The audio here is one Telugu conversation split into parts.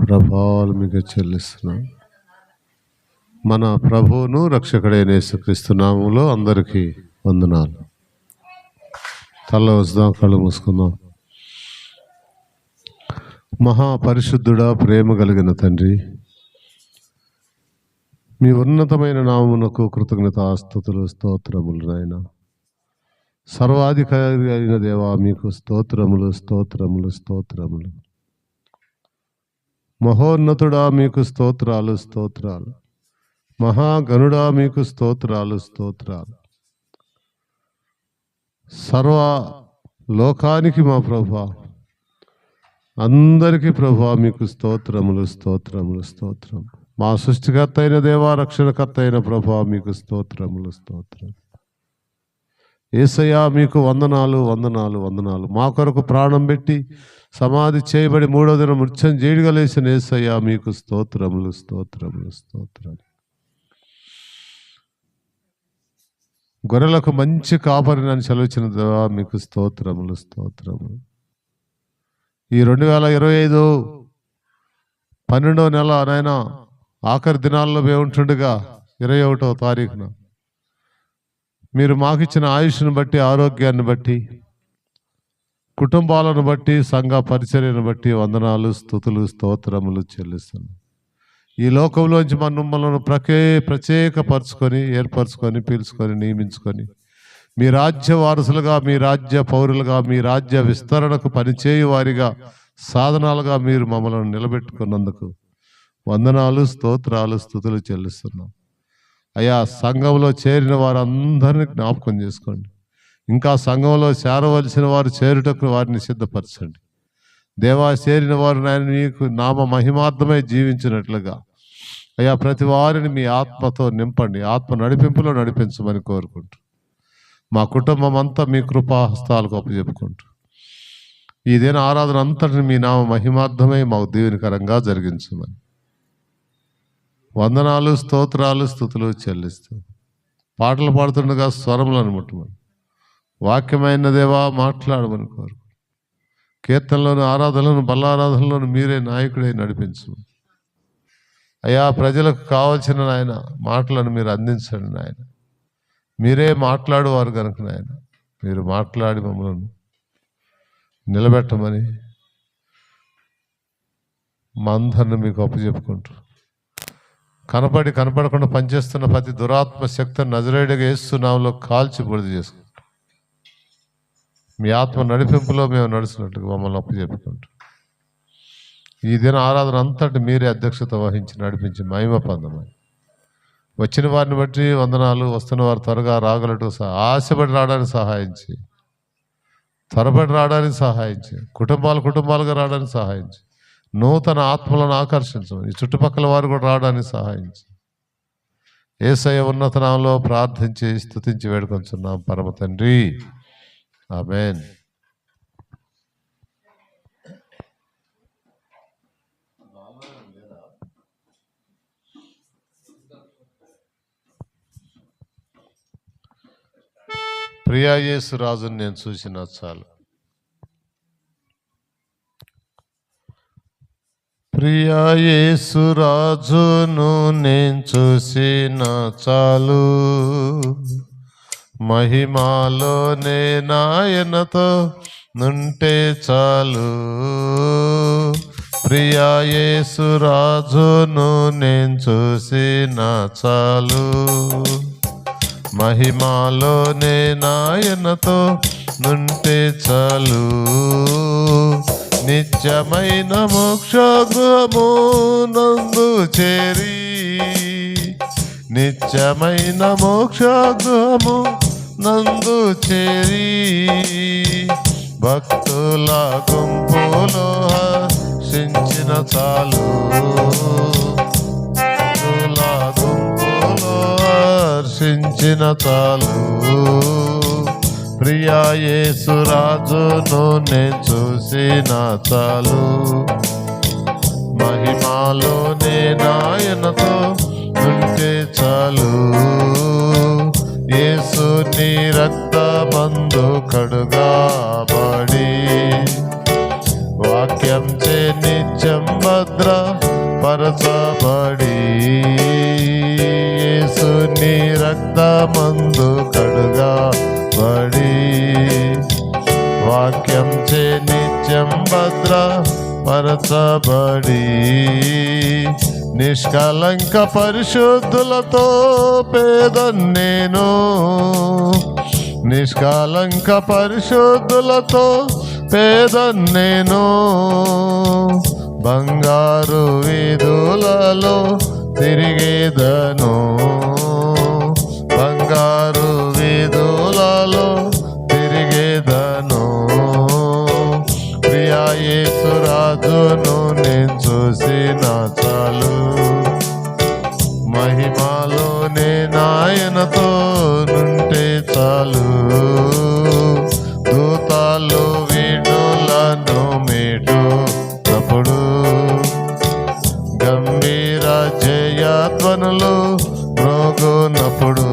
ప్రభావాలు మీకు చెల్లిస్తున్నాం. మన ప్రభువును రక్షకుడైన యేసుక్రీస్తు నామములో అందరికీ వందనాలు. తల వస్తాం, కళ్ళు మూసుకుందాం. మహాపరిశుద్ధుడా, ప్రేమ కలిగిన తండ్రి, మీ ఉన్నతమైన నామమునకు కృతజ్ఞతాస్తుతులు స్తోత్రములు. నాయన సర్వాధికారి అయిన దేవా, మీకు స్తోత్రములు స్తోత్రములు స్తోత్రములు. మహోన్నతుడా, మీకు స్తోత్రాలు స్తోత్రాలు. మహాగణుడా, మీకు స్తోత్రాలు స్తోత్రాలు. సర్వ లోకానికి మా ప్రభా, అందరికీ ప్రభా మీకు స్తోత్రములు స్తోత్రములు స్తోత్రం. మా సృష్టికర్త అయిన దేవా, రక్షణకర్త అయిన ప్రభా, మీకు స్తోత్రములు స్తోత్రం. యేసయ్యా, మీకు వందనాలు వందనాలు వందనాలు. మా కొరకు ప్రాణం పెట్టి సమాధి చేయబడి మూడో దినం మృత్యుంజయుడిగా లేచిన యేసయ్యా, మీకు స్తోత్రములు స్తోత్రములు స్తోత్రం. గొర్రెలకు మంచి కాపరిని అని సెలవిచ్చిన దేవా, మీకు స్తోత్రములు స్తోత్రములు. ఈ 2025 12వ నెల నాయన ఆఖరి దినాల్లో మేము ఉంటుండగా 21వ తారీఖున మీరు మాకిచ్చిన ఆయుష్ను బట్టి, ఆరోగ్యాన్ని బట్టి, కుటుంబాలను బట్టి, సంఘ పరిచర్యను బట్టి వందనాలు స్తుతులు స్తోత్రములు చెల్లిస్తున్నాం. ఈ లోకంలోంచి మమ్మల్ని ప్రత్యేకపరుచుకొని, ఏర్పరచుకొని, పిలుచుకొని, నియమించుకొని మీ రాజ్య వారసులుగా, మీ రాజ్య పౌరులుగా, మీ రాజ్య విస్తరణకు పనిచేయు వారిగా, సాధనాలుగా మీరు మమ్మల్ని నిలబెట్టుకున్నందుకు వందనాలు స్తోత్రాలు స్తుతులు చెల్లిస్తున్నాం. అయ్యా, సంఘంలో చేరిన వారందరినీ జ్ఞాపకం చేసుకోండి. ఇంకా సంఘంలో చేరవలసిన వారు చేరుటకు వారిని సిద్ధపరచండి. దేవా, చేరిన వారు నాయన మీకు నామ మహిమార్థమై జీవించినట్లుగా అయ్యా ప్రతి వారిని మీ ఆత్మతో నింపండి. ఆత్మ నడిపింపులో నడిపించమని కోరుకుంటూ మా కుటుంబం అంతా మీ కృపాహస్తాలకు అప్పచెప్పుకుంటూ ఈ దిన ఆరాధన అంతటిని మీ నామ మహిమార్థమై మాకు దీవెనకరంగా జరిగించమని వందనాలు స్తోత్రాలు స్తుతులు చెల్లిస్తూ పాటలు పాడుతుండగా స్వరములను ముట్టమని, వాక్యమైన దేవా మాట్లాడమని కోరుకు, కీర్తనలోని ఆరాధనలను బల్లారాధనలోను మీరే నాయకుడై నడిపించమని అయ్యా, ప్రజలకు కావలసిన నాయన మాటలను మీరు అందించండి. నాయన మీరే మాట్లాడువారు కనుక నాయన మీరు మాట్లాడి మమ్మల్ని నిలబెట్టమని మా అందరిని మీకు అప్పచెప్పుకుంటూ కనపడకుండా పనిచేస్తున్న ప్రతి దురాత్మ శక్తిని నజరేయుడిగా యేసు నామములో కాల్చి బూడిద చేసుకుంటాం. మీ ఆత్మ నడిపింపులో మేము నడిచినట్లుగా మమ్మల్ని అప్పచెప్పుకుంటూ ఈ దిన ఆరాధన అంతటి మీరే అధ్యక్షత వహించి నడిపించి మహిమ పొందమని, వచ్చిన వారిని బట్టి వందనాలు. వస్తున్న వారు త్వరగా రాగలటు ఆశపడి రావడానికి సహాయం చేయి, త్వరపడి రావడానికి సహాయం చేయి, కుటుంబాలుగా రావడానికి సహాయం చేయి, నూతన ఆత్మలను ఆకర్షించమని, ఈ చుట్టుపక్కల వారు కూడా రావడానికి సహాయం చేయి. యేసయ్య ఉన్నత నామములో ప్రార్థించి స్తుతించి వేడుకొంచున్నాం పరమ తండ్రి, ఆమేన్. ప్రియా యేసు రాజుని నేను చూసిన చాలు, ప్రియా యేసు రాజును నేను చూసిన చాలు, మహిమాలోనే నాయనతో నుంటే చాలు. ప్రియా యేసు రాజును నేను చూసిన చాలు, మహిమాలోనే నాయనతో నుంటే చాలు. నిత్యమైన మోక్షగృహము నందు చేరి, నిత్యమైన మోక్షగృహము నందు చేరి, భక్తుల గుంపులో హర్షించిన చాలు, భక్తుల గుంపులో హర్షించిన చాలు. ప్రియా యేసు రాజును నేను చూసిన చాలు, మహిమాలోనే నాయనతో ఉంటే చాలు. యేసు నీ రక్తమందు కడుగాబడి, వాక్యం చే నిత్యం భద్ర భద్రపరచబడి యేసుని రక్తమందు కడుగబడి వాక్యం చే నిత్యం భద్రపరచబడి నిష్కలంక పరిశుద్ధులతో పేదన్నేను నిష్కలంక పరిశుద్ధులతో పేదన్నేను బంగారు వీధులలో తిరిగేదను బంగారు వీధులలో తిరిగేదను ప్రియా యేసు రాజును నేను చూసిన చాలు మహిమలో నేనాయనతో నుంటే చాలు దూతాలు వీణులను మీటునప్పుడు గంభీర జయధ్వనులు మ్రోగునప్పుడు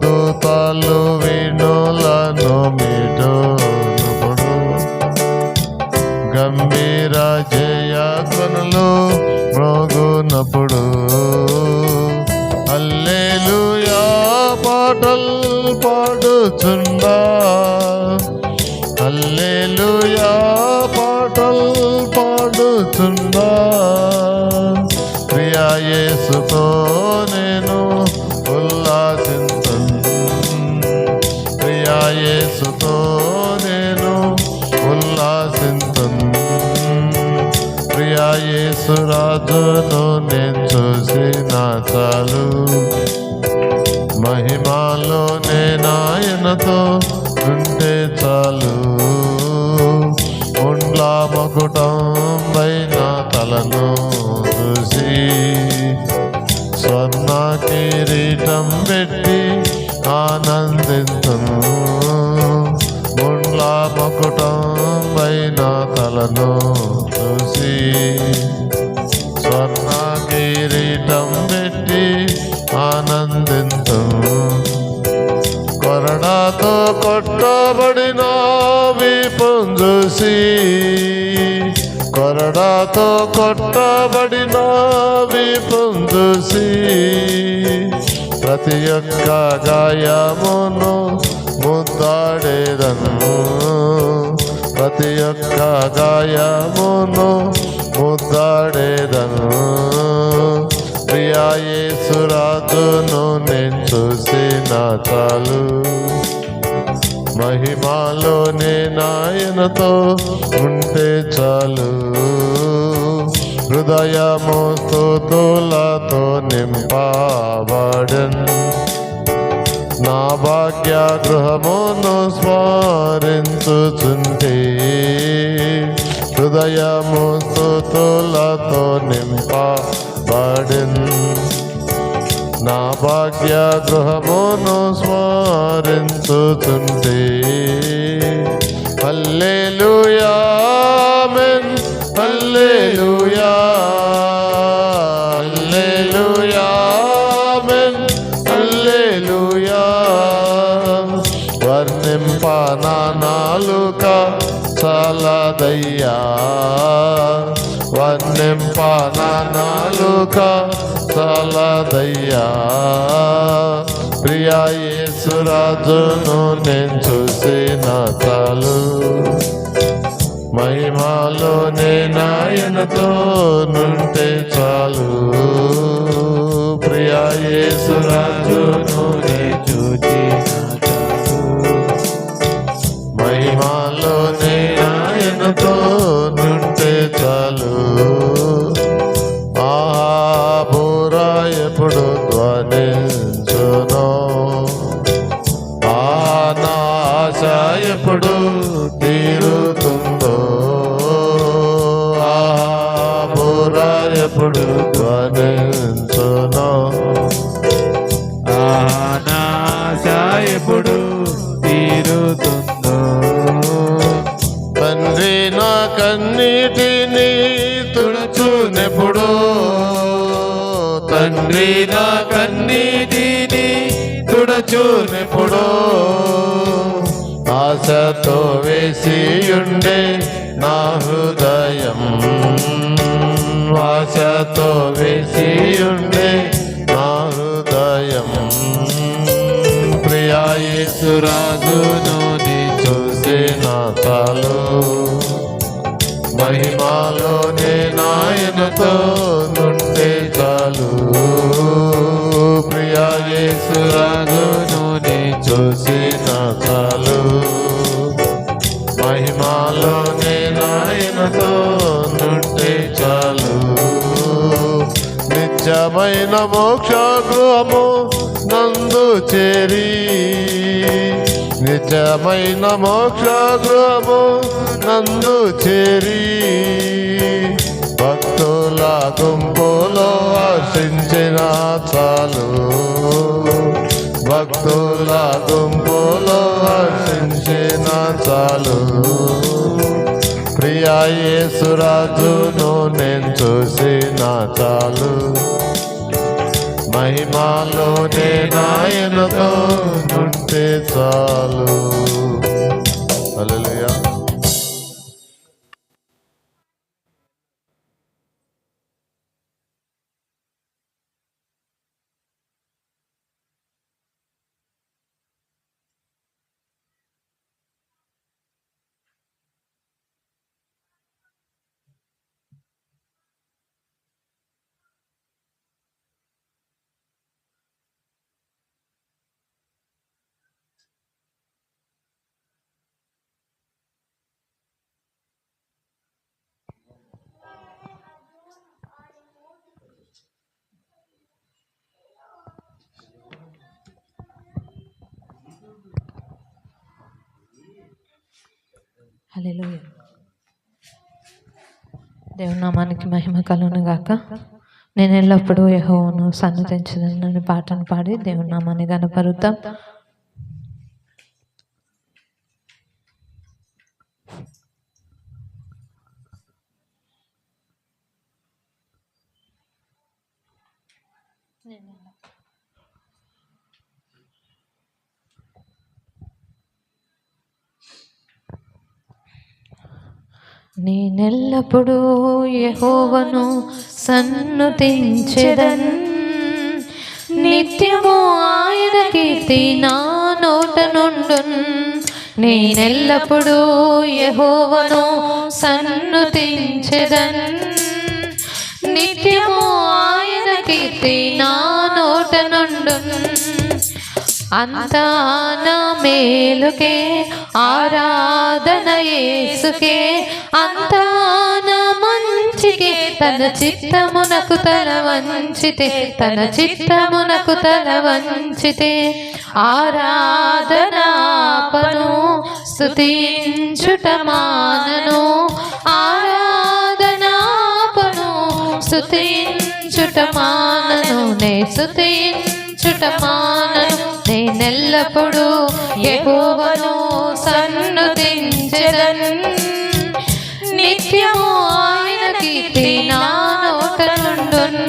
దూతాలు వీణులను మీటునప్పుడు గంభీర జయధ్వనులు మ్రోగునప్పుడు హల్లెలూయా పాటలు పాడుచుండా హల్లెలూయా పాటలు పాడుచుండా ప్రియా యేసుతో నేను ఉల్లాసింతును ప్రియా యేసుతో నేను ఉల్లాసింతును ప్రియా యేసు రాజును నేను చూసిన చాలు మహిమలో నేనాయనతో ఉంటే చాలు ముండ్ల మకుటం పైన తలను చూసి స్వర్ణ కిరీటం పెట్టి ఆనందింతును ముండ్ల మకుటం పైన తలను చూసి స్వర్ణ కిరీటం పెట్టి ఆనందింతును కొరడాతో కొట్టబడిన వీపును చూసి కొరడాతో కొట్టబడిన వీపును చూసి ప్రతి ఒక్క గాయమును ముద్దాడేదను ప్రతి ఒక్క గాయమును ముద్దాడేదను ప్రియా యేసు రాజును నేను చూసిన చాలు మహిమలో నేనాయనతో ఉంటే చాలు హృదయము స్తుతులతో నింపబడెన్ నా భాగ్య గృహమును స్మరించుచుంటే హృదయము స్తుతులతో నింపబడెన్ నా భాగ్య గృహమును స్మరించుచుంటే హల్లెలూయా ఆమేన్ హల్లెలూయా హల్లెలూయా ఆమేన్ హల్లెలూయా వర్ణింప నా నాలుక చాలదయ్యా వర్ణింప నా నాలుక చాలదయ్యా ప్రియా యేసు రాజును నేను చూసిన చాలు మహిమలో నేనాయనతో నుంటే చాలు ప్రియా యేసు రాజును నేను చూచిన చాలు మహిమలో నేనాయనతో నుంటే చాలు ఎప్పుడు ధ్వనించును నా ఆశ ఎప్పుడు తీరుతుందో బుర్ర ఎప్పుడు ధ్వనించును నా ఆశ ఎప్పుడు తీరుతుందో తండ్రి నా కన్నీటిని తుడుచునెప్పుడు తండ్రి నా కన్నీటిని తుడచునెప్పుడు ఆశతో వేసియుండే నా హృదయం ఆశతో వేసి ఉండే నా హృదయం ప్రియా యేసురాజును నీ చూసిన చాలు మహిమాలోనే నాయనతో నుండే చాలు ప్రియా యేసురాజును నీ చూసిన చాలు మహిమాలోనే నాయనతో నుండే చాలు నిత్యమైన మోక్ష గృహము నందు చేరి నిత్యమైన మోక్ష గృహము నందు చేరి భక్తుల గుంపులో హర్షించిన చాలు భక్తుల గుంపులో హర్షించిన చాలు ప్రియా యేసురాజును నేను చూసిన చాలు మహిమాలోనే నాయనతో నుంటే చాలు. హల్లెలూయా. హల్లెలూయా. దేవుని నామానికి మహిమ కలుగును గాక. నేను ఎల్లప్పుడూ యెహోవాను సన్నుతించుదునని పాటను పాడి దేవుని నామాన్ని గణపరుద్దాం. నేనెల్లప్పుడూ యెహోవాను సన్నుతించెదన్, నిత్యము ఆయన కీర్తి నా నోట నుండున్. నేనెల్లప్పుడూ యెహోవాను సన్నుతించెదన్, నిత్యము ఆయన కీర్తి నా నోట నుండున్. అంతా నా మేలుకే ఆరాధన యేసుకే, అంతా నా మంచికే తన చిత్తమునకు తల వంచితే, తన చిత్తమునకు తల వంచితే ఆరాధనాపను స్తుతించుట మానను, ఆరాధనాపను స్తుతించుట మానను, నే స్తుతించుట మానను. నేనెల్లప్పుడూ యెహోవాను సన్నుతించెదన్, నిత్యము ఆయన కీర్తి నా నోట నుండున్.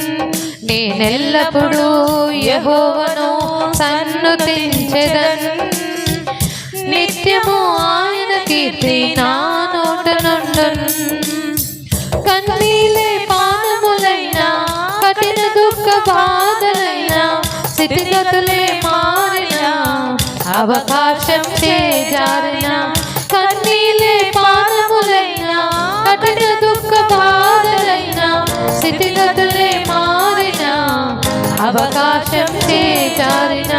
నేనెల్లప్పుడూ యెహోవాను సన్నుతించెదన్, నిత్యము ఆయన కీర్తి నా నోట నుండున్. కన్నీలే పానములైనా కఠిన దుఃఖ బాధలైనా స్థితిగతులే మారినా అవకాశం చేజారిన, కన్నీలే పానములైనా కఠిన దుఃఖ బాధలైనా స్థితిగతులే మారినా అవకాశం చేజారిన,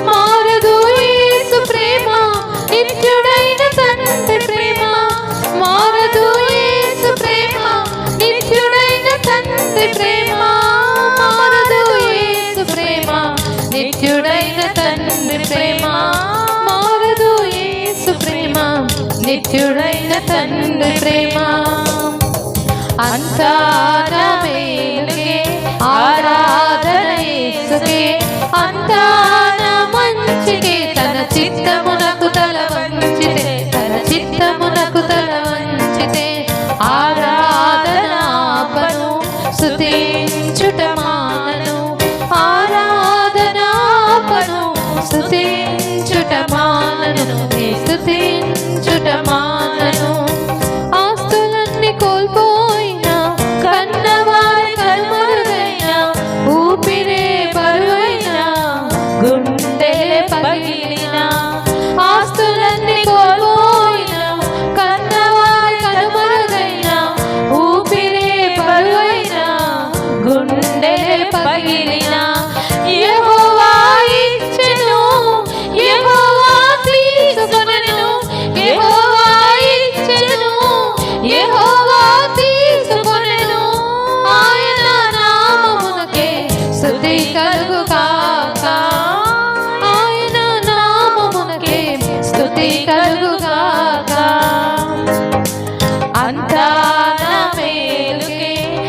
మారదు యేసు ప్రేమ నిత్యుడైన తండ్రి ప్రేమ, మారదు యేసు ప్రేమ నిత్యుడైన తండ్రి ప్రేమ, మారదు యేసు ప్రేమ నిత్యుడైన తండ్రి ప్రేమ, మారదు యేసు ప్రేమ నిత్యుడైన తండ్రి ప్రేమ. అంతా నా మేలుకే ఆరాధన యేసుకే, అంతా నా మంచికే తన చిత్తమునకు తల వంచితే, తన చిత్తమునకు తల వంచితే ఆరాధనాపను స్తుతించుట మానను, ఆరాధనాపను స్తుతించుట మానను, నే స్తుతించుట మానను. ఆస్తులన్నీ కోల్పోయినా కన్నవారి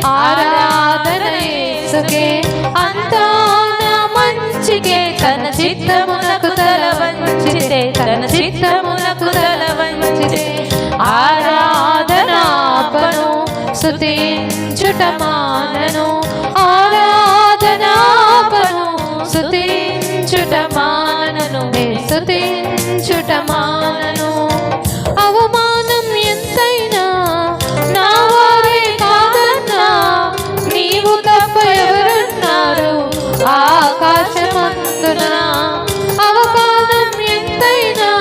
ఆరాధన యేసుకే, అంతా నా మంచికే. తన చిత్తమునకు తల వంచితే, తన చిత్తమునకు తల వంచితే ఆరాధనాపను స్తుతించుట మానను. ఆరాధనాపను స్తుతించుట మానను. స్తుతించుట మానను. అవమానం ఎంతైనా నా వారే కాదన్నా, నీవు తప్ప ఎవరున్నారు ఆకాశమందున. అవమానం ఎంతైనా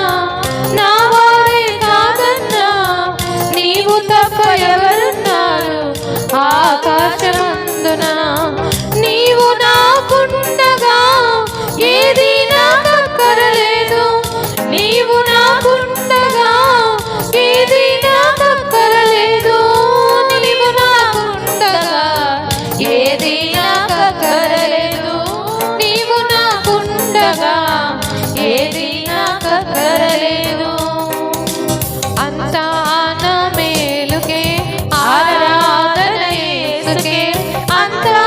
నా వారే కాదన్నా, నీవు తప్ప ఎవరున్నారు ఆకాశమందున. నీవు నాకుండగా ఏది నాకక్కరలేదు. నీవు నాకుండగా ఏది నాకక్కరలేదు. నీవు నాకుండగా ఏది నాకక్కరలేదు. నీవు నాకుండగా ఏది నాకక్కరలేదు. అంతా నా మేలుకే, ఆరాధన యేసుకే, అంతా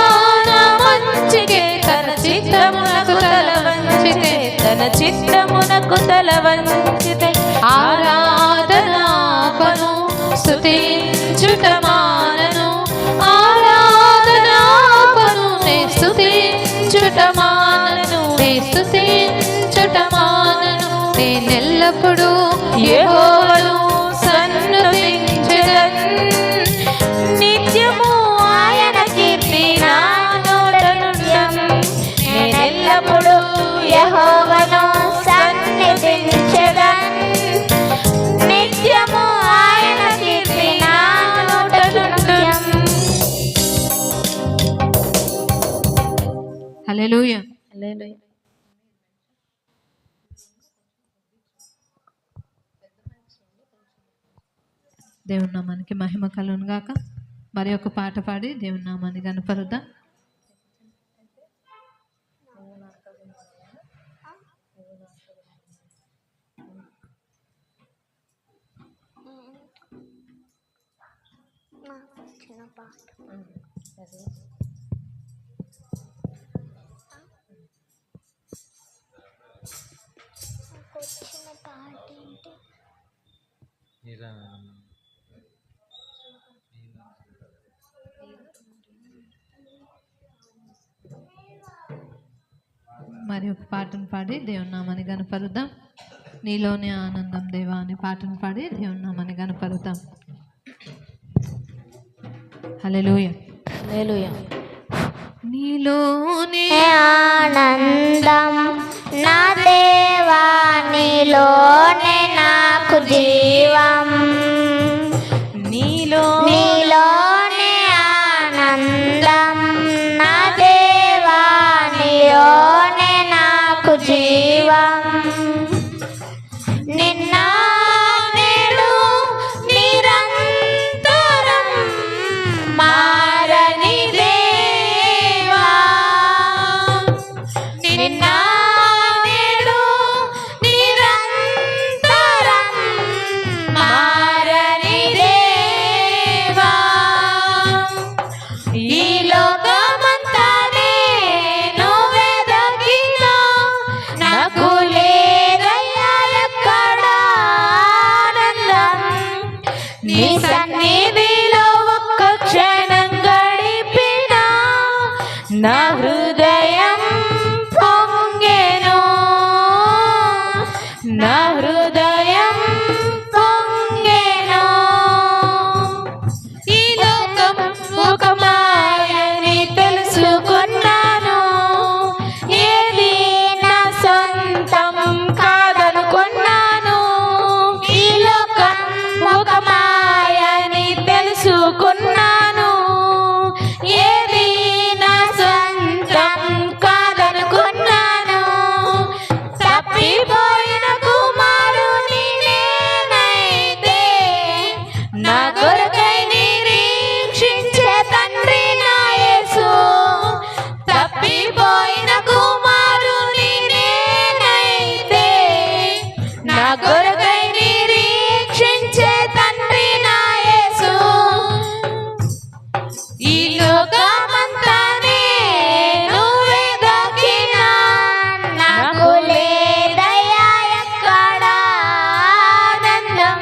నా మంచికే. తన చిత్తమునకు తల వంచితే, తన చిత్తమునకు తల వంచితే ఆరాధనాపను స్తుతించుట మానను. ఆరాధనాపను స్తుతించుట మానను. స్తుతించుట మానను. నేనెల్లప్పుడూ యెహోవాను సన్నుతించెదన్. నిత్యము ఆయన కీర్తి నా నోట నుండెం. నేనెల్లప్పుడూ యెహోవాను సన్నిధించెదన్. నిత్యము ఆయన కీర్తి నా నోట నుండెం. హల్లెలూయా. హల్లెలూయా. దేవుని నామానికి మహిమ కలుగును గాక. మరి ఒక పాట పాడి దేవుని నామాన్ని కనపరుద్దాం. మరి ఒక పాటను పాడి దేవుని నామాన్ని కనపరుద్దాం. నీలోనే ఆనందం దేవా అనే పాటను పాడి దేవుని నామాన్ని కనపరుద్దాం. హల్లెలూయా. హల్లెలూయా. నీలోనే ఆనందం నా దేవా, నీలోనే నాకు జీవం. నీలోనే ఆనందం నా దేవా, నీలోనే నాకు జీవం. నిన్న నేడు నిరంతరం మారని దేవా. నిన్న నేడు నిరంతరం మారని దేవా. ఈ లోకమంతా నేను వెదకినా, నాకు లేదయ్యా ఎక్కడ ఆనందం. నీ సన్నిధిలో ఒక్క క్షణం గడిపినా నా హృదయం పొంగెను. నా హృదయం పొంగెను. ఈ లోకం ఒక మాయని తెలుసుకున్నాను. ఏది నా సొంతం కాదనుకున్నాను. ఈ లోకం ఒక మాయని తెలుసుకున్నాను. ఏది నా సొంతం ఈ లోకమంతానే నువ్వెదకినా నాకు లేదయ్యా ఎక్కడ ఆనందం.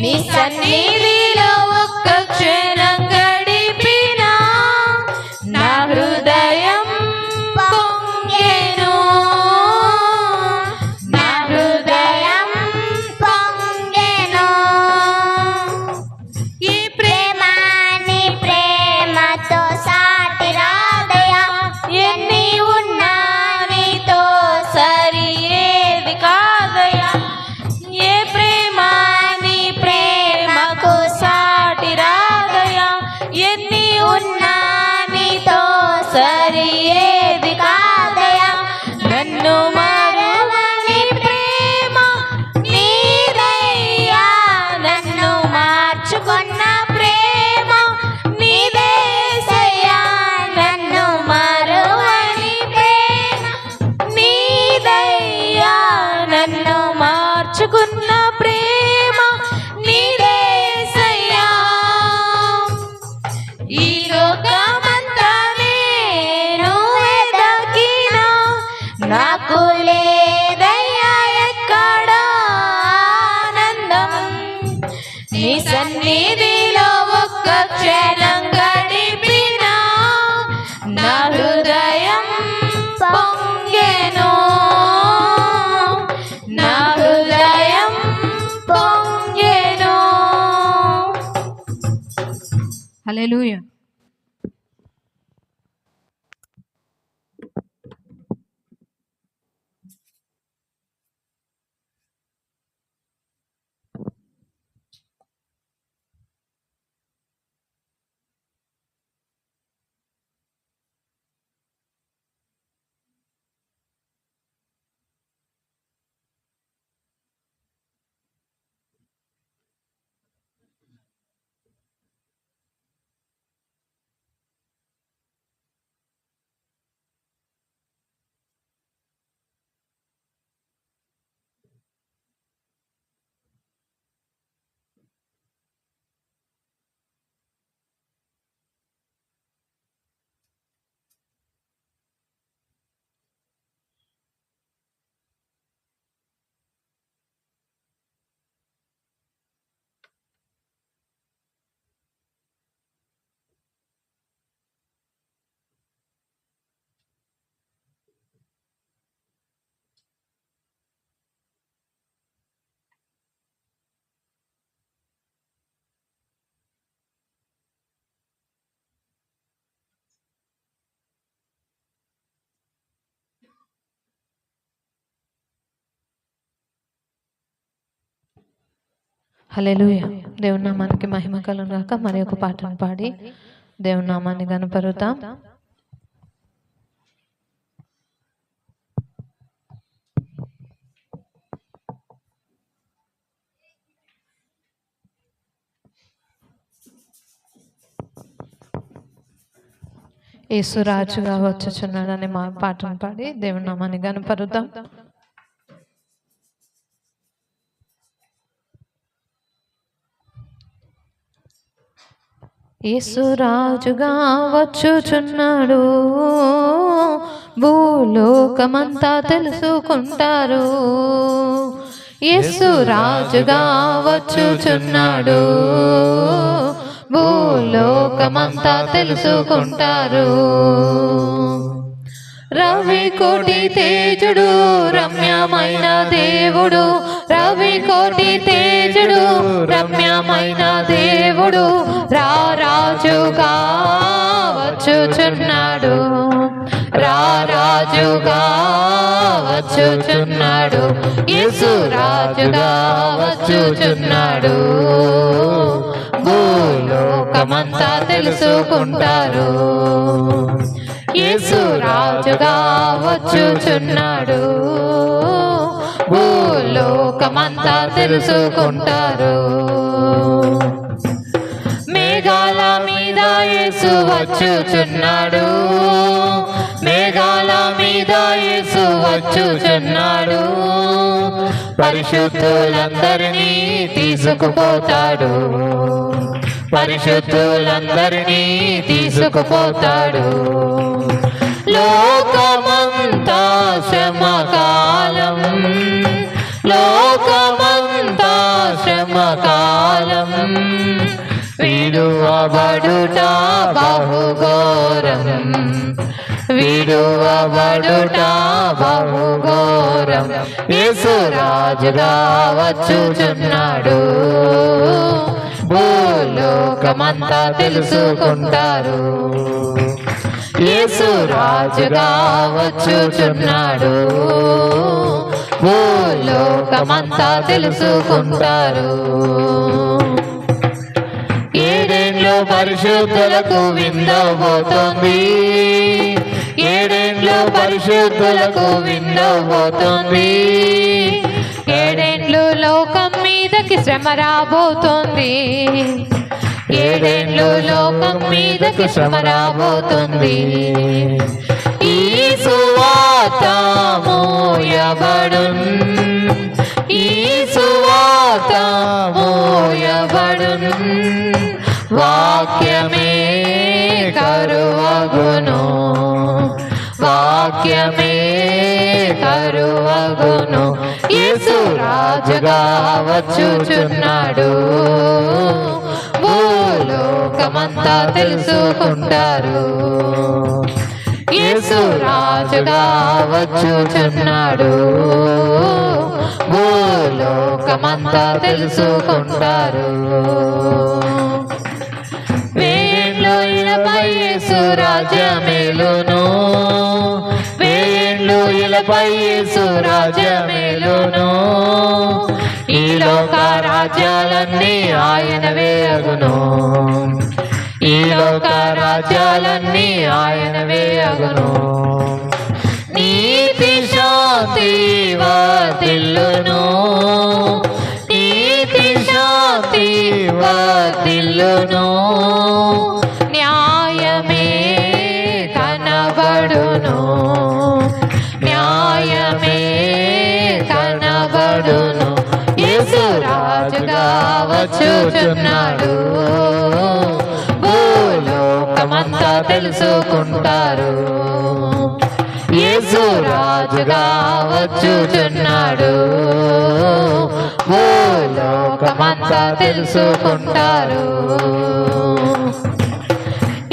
నీ సన్నిధిలో ఒక్క క్షణం గడిపినా నా హృదయం పొంగెను, నా హృదయం పొంగెను. ఈ ప్రేమ నీ ప్రేమతో సాటి రాదయా, ఎన్ని ఉన్నా నీతో సరి ఏది కాదయా. ఏ ప్రేమ నీ ప్రేమకు సాటి రాదయా, ఎన్ని ఉన్నా నీతో సరి ఏది కాదయా. నన్ను మరువని ప్రేమ నీదయ్యా, నన్ను మార్చుకున్న ప్రేమ నీదేసయ్యా. నన్ను మరువని ప్రేమ నీదయ్యా, నన్ను మార్చుకున్న ప్రేమ నీదేసయ్యా. ఈ లోకమంతానే నువ్వెదకినా నాకు లేదయ్యా ఎక్కడ ఆనందం. నీ సన్నిధిలో ఒక్క క్షణం గడిపినా నా హృదయం పొంగెను, నా హృదయం పొంగెను. హల్లెలూయా. హల్లెలూయా. దేవుని నామానికి మహిమ కలుగును గాక. మరి ఒక పాటను పాడి దేవుని నామాన్ని గణపరుద్దాం. యేసు రాజుగా వచ్చుచున్నాడని మా పాటను పాడి దేవుని నామాన్ని గణపరుద్దాం. యేసు రాజుగా వచ్చుచున్నాడు, భూలోకమంతా తెలుసుకుంటారు. యేసు రాజుగా వచ్చుచున్నాడు, భూలోకమంతా తెలుసుకుంటారు. రవి కోటి తేజుడు రమ్యమైన దేవుడు, రవి కోటి తేజుడు రమ్యమైన దేవుడు రారాజుగా వచ్చుచున్నాడు, రారాజుగా వచ్చుచున్నాడు. యేసు రాజుగా వచ్చుచున్నాడు, భూలోకమంతా తెలుసుకుంటారు. యేసు రాజుగా వచ్చుచున్నాడు, భూలోకమంతా తెలుసుకుంటారు. మేఘాల మీద యేసు వచ్చుచున్నాడు, మేఘాల మీద యేసు వచ్చుచున్నాడు. పరిశుద్ధులందరినీ తీసుకుపోతాడు, పరిశుద్ధులందరినీ తీసుకుపోతాడు. లోకమంతా శ్రమకాలం, లోకమంతా శ్రమకాలం, విడువబడుట బహుఘోరం, విడువబడుట బహుఘోరం. యేసు రాజుగా వచ్చుచున్నాడు, భూలోకమంతా తెలుసుకుంటారు. యేసు రాజుగా వచ్చుచున్నాడు, భూలోకమంతా తెలుసుకుంటారు. ఏడేండ్లు పరిశుద్ధులకు విందబోతోంది, ఏడేండ్లు పరిశుద్ధులకు విందబోతోంది. ఏడేండ్లు లోకం మీదకి శ్రమ రాబోతోంది, ఏడేండ్లు లోకం మీదకి శ్రమ రాబోతుంది. ఈ సువార్త మోయబడున్, ఈ సువార్త మోయబడున్, వాక్యమే కరువగును, వాక్యమే కరువగును. యేసు రాజుగా వచ్చుచున్నాడు, భూలోకమంతా తెలుసుకుంటారు. యేసు రాజుగా వచ్చుచున్నాడు, భూలోకమంతా తెలుసుకుంటారు. వేళ్ళు ఇలపై యేసు రాజ్యమేలును, వేళ్ళు ఇలపై యేసు రాజ్యమేలును. ఈ లోక రాజ్యాలన్నీ ఆయనవే అగును, ఈ లోక రాజ్యాలన్నీ ఆయనవే అగును. నీతి శాంతి వర్ధిల్లును, నీతి శాంతి వర్ధిల్లును. న్యాయమే కనబడును, న్యాయమే కనబడును. యేసు రాజుగా వచ్చుచున్నాడు, భూలోకమంతా తెలుసుకుంటారు. యేసు రాజుగా వచ్చుచున్నాడు, భూలోకమంతా తెలుసుకుంటారు.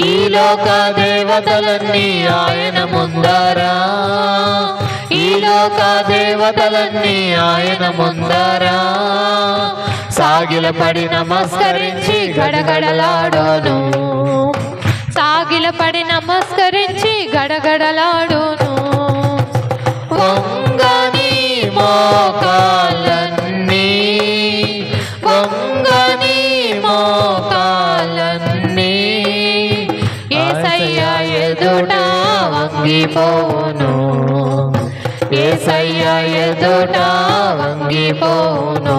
ఈ లోక దేవతలన్నీ ఆయన ముందరా, ఈ లోక దేవతలన్నీ ఆయన ముందరా సాగిలపడి నమస్కరించి గడగడలాడోను, సాగిలపడి నమస్కరించి గడగడలాడోను. వంగని మోకాళ్ళన్నీ, వంగని మోకాళ్ళన్నీ యేసయ్య ఎదుట వంగిపోవును, యేసయ్య ఎదుట వంగిపోవును.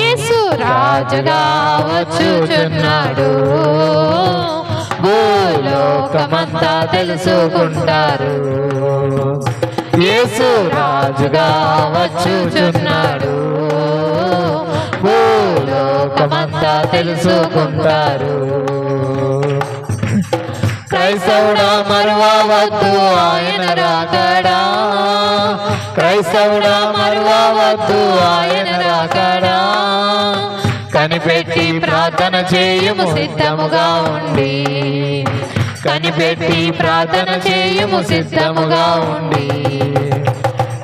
యేసు రాజుగా వచ్చుచున్నాడు, భూలోకమంతా తెలుసుకుంటారు. యేసు రాజుగా వచ్చుచున్నాడు, భూలోకమంతా తెలుసుకుంటారు. క్రైస్తవుడా మరువవద్దు ఆయన రాకడా, క్రైస్తవుడా మరువవద్దు ఆయన రాకడా. కనిపెట్టి ప్రార్థన చేయుము సిద్ధముగా ఉండి, కనిపెట్టి ప్రార్థన చేయుము సిద్ధముగా ఉండి.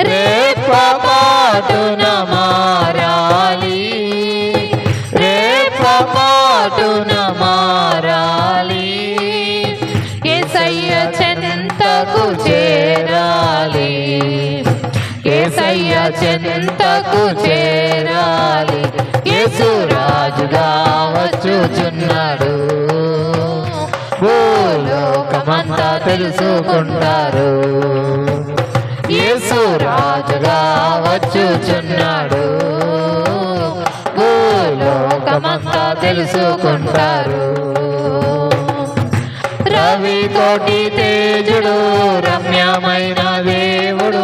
రేపపాటున మారాలి, రేపపాటున మారాలి. యేసయ్య చెంతకు చేరాలి, యేసయ్య చెంతకు చేరాలి. యేసు రాజుగా వచ్చుచున్నాడు, భూలోకమంతా తెలుసుకుంటారు. యేసు రాజుగా వచ్చుచున్నాడు, భూలోకమంతా తెలుసుకుంటారు. రవి కోటి తేజుడు రమ్యమైన దేవుడు,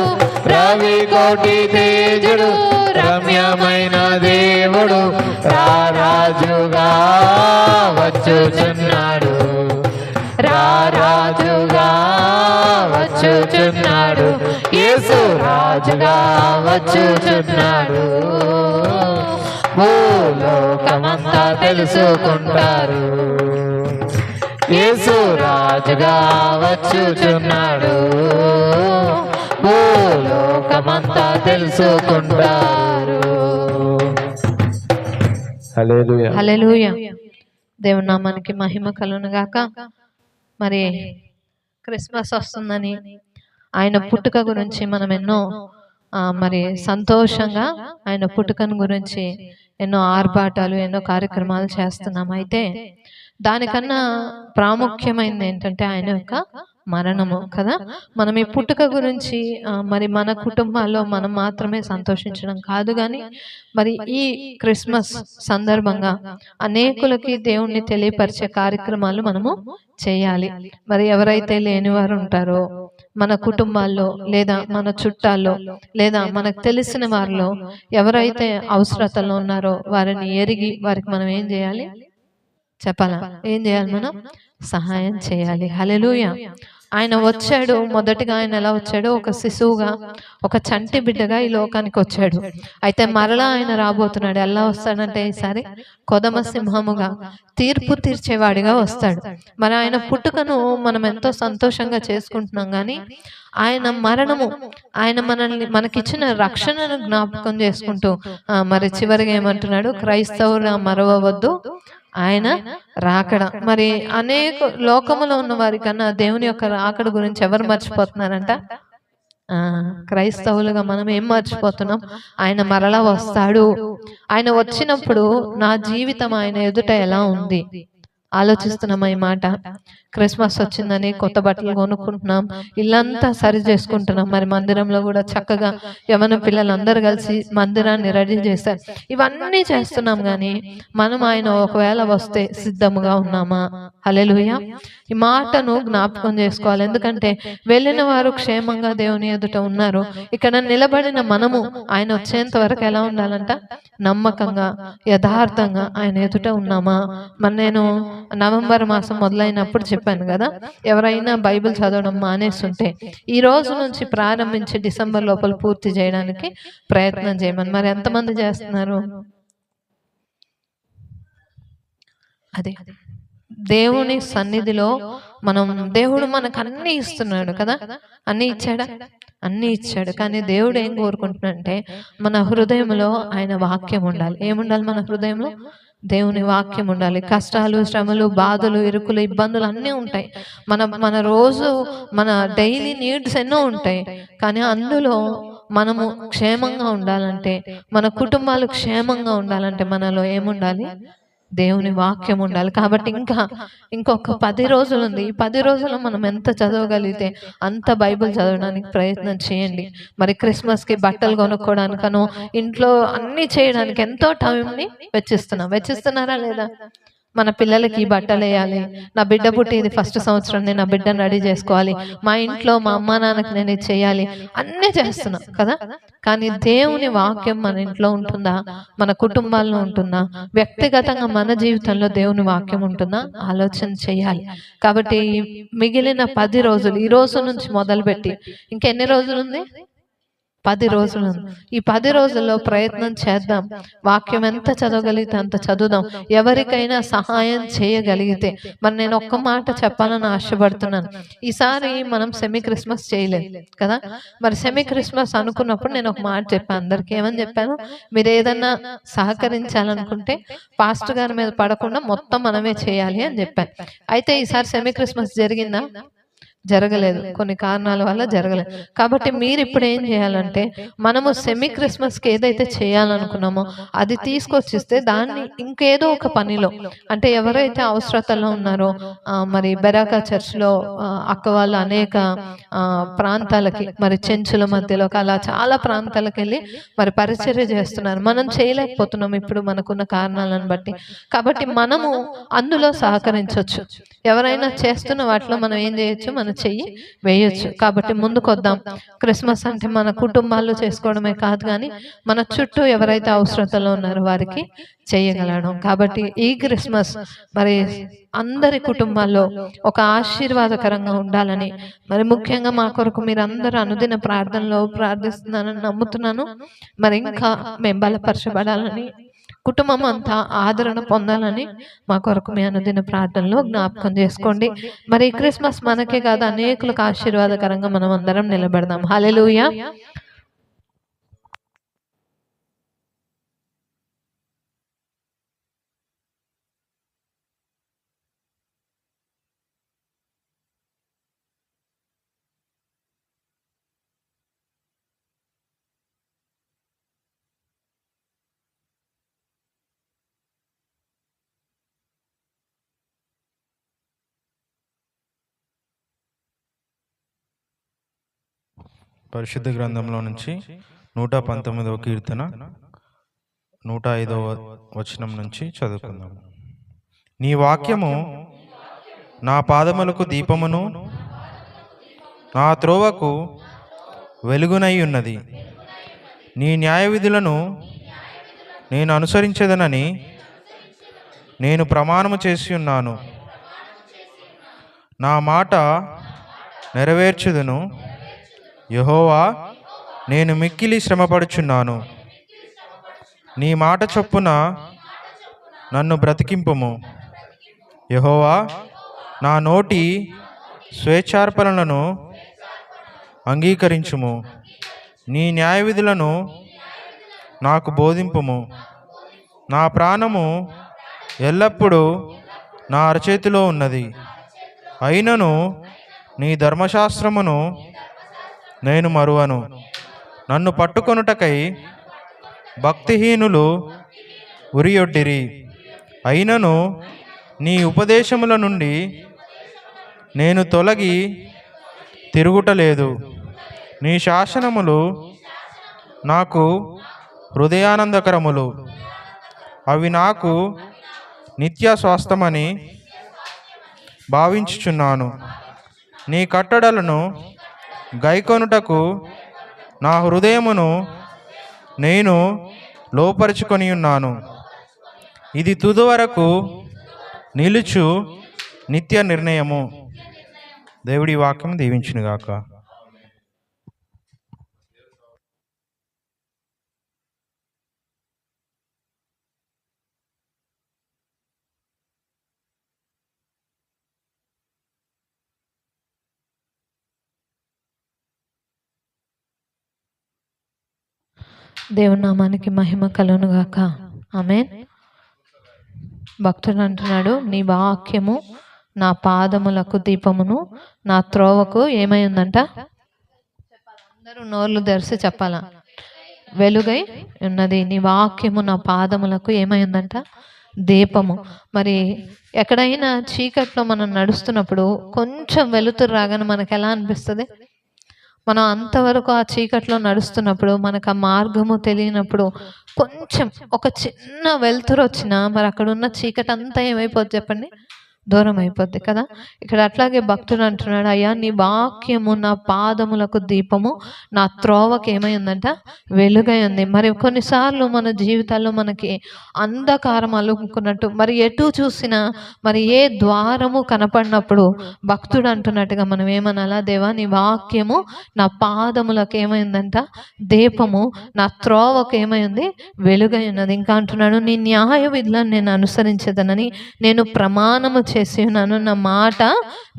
రవి కోటి తేజుడు రమ్యమైన దేవుడు రారాజుగా వచ్చుచున్నాడు రారాజుగా వచ్చుచున్నాడు యేసు రాజుగా వచ్చుచున్నాడు భూలోకమంతా తెలుసుకుంటారు యేసు రాజుగా వచ్చుచున్నాడు భూలోకమంతా తెలుసుకుంటారు. హల్లెలూయా హల్లెలూయా. దేవుని నామానికి మహిమ కలుగును గాక. మరి క్రిస్మస్ వస్తుందని ఆయన పుట్టుక గురించి మనం ఎన్నో మరి సంతోషంగా ఆయన పుట్టుకను గురించి ఎన్నో ఆర్భాటాలు ఎన్నో కార్యక్రమాలు చేస్తున్నాం. అయితే దానికన్నా ప్రాముఖ్యమైనది ఏంటంటే ఆయన యొక్క మరణము కదా. మనం ఈ పుట్టుక గురించి మరి మన కుటుంబాల్లో మనం మాత్రమే సంతోషించడం కాదు, కానీ మరి ఈ క్రిస్మస్ సందర్భంగా అనేకులకి దేవుణ్ణి తెలియపరిచే కార్యక్రమాలు మనము చేయాలి. మరి ఎవరైతే లేనివారు ఉంటారో మన కుటుంబాల్లో లేదా మన చుట్టాల్లో లేదా మనకు తెలిసిన వారిలో ఎవరైతే అవసరతలో ఉన్నారో వారిని ఎరిగి వారికి మనం ఏం చేయాలి చెప్పాలా? ఏం చేయాలి? మనం సహాయం చేయాలి. హల్లెలూయా. ఆయన వచ్చాడు, మొదటిగా ఆయన ఎలా వచ్చాడు? ఒక శిశువుగా, ఒక చంటి బిడ్డగా ఈ లోకానికి వచ్చాడు. అయితే మరలా ఆయన రాబోతున్నాడు. ఎలా వస్తాడంటే ఈసారి కొదమ సింహముగా, తీర్పు తీర్చేవాడిగా వస్తాడు. మరి ఆయన పుట్టుకను మనం ఎంతో సంతోషంగా చేసుకుంటున్నాం, కానీ ఆయన మరణము, ఆయన మనకిచ్చిన రక్షణను జ్ఞాపకం చేసుకుంటూ మరి చివరిగా ఏమంటున్నాడు? క్రైస్తవుల మరవవద్దు ఆయన రాకడ. మరి అనేక లోకములో ఉన్న వారి కన్నా దేవుని యొక్క రాకడ గురించి ఎవరు మర్చిపోతున్నారంట? క్రైస్తవులుగా మనం ఏం మర్చిపోతున్నాం? ఆయన మరలా వస్తాడు. ఆయన వచ్చినప్పుడు నా జీవితం ఆయన ఎదుట ఎలా ఉంది ఆలోచిస్తున్నాం. ఈ మాట క్రిస్మస్ వచ్చిందని కొత్త బట్టలు కొనుక్కుంటున్నాం, ఇల్లంతా సరి చేసుకుంటున్నాం. మరి మందిరంలో కూడా చక్కగా యవన పిల్లలందరూ కలిసి మందిరాన్ని రెడీ చేశారు. ఇవన్నీ చేస్తున్నాం, కానీ మనం ఆయన ఒకవేళ వస్తే సిద్ధముగా ఉన్నామా? హల్లెలూయా. ఈ మాటను జ్ఞాపకం చేసుకోవాలి. ఎందుకంటే వెళ్ళిన వారు క్షేమంగా దేవుని ఎదుట ఉన్నారు. ఇక్కడ నిలబడిన మనము ఆయన వచ్చేంత వరకు ఎలా ఉండాలంట? నమ్మకంగా, యథార్థంగా ఆయన ఎదుట ఉన్నామా? మరి నేను నవంబర్ మాసం మొదలైనప్పుడు చెప్పాను కదా, ఎవరైనా బైబిల్ చదవడం మానేస్తుంటే ఈ రోజు నుంచి ప్రారంభించి డిసెంబర్ లోపల పూర్తి చేయడానికి ప్రయత్నం చేయమని. మరి ఎంతమంది చేస్తున్నారు? అదే దేవుని సన్నిధిలో మనం, దేవుడు మనకు అన్ని ఇస్తున్నాడు కదా. అన్ని ఇచ్చాడా? అన్ని ఇచ్చాడు. కానీ దేవుడు ఏం కోరుకుంటున్నాడంటే మన హృదయంలో ఆయన వాక్యం ఉండాలి. ఏముండాలి మన హృదయంలో? దేవుని వాక్యం ఉండాలి. కష్టాలు, శ్రమలు, బాధలు, ఇరుకులు, ఇబ్బందులు అన్నీ ఉంటాయి. మన రోజు మన డైలీ నీడ్స్ ఎన్నో ఉంటాయి. కానీ అందులో మనము క్షేమంగా ఉండాలంటే, మన కుటుంబాలు క్షేమంగా ఉండాలంటే మనలో ఏముండాలి? దేవుని వాక్యం ఉండాలి. కాబట్టి ఇంకొక 10 రోజులు ఉంది. ఈ 10 రోజుల్లో మనం ఎంత చదవగలిగితే అంత బైబిల్ చదవడానికి ప్రయత్నం చేయండి. మరి క్రిస్మస్కి బట్టలు కొనుక్కోవడానికనో ఇంట్లో అన్ని చేయడానికి ఎంతో టైంని వెచ్చిస్తున్నారా లేదా? మన పిల్లలకి బట్టలు వేయాలి, నా బిడ్డ పుట్టి ఇది ఫస్ట్ సంవత్సరం, నేను నా బిడ్డను రెడీ చేసుకోవాలి, మా ఇంట్లో మా అమ్మ నాన్నకి నేను ఇది చేయాలి, అన్నీ చేస్తున్నాం కదా. కానీ దేవుని వాక్యం మన ఇంట్లో ఉంటుందా? మన కుటుంబాల్లో ఉంటుందా? వ్యక్తిగతంగా మన జీవితంలో దేవుని వాక్యం ఉంటుందా? ఆలోచన చేయాలి. కాబట్టి మిగిలిన 10 రోజులు, ఈ రోజు నుంచి మొదలుపెట్టి ఇంకెన్ని రోజులు ఉంది? 10 రోజులు. ఈ 10 రోజుల్లో ప్రయత్నం చేద్దాం. వాక్యం ఎంత చదవగలిగితే అంత చదువుదాం. ఎవరికైనా సహాయం చేయగలిగితే, మరి నేను ఒక్క మాట చెప్పాలని ఆశపడుతున్నాను. ఈసారి మనం సెమీ క్రిస్మస్ చేయలేదు కదా. మరి సెమీ క్రిస్మస్ అనుకున్నప్పుడు నేను ఒక మాట చెప్పాను అందరికి. ఏమని చెప్పాను? మీరు ఏదన్నా సహకరించాలనుకుంటే పాస్టర్ గారి మీద పడకుండా మొత్తం మనమే చేయాలి అని చెప్పాను. అయితే ఈసారి సెమీ క్రిస్మస్ జరిగిందా? జరగలేదు. కొన్ని కారణాల వల్ల జరగలేదు. కాబట్టి మీరు ఇప్పుడు ఏం చేయాలంటే, మనము సెమీ క్రిస్మస్కి ఏదైతే చేయాలనుకున్నామో అది తీసుకొచ్చిస్తే దాన్ని ఇంకేదో ఒక పనిలో, అంటే ఎవరైతే అవసరతలో ఉన్నారో, మరి బెరాకా చర్చ్లో అక్క వాళ్ళు అనేక ప్రాంతాలకి, మరి చెంచుల మధ్యలోకి అలా చాలా ప్రాంతాలకు వెళ్ళి మరి పరిచర్య చేస్తున్నారు. మనం చేయలేకపోతున్నాం ఇప్పుడు మనకున్న కారణాలను బట్టి. కాబట్టి మనము అందులో సహకరించవచ్చు. ఎవరైనా చేస్తున్న వాటిలో మనం ఏం చేయొచ్చు? మన మన చెయ్యి వేయొచ్చు. కాబట్టి ముందుకొద్దాం. క్రిస్మస్ అంటే మన కుటుంబాల్లో చేసుకోవడమే కాదు, కానీ మన చుట్టూ ఎవరైతే అవసరతలో ఉన్నారో వారికి చేయగలడం. కాబట్టి ఈ క్రిస్మస్ మరి అందరి కుటుంబాల్లో ఒక ఆశీర్వాదకరంగా ఉండాలని, మరి ముఖ్యంగా మా కొరకు మీరు అందరూ అనుదిన ప్రార్థనలో ప్రార్థిస్తున్నానని నమ్ముతున్నాను. మరి ఇంకా మేము బలపరచబడాలని, కుటుంబం అంతా ఆదరణ పొందాలని మా కొరకు మీ అనుదిన ప్రార్థనలో జ్ఞాపకం చేసుకోండి. మరి క్రిస్మస్ మనకే కాదు, అనేకులకు ఆశీర్వాదకరంగా మనం అందరం నిలబడదాం. హల్లెలూయా. పరిశుద్ధ గ్రంథంలో నుంచి 119వ కీర్తన 105వ వచనం నుంచి చదువుకుందాం. నీ వాక్యము నా పాదములకు దీపమును, నా త్రోవకు వెలుగునై ఉన్నది. నీ న్యాయ విధులను నేను అనుసరించదనని నేను ప్రమాణము చేసి ఉన్నాను. నా మాట నెరవేర్చుదును. యెహోవా, నేను మిక్కిలి శ్రమపడుచున్నాను. నీ మాట చొప్పున నన్ను బ్రతికింపుము. యెహోవా, నా నోటి స్వేచ్ఛార్పణలను అంగీకరించుము. నీ న్యాయ విధులను నాకు బోధింపుము. నా ప్రాణము ఎల్లప్పుడూ నా అరచేతిలో ఉన్నది. అయినను నీ ధర్మశాస్త్రమును నేను మరువను. నన్ను పట్టుకొనుటకై భక్తిహీనులు ఉరియొడ్డిరి. అయినను నీ ఉపదేశముల నుండి నేను తొలగి తిరుగుటలేదు. నీ శాసనములు నాకు హృదయానందకరములు. అవి నాకు నిత్య స్వాస్థ్యమని భావించుచున్నాను. నీ కట్టడలను గైకొనుటకు నా హృదయమును నేను లోపరుచుకొని ఉన్నాను. ఇది తుది వరకు నిలుచు నిత్య నిర్ణయము. దేవుడి వాక్యం దీవించునుగాక. దేవుని నామానికి మహిమ కలుగును గాక. ఆమేన్. భక్తుడు అంటున్నాడు, నీ వాక్యము నా పాదములకు దీపమును, నా త్రోవకు ఏమై ఉందంట? అందరూ నోళ్ళు తెరిచి చెప్పాలా? వెలుగై ఉన్నది. నీ వాక్యము నా పాదములకు ఏమై ఉందంట? దీపము. మరి ఎక్కడైనా చీకట్లో మనం నడుస్తున్నప్పుడు కొంచెం వెలుతురు రాగానే మనకు ఎలా అనిపిస్తుంది? మనం అంతవరకు ఆ చీకట్లో నడుస్తున్నప్పుడు, మనకు ఆ మార్గము తెలియనప్పుడు, కొంచెం ఒక చిన్న వెలుతురు వచ్చినా మరి అక్కడ ఉన్న చీకటి అంతా ఏమైపోద్ది చెప్పండి? దూరం అయిపోద్ది కదా. ఇక్కడ అట్లాగే భక్తుడు అంటున్నాడు, అయ్యా నీ వాక్యము నా పాదములకు దీపము, నా త్రోవకి ఏమై ఉందంట? వెలుగై ఉంది. మరి కొన్నిసార్లు మన జీవితాల్లో మనకి అంధకారం అలుముకున్నట్టు, మరి ఎటు చూసినా మరి ఏ ద్వారము కనపడినప్పుడు భక్తుడు అంటున్నట్టుగా మనం ఏమనాలా? దేవా నీ వాక్యము నా పాదములకు ఏమైందంట? దీపము, నా త్రోవకు ఏమై ఉంది? వెలుగై ఉన్నది. ఇంకా అంటున్నాడు, నీ న్యాయ విధులను నేను అనుసరించదనని నేను ప్రమాణము చేసి ఉన్నాను. నా మాట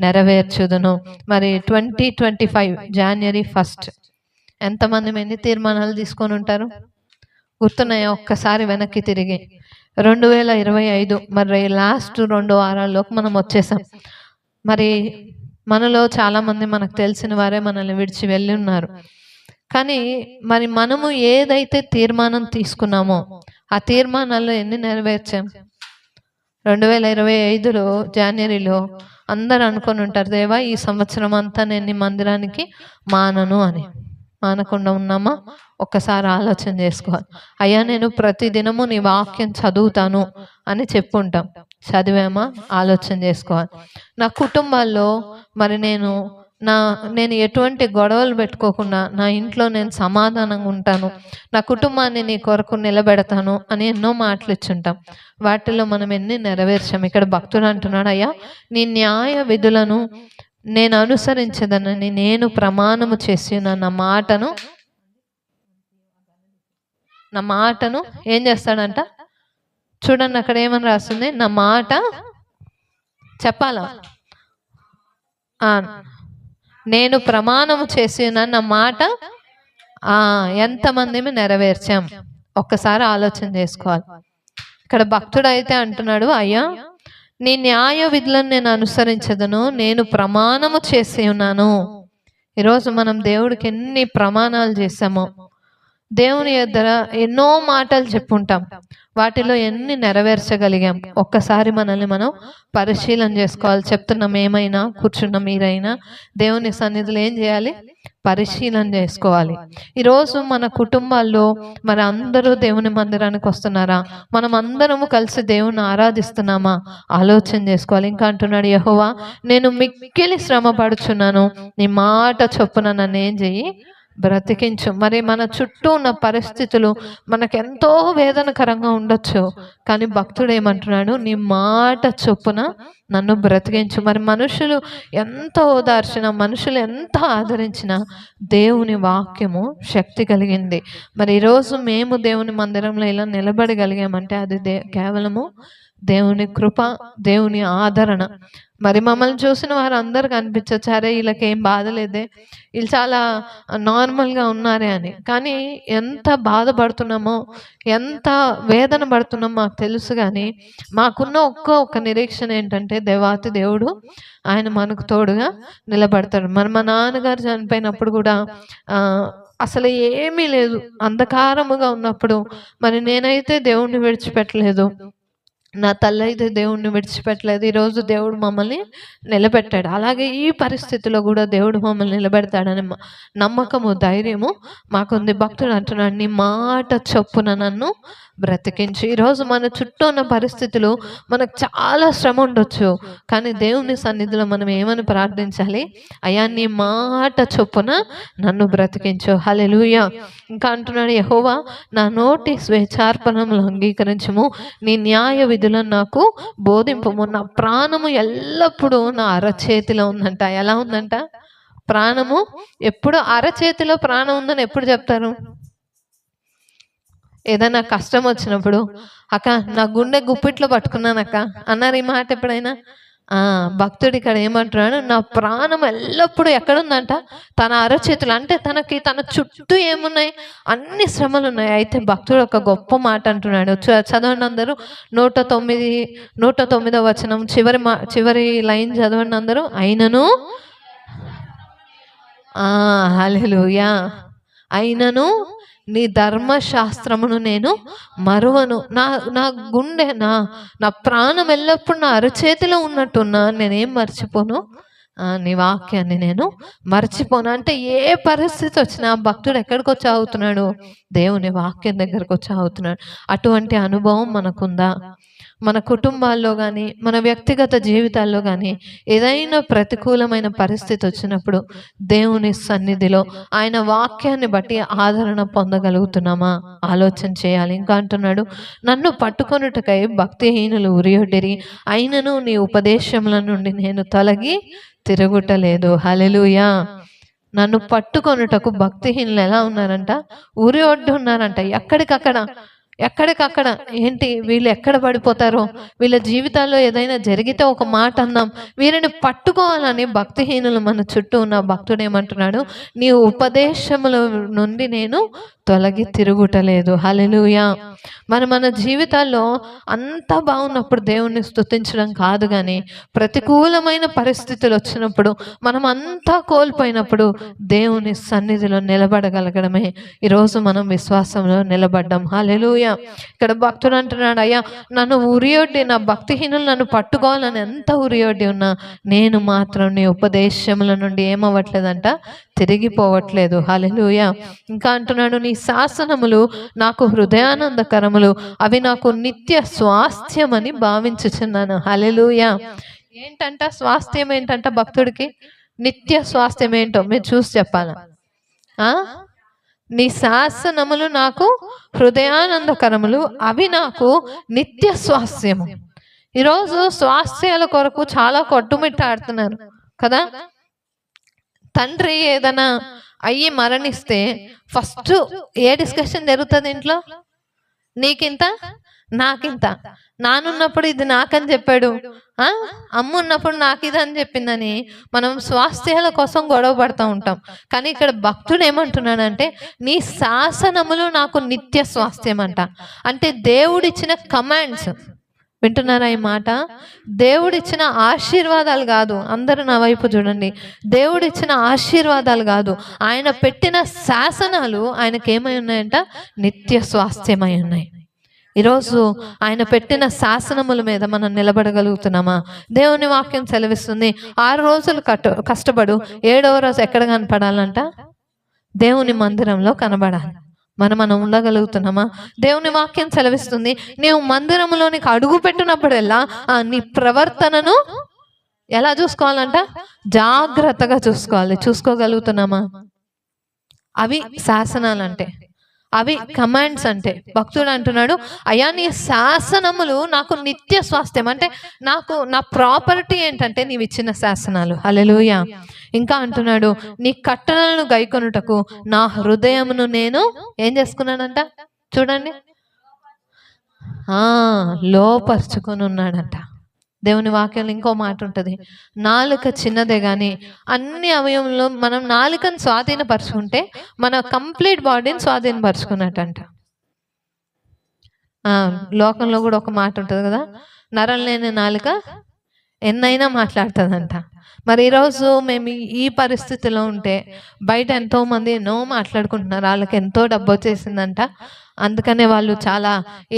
నెరవేర్చుదును. మరి 2025 January 1 ఎంతమంది ఎన్ని తీర్మానాలు తీసుకొని ఉంటారు? గుర్తున్నాయా? ఒక్కసారి వెనక్కి తిరిగి 2025 మరి లాస్ట్ 2 వారాల్లోకి మనం వచ్చేసాం. మరి మనలో చాలామంది మనకు తెలిసిన వారే మనల్ని విడిచి వెళ్ళి ఉన్నారు. కానీ మరి మనము ఏదైతే తీర్మానం తీసుకున్నామో ఆ తీర్మానాల్లో ఎన్ని నెరవేర్చాం? 2025లో జనవరిలో అందరూ అనుకొని ఉంటారు, దేవా ఈ సంవత్సరం అంతా నేను నీ మందిరానికి మానను అని. మానకుండా ఉన్నామా? ఒక్కసారి ఆలోచన చేసుకోవాలి. అయ్యా నేను ప్రతిదినము నీ వాక్యం చదువుతాను అని చెప్పుంటాం. చదివామా? ఆలోచన చేసుకోవాలి. నా కుటుంబాల్లో మరి నేను నేను ఎటువంటి గొడవలు పెట్టుకోకుండా నా ఇంట్లో నేను సమాధానంగా ఉంటాను, నా కుటుంబాన్ని నీ కొరకు నిలబెడతాను అని ఎన్నో మాటలు ఇచ్చుంటాం. వాటిలో మనం ఎన్ని నెరవేర్చాం. ఇక్కడ భక్తుడు అంటున్నాడు, అయ్యా నీ న్యాయ విధులను నేను అనుసరించదనని నేను ప్రమాణము చేసి నా మాటను ఏం చేస్తాడంట చూడండి. అక్కడ ఏమని రాస్తుంది, నా మాట చెప్పాలా, నేను ప్రమాణము చేసిన నా మాట ఎంతమంది నెరవేర్చాం ఒక్కసారి ఆలోచన చేసుకోవాలి. ఇక్కడ భక్తుడు అయితే అంటున్నాడు, అయ్యా నీ న్యాయ విధులను నేను అనుసరించదను, నేను ప్రమాణము చేసి ఉన్నాను. ఈరోజు మనం దేవుడికి ఎన్ని ప్రమాణాలు చేసామో, దేవుని ఎదుర ఎన్నో మాటలు చెప్పుంటాం, వాటిలో ఎన్ని నెరవేర్చగలిగాం ఒక్కసారి మనల్ని మనం పరిశీలన చేసుకోవాలి. చెప్తున్నాం, ఏమైనా కూర్చున్న మీరైనా దేవుని సన్నిధిలో ఏం చేయాలి, పరిశీలన చేసుకోవాలి. ఈరోజు మన కుటుంబాల్లో మరి అందరూ దేవుని మందిరానికి వస్తున్నారా, మనం అందరము కలిసి దేవుని ఆరాధిస్తున్నామా ఆలోచన చేసుకోవాలి. ఇంకా అంటున్నాడు, యెహోవా నేను మిక్కిలి శ్రమ పడుచున్నాను, నీ మాట చొప్పున నన్ను ఏం చెయ్యి, బ్రతికించు. మరి మన చుట్టూ ఉన్న పరిస్థితులు మనకెంతో వేదనకరంగా ఉండొచ్చు, కానీ భక్తుడు ఏమంటున్నాడు, నీ మాట చొప్పున నన్ను బ్రతికించు. మరి మనుషులు ఎంత ఓదార్చినా, మనుషులు ఎంత ఆదరించినా దేవుని వాక్యము శక్తి కలిగింది. మరి ఈరోజు మేము దేవుని మందిరంలో ఇలా నిలబడగలిగామంటే అది కేవలము దేవుని కృప, దేవుని ఆదరణ. మరి మమ్మల్ని చూసిన వారు అందరికి అనిపించచ్చు, అరే వీళ్ళకేం బాధలేదే, వీళ్ళు చాలా నార్మల్గా ఉన్నారే అని. కానీ ఎంత బాధపడుతున్నామో, ఎంత వేదన పడుతున్నామో మాకు తెలుసు. కానీ మాకున్న ఒక్క నిరీక్షణ ఏంటంటే, దేవాతి దేవుడు ఆయన మనకు తోడుగా నిలబడతాడు. మరి మా నాన్నగారు చనిపోయినప్పుడు కూడా అసలు ఏమీ లేదు, అంధకారముగా ఉన్నప్పుడు మరి నేనైతే దేవుణ్ణి విడిచిపెట్టలేదు, నా తల్లి అయితే దేవుడిని విడిచిపెట్టలేదు. ఈరోజు దేవుడు మమ్మల్ని నిలబెట్టాడు. అలాగే ఈ పరిస్థితిలో కూడా దేవుడు మమ్మల్ని నిలబెడతాడని నమ్మకము, ధైర్యము మాకుంది. భక్తుడు అంటున్నాడు, నీ మాట చొప్పున నన్ను బ్రతికించు. ఈరోజు మన చుట్టూ ఉన్న పరిస్థితులు మనకు చాలా శ్రమ ఉండొచ్చు, కానీ దేవుని సన్నిధిలో మనం ఏమని ప్రార్థించాలి, అయ్యా నీ మాట చొప్పున నన్ను బ్రతికించు. హల్లెలూయా. ఇంకా అంటున్నాడు, యెహోవా నా నోటి స్వేచ్ఛార్పణములు అంగీకరించుము, నీ న్యాయ విధులను నాకు బోధింపము. నా ప్రాణము ఎల్లప్పుడూ నా అరచేతిలో ఉందంట. ఎలా ఉందంట ప్రాణము? ఎప్పుడు అరచేతిలో ప్రాణం ఉందని ఎప్పుడు చెప్తారు? ఏదైనా కష్టం వచ్చినప్పుడు, అక్క నా గుండె గుప్పిట్లో పట్టుకున్నాను అక్క అన్నారు ఈ మాట ఎప్పుడైనా? భక్తుడు ఇక్కడ ఏమంటున్నాడు, నా ప్రాణం ఎల్లప్పుడూ ఎక్కడుందంట, తన అరచేతులు. అంటే తన చుట్టూ ఏమున్నాయి, అన్ని శ్రమలు ఉన్నాయి. అయితే భక్తుడు ఒక గొప్ప మాట అంటున్నాడు, చదవండి అందరూ. 109వ వచనం చివరి లైన్ చదవండి అందరూ. అయినను హల్లెలూయా, అయినను నీ ధర్మశాస్త్రమును నేను మరువను. నా గుండె, నా ప్రాణం ఎల్లప్పుడు నా అరచేతిలో ఉన్నట్టున్నా నేనేం మర్చిపోను, నీ వాక్యాన్ని నేను మర్చిపోను. అంటే ఏ పరిస్థితి వచ్చినా భక్తుడు ఎక్కడికి వచ్చి ఆగుతున్నాడు, దేవుని వాక్యం దగ్గరకు వచ్చి ఆగుతున్నాడు. అటువంటి అనుభవం మనకుందా? మన కుటుంబాల్లో కానీ, మన వ్యక్తిగత జీవితాల్లో కానీ ఏదైనా ప్రతికూలమైన పరిస్థితి వచ్చినప్పుడు దేవుని సన్నిధిలో ఆయన వాక్యాన్ని బట్టి ఆదరణ పొందగలుగుతున్నామా ఆలోచన చేయాలి. ఇంకా అంటున్నాడు, నన్ను పట్టుకొనుటకై భక్తిహీనులు ఉరియొడ్డిరి, అయినను నీ ఉపదేశముల నుండి నేను తొలగి తిరుగుటలేదు. హల్లెలూయా. నన్ను పట్టుకొనుటకు భక్తిహీనులు ఎలా ఉన్నారంట, ఊరి ఒడ్డు ఉన్నారంట. ఎక్కడికక్కడ ఏంటి, వీళ్ళు ఎక్కడ పడిపోతారో, వీళ్ళ జీవితాల్లో ఏదైనా జరిగితే ఒక మాట అందాం, వీరిని పట్టుకోవాలని భక్తిహీనులు మన చుట్టూ ఉన్న. భక్తుడు ఏమంటున్నాడు, నీ ఉపదేశముల నుండి నేను తొలగి తిరుగుటలేదు. హల్లెలూయా. మన జీవితాల్లో అంతా బాగున్నప్పుడు దేవుణ్ణి స్తుతించడం కాదు, కానీ ప్రతికూలమైన పరిస్థితులు వచ్చినప్పుడు, మనం అంతా కోల్పోయినప్పుడు దేవుని సన్నిధిలో నిలబడగలగడమే ఈరోజు మనం విశ్వాసంలో నిలబడ్డాం. హల్లెలూయా. ఇక్కడ భక్తుడు అంటున్నాడు, అయ్యా నన్ను ఉరియొడ్డి, నా భక్తిహీనులు నన్ను పట్టుకోవాలని ఎంత ఉరియొడ్డి ఉన్నా నేను మాత్రం నీ ఉపదేశముల నుండి ఏమవ్వట్లేదంట, తిరిగిపోవట్లేదు. హల్లెలూయా. ఇంకా అంటున్నాడు, నీ శాసనములు నాకు హృదయానందకరములు, అవి నాకు నిత్య స్వాస్థ్యమని భావించుచున్నాను. హల్లెలూయా. ఏంటంట స్వాస్థ్యం? ఏంటంట భక్తుడికి నిత్య స్వాస్థ్యం ఏంటో మీరు చూసి చెప్పాలా? నీ శాసనములు నాకు హృదయానందకరములు, అవి నాకు నిత్య స్వాస్థ్యము. ఈరోజు స్వాస్థ్యాల కొరకు చాలా కొట్టుమిట్టాడుతున్నారు కదా. తండ్రి ఏదైనా అయ్యి మరణిస్తే ఫస్ట్ ఏ డిస్కషన్ జరుగుతుంది ఇంట్లో? నీకింత నాకింత, నానున్నప్పుడు ఇది నాకని చెప్పాడు, అమ్మ ఉన్నప్పుడు నాకు ఇది అని చెప్పిందని మనం స్వాస్థ్యాల కోసం గొడవ పడుతూ ఉంటాం. కానీ ఇక్కడ భక్తుడు ఏమంటున్నాడంటే నీ శాసనములు నాకు నిత్య స్వాస్థ్యం అంట. అంటే దేవుడిచ్చిన కమాండ్స్, వింటున్నారా ఈ మాట? దేవుడిచ్చిన ఆశీర్వాదాలు కాదు, అందరూ నా వైపు చూడండి, దేవుడిచ్చిన ఆశీర్వాదాలు కాదు, ఆయన పెట్టిన శాసనాలు ఆయనకి ఏమై ఉన్నాయంట? నిత్య స్వాస్థ్యమై ఉన్నాయి. ఈరోజు ఆయన పెట్టిన శాసనముల మీద మనం నిలబడగలుగుతున్నామా? దేవుని వాక్యం సెలవిస్తుంది 6 రోజులు కష్టపడు, 7వ రోజు ఎక్కడ కనపడాలంట? దేవుని మందిరంలో కనబడాలి. మనం ఉండగలుగుతున్నామా? దేవుని వాక్యం సెలవిస్తుంది నీవు మందిరంలోనికి అడుగు పెట్టినప్పుడల్లా నీ ప్రవర్తనను ఎలా చూసుకోవాలంట? జాగ్రత్తగా చూసుకోవాలి. చూసుకోగలుగుతున్నామా? అవి శాసనాలంటే, అవి కమాండ్స్ అంటే. భక్తుడు అంటున్నాడు అయ్యా నీ శాసనములు నాకు నిత్య స్వాస్థ్యం. అంటే నాకు నా ప్రాపర్టీ ఏంటంటే నీవు ఇచ్చిన శాసనాలు. హల్లెలూయా. ఇంకా అంటున్నాడు నీ కట్టడలను గైకొనుటకు నా హృదయమును నేను ఏం చేసుకున్నానంట? చూడండి, లోపరుచుకొని ఉన్నాడంట. దేవుని వాక్యంలో ఇంకో మాట ఉంటుంది, నాలుక చిన్నదే కానీ అన్ని అవయవంలో మనం నాలుకను స్వాధీనపరుచుకుంటే మన కంప్లీట్ బాడీని స్వాధీనపరుచుకున్నట్టంట. లోకంలో కూడా ఒక మాట ఉంటుంది కదా, నరం లేని నాలుక ఎన్నైనా మాట్లాడుతుందంట. మరి ఈరోజు మేము ఈ పరిస్థితిలో ఉంటే బయట ఎంతోమంది ఎన్నో మాట్లాడుకుంటున్నారు, వాళ్ళకి ఎంతో డబ్బు వచ్చేసిందంట, అందుకనే వాళ్ళు చాలా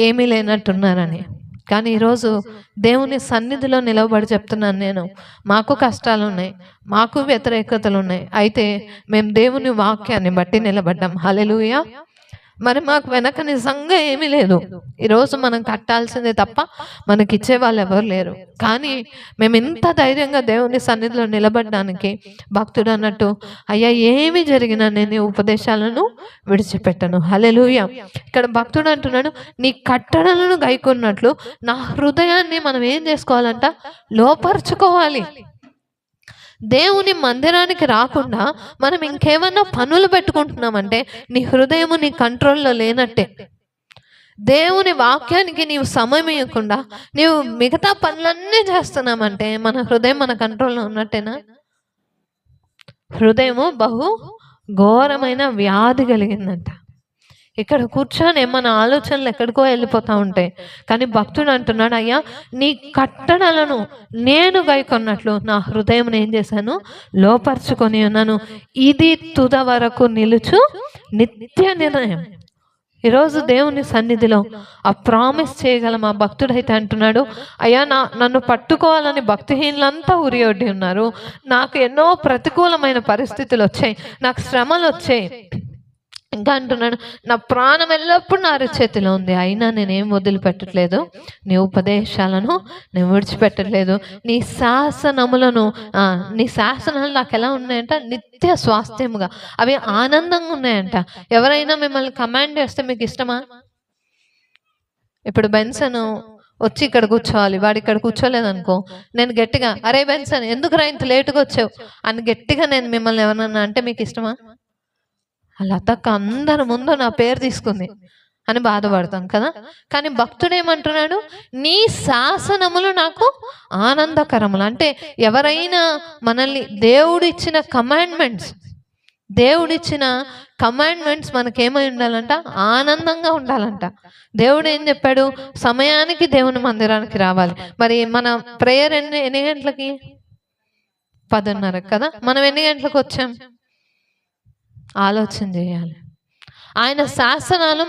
ఏమీ లేనట్టున్నారని. కానీ ఈరోజు దేవుని సన్నిధిలో నిలబడి చెప్తున్నాను నేను, మాకు కష్టాలు ఉన్నాయి, మాకు వ్యతిరేకతలు ఉన్నాయి, అయితే మేము దేవుని వాక్యాన్ని బట్టి నిలబడ్డాం. హల్లెలూయా. మరి మాకు వెనక నిజంగా ఏమీ లేదు. ఈరోజు మనం కట్టాల్సిందే తప్ప మనకిచ్చే వాళ్ళు ఎవరు లేరు. కానీ మేము ఇంత ధైర్యంగా దేవుని సన్నిధిలో నిలబడడానికి భక్తుడు అన్నట్టు అయ్యా ఏమి జరిగినా నేను ఉపదేశాలను విడిచిపెట్టను. హల్లెలూయా. ఇక్కడ భక్తుడు అంటున్నాడు నీ కట్టడలను గైకొన్నట్లు నా హృదయాన్ని మనం ఏం చేసుకోవాలంట? లోపరుచుకోవాలి. దేవుని మందిరానికి రాకుండా మనం ఇంకేమన్నా పనులు పెట్టుకుంటున్నామంటే నీ హృదయము నీ కంట్రోల్లో లేనట్టే. దేవుని వాక్యానికి నీవు సమయం ఇవ్వకుండా నీవు మిగతా పనులన్నీ చేస్తున్నామంటే మన హృదయం మన కంట్రోల్లో ఉన్నట్టేనా? హృదయము బహు ఘోరమైన వ్యాధి కలిగిందంట. ఇక్కడ కూర్చొని మన ఆలోచనలు ఎక్కడికో వెళ్ళిపోతూ ఉంటాయి. కానీ భక్తుడు అంటున్నాడు అయ్యా నీ కట్టడలను నేను గైకొన్నట్లు నా హృదయం ఏం చేశాను? లోపరుచుకొని ఉన్నాను. ఇది తుద వరకు నిలుచు నిత్య నిర్ణయం. ఈరోజు దేవుని సన్నిధిలో ఆ ప్రామిస్ చేయగలం. ఆ భక్తుడైతే అంటున్నాడు అయ్యా నన్ను పట్టుకోవాలని భక్తిహీనులంతా ఉరియొడ్డి ఉన్నారు, నాకు ఎన్నో ప్రతికూలమైన పరిస్థితులు వచ్చాయి, నాకు శ్రమలు వచ్చాయి. ఇంకా అంటున్నాడు నా ప్రాణం ఎల్లప్పుడు నా చేతిలో ఉంది, అయినా నేనేం వదిలిపెట్టట్లేదు, నీ ఉపదేశాలను నేను విడిచిపెట్టట్లేదు. నీ శాసనాలు నాకు ఎలా ఉన్నాయంట? నిత్య స్వాస్థ్యముగా, అవి ఆనందంగా ఉన్నాయంట. ఎవరైనా మిమ్మల్ని కమాండ్ చేస్తే మీకు ఇష్టమా? ఇప్పుడు బెన్సన్ వచ్చి ఇక్కడ కూర్చోవాలి, వాడు ఇక్కడ కూర్చోలేదనుకో, నేను గట్టిగా అరే బెన్సన్ ఎందుకురా ఇంత లేటుగా వచ్చావు అని గట్టిగా నేను మిమ్మల్ని ఎవరన్నా అంటే మీకు ఇష్టమా? లతక్క అందరి ముందు నా పేరు తీసుకుంది అని బాధపడతాం కదా. కానీ భక్తుడు ఏమంటున్నాడు? నీ శాసనములు నాకు ఆనందకరములు. అంటే ఎవరైనా మనల్ని దేవుడిచ్చిన కమాండ్మెంట్స్ మనకేమై ఉండాలంట? ఆనందంగా ఉండాలంట. దేవుడు ఏం చెప్పాడు? సమయానికి దేవుని మందిరానికి రావాలి. మరి మన ప్రేయర్ ఎన్ని గంటలకి? 10:30 కదా. మనం ఎన్ని గంటలకు వచ్చాం? ఆలోచన చేయాలి. ఆయన శాసనాలు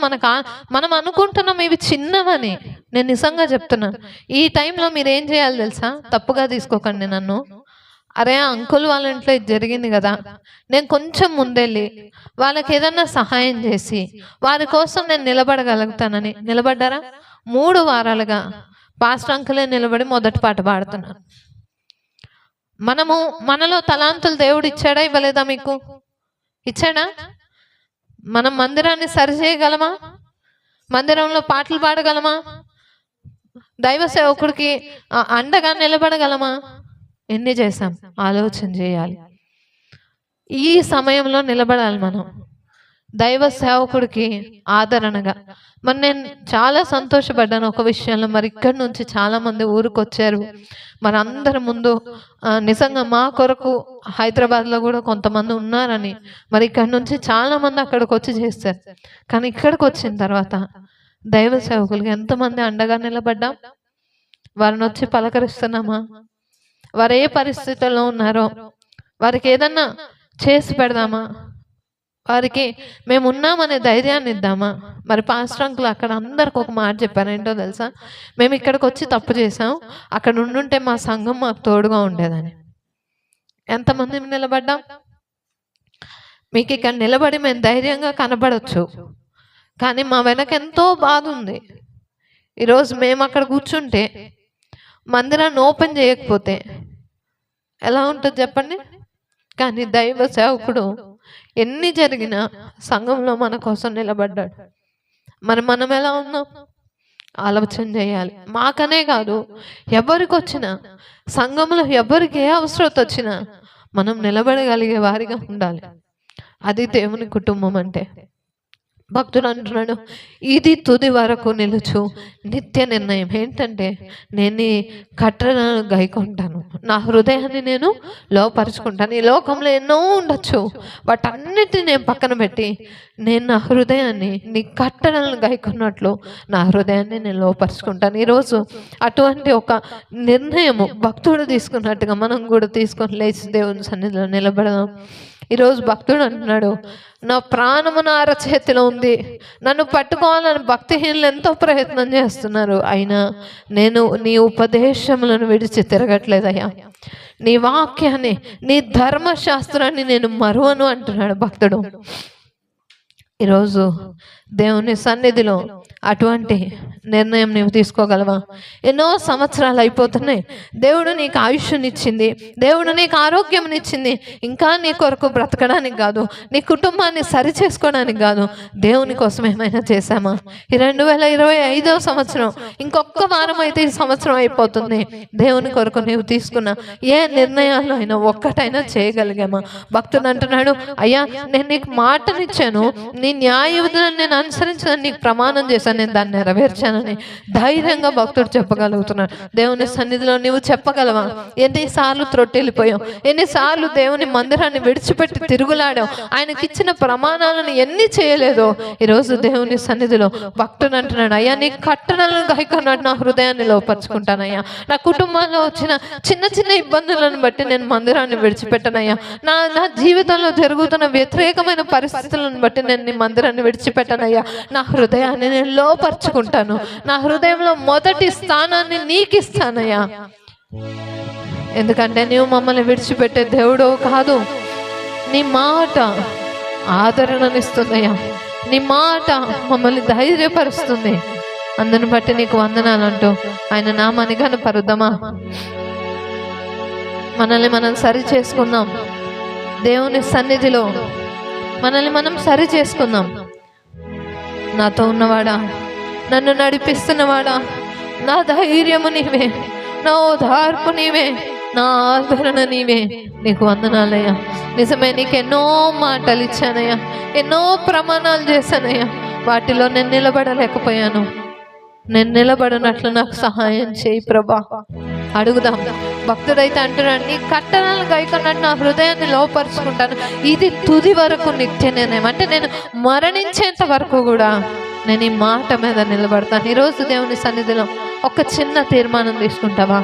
మనం అనుకుంటున్నాం ఇవి చిన్నవని. నేను నిజంగా చెప్తున్నాను, ఈ టైంలో మీరు ఏం చేయాలి తెలుసా? తప్పుగా తీసుకోకండి నన్ను. అరే అంకుల్ వాళ్ళ ఇంట్లో ఇది జరిగింది కదా, నేను కొంచెం ముందెళ్ళి వాళ్ళకి ఏదన్నా సహాయం చేసి వారి కోసం నేను నిలబడగలుగుతానని నిలబడ్డారా? 3 వారాలుగా పాస్టర్ అంకులే నిలబడి మొదటి పాట పాడుతున్నాను. మనలో తలాంతులు దేవుడు ఇచ్చాడా ఇవ్వలేదా? మీకు ఇచ్చాడా? మనం మందిరాన్ని సరిచేయగలమా? మందిరంలో పాటలు పాడగలమా? దైవ సేవకుడికి అండగా నిలబడగలమా? ఎన్ని చేశాం? ఆలోచన చేయాలి. ఈ సమయంలో నిలబడాలి మనం దైవ సేవకుడికి ఆదరణగా. మరి నేను చాలా సంతోషపడ్డాను ఒక విషయంలో. మరి ఇక్కడి నుంచి చాలా మంది ఊరికి వచ్చారు. మరి అందరి ముందు నిజంగా మా కొరకు హైదరాబాద్లో కూడా కొంతమంది ఉన్నారని, మరి ఇక్కడి నుంచి చాలా మంది అక్కడికి వచ్చి చేస్తారు. కానీ ఇక్కడికి వచ్చిన తర్వాత దైవ సేవకులకి ఎంతమంది అండగా నిలబడ్డాం? వారిని వచ్చి పలకరిస్తున్నామా? వారు ఏ పరిస్థితుల్లో ఉన్నారో వారికి ఏదన్నా చేసి పెడదామా? వారికి మేము ఉన్నామనే ధైర్యాన్ని ఇద్దామా? మరి పాస్టర్ అంకుల్ అక్కడ అందరికి ఒక మాట చెప్పారు. ఏంటో తెలుసా? మేము ఇక్కడికి వచ్చి తప్పు చేసాం, అక్కడ ఉండుంటే మా సంఘం మాకు తోడుగా ఉండేదని. ఎంతమంది నిలబడ్డాం? మీకు ఇక్కడ నిలబడి మేము ధైర్యంగా కనబడవచ్చు, కానీ మా వెనక ఎంతో బాధ ఉంది. ఈరోజు మేము అక్కడ కూర్చుంటే మందిరాన్ని ఓపెన్ చేయకపోతే ఎలా ఉంటుంది చెప్పండి? కానీ దైవ సేవకుడు ఎన్ని జరిగినా సంఘంలో మన కోసం నిలబడ్డాడు. మరి మనం ఎలా ఉన్నాం? ఆలోచన చేయాలి. మాకనే కాదు, ఎవరికి వచ్చినా, సంఘంలో ఎవరికి ఏ అవసరం వచ్చినా మనం నిలబడగలిగే వారిగా ఉండాలి. అది దేవుని కుటుంబం అంటే. భక్తుడు అంటున్నాడు, ఇది తుది వరకు నిలుచు నిత్య నిర్ణయం. ఏంటంటే, నేను ఈ కట్టడను గైకొంటాను, నా హృదయాన్ని నేను లోపరుచుకుంటాను. ఈ లోకంలో ఎన్నో ఉండొచ్చు, వాటన్నిటిని నేను పక్కన పెట్టి నేను నా హృదయాన్ని నీ కట్టడలను గైకొన్నట్లు నా హృదయాన్ని నేను లోపరుచుకుంటాను. ఈరోజు అటువంటి ఒక నిర్ణయము భక్తుడు తీసుకున్నట్టుగా మనం కూడా తీసుకొని లేచి దేవుని సన్నిధిలో నిలబడదాం. ఈరోజు భక్తుడు అంటున్నాడు, నా ప్రాణము నా అరచేతిలో ఉంది, నన్ను పట్టుకోవాలని భక్తిహీనులు ఎంతో ప్రయత్నం చేస్తున్నారు, అయినా నేను నీ ఉపదేశములను విడిచి తిరగట్లేదయ్యా. నీ వాక్యాన్ని, నీ ధర్మశాస్త్రాన్ని నేను మరువను అంటున్నాడు భక్తుడు. ఈరోజు దేవుని సన్నిధిలో అటువంటి నిర్ణయం నీవు తీసుకోగలవా? ఎన్నో సంవత్సరాలు అయిపోతున్నాయి. దేవుడు నీకు ఆయుష్నిచ్చింది, దేవుడు నీకు ఆరోగ్యంనిచ్చింది. ఇంకా నీ కొరకు బ్రతకడానికి కాదు, నీ కుటుంబాన్ని సరి చేసుకోవడానికి కాదు, దేవుని కోసం ఏమైనా చేశామా? ఈ 2025వ సంవత్సరం ఇంకొక వారం అయితే ఈ సంవత్సరం అయిపోతుంది. దేవుని కొరకు నీవు తీసుకున్న ఏ నిర్ణయాల్లో అయినా ఒక్కటైనా చేయగలిగామా? భక్తుడు అంటున్నాడు, అయ్యా నేను నీకు మాటనిచ్చాను, నీ న్యాయ విధులను నేను అనుసరించాను, నీకు ప్రమాణం చేశాను, నేను దాన్ని నెరవేర్చానని ధైర్యంగా భక్తుడు చెప్పగలుగుతున్నాడు. దేవుని సన్నిధిలో నీవు చెప్పగలవా? ఎన్నిసార్లు త్రొట్టెళ్ళిపోయావు, ఎన్నిసార్లు దేవుని మందిరాన్ని విడిచిపెట్టి తిరుగులాడావు, ఆయనకి ఇచ్చిన ప్రమాణాలను ఎన్ని చేయలేదో. ఈరోజు దేవుని సన్నిధిలో భక్తుడు అంటున్నాడు, అయ్యా నీ కట్టడలను గైకొన్నట్టు నా హృదయాన్ని లోపరుచుకుంటానయ్యా. నా కుటుంబంలో వచ్చిన చిన్న చిన్న ఇబ్బందులను బట్టి నేను మందిరాన్ని విడిచిపెట్టనయ్యా. నా జీవితంలో జరుగుతున్న వ్యతిరేకమైన పరిస్థితులను బట్టి నేను నీ మందిరాన్ని విడిచిపెట్టనయ్యా. నా హృదయాన్ని నేను లోపరుచుకుంటాను, నా హృదయంలో మొదటి స్థానాన్ని నీకు ఇస్తానయ్యా. ఎందుకంటే నీవు మమ్మల్ని విడిచిపెట్టే దేవుడు కాదు. నీ మాట ఆదరణనిస్తుందయ్యా, నీ మాట మమ్మల్ని ధైర్యపరుస్తుంది. అందుని బట్టి నీకు వందనాలు అంటూ ఆయన నామాన్ని కనపరుద్దామా? మనల్ని మనం సరి చేసుకుందాం. దేవుని సన్నిధిలో మనల్ని మనం సరి చేసుకుందాం. నాతో ఉన్నవాడా, నన్ను నడిపిస్తున్నవాడా, నా ధైర్యము నీవే, నా ఓదార్పు నీవే, నా ఆదరణ నీవే. నీకు వందనాలయ్యా. నిజమే, నీకు ఎన్నో మాటలు ఇచ్చానయ్యా, ఎన్నో ప్రమాణాలు చేశానయ్యా, వాటిలో నేను నిలబడలేకపోయాను. నేను నిలబడినట్లు నాకు సహాయం చేయి ప్రభా. అడుగుదాం. భక్తుడైతే అంటున్నాడు, నీ కట్టడలను గైకొన్నట్టు నా హృదయాన్ని లోపరుచుకుంటాను. ఇది తుది వరకు నిత్య నిర్ణయం. అంటే నేను మరణించేంత వరకు కూడా నేను ఈ మాట మీద నిలబడతాను. ఈరోజు దేవుని సన్నిధిలో ఒక చిన్న తీర్మానం తీసుకుంటావా?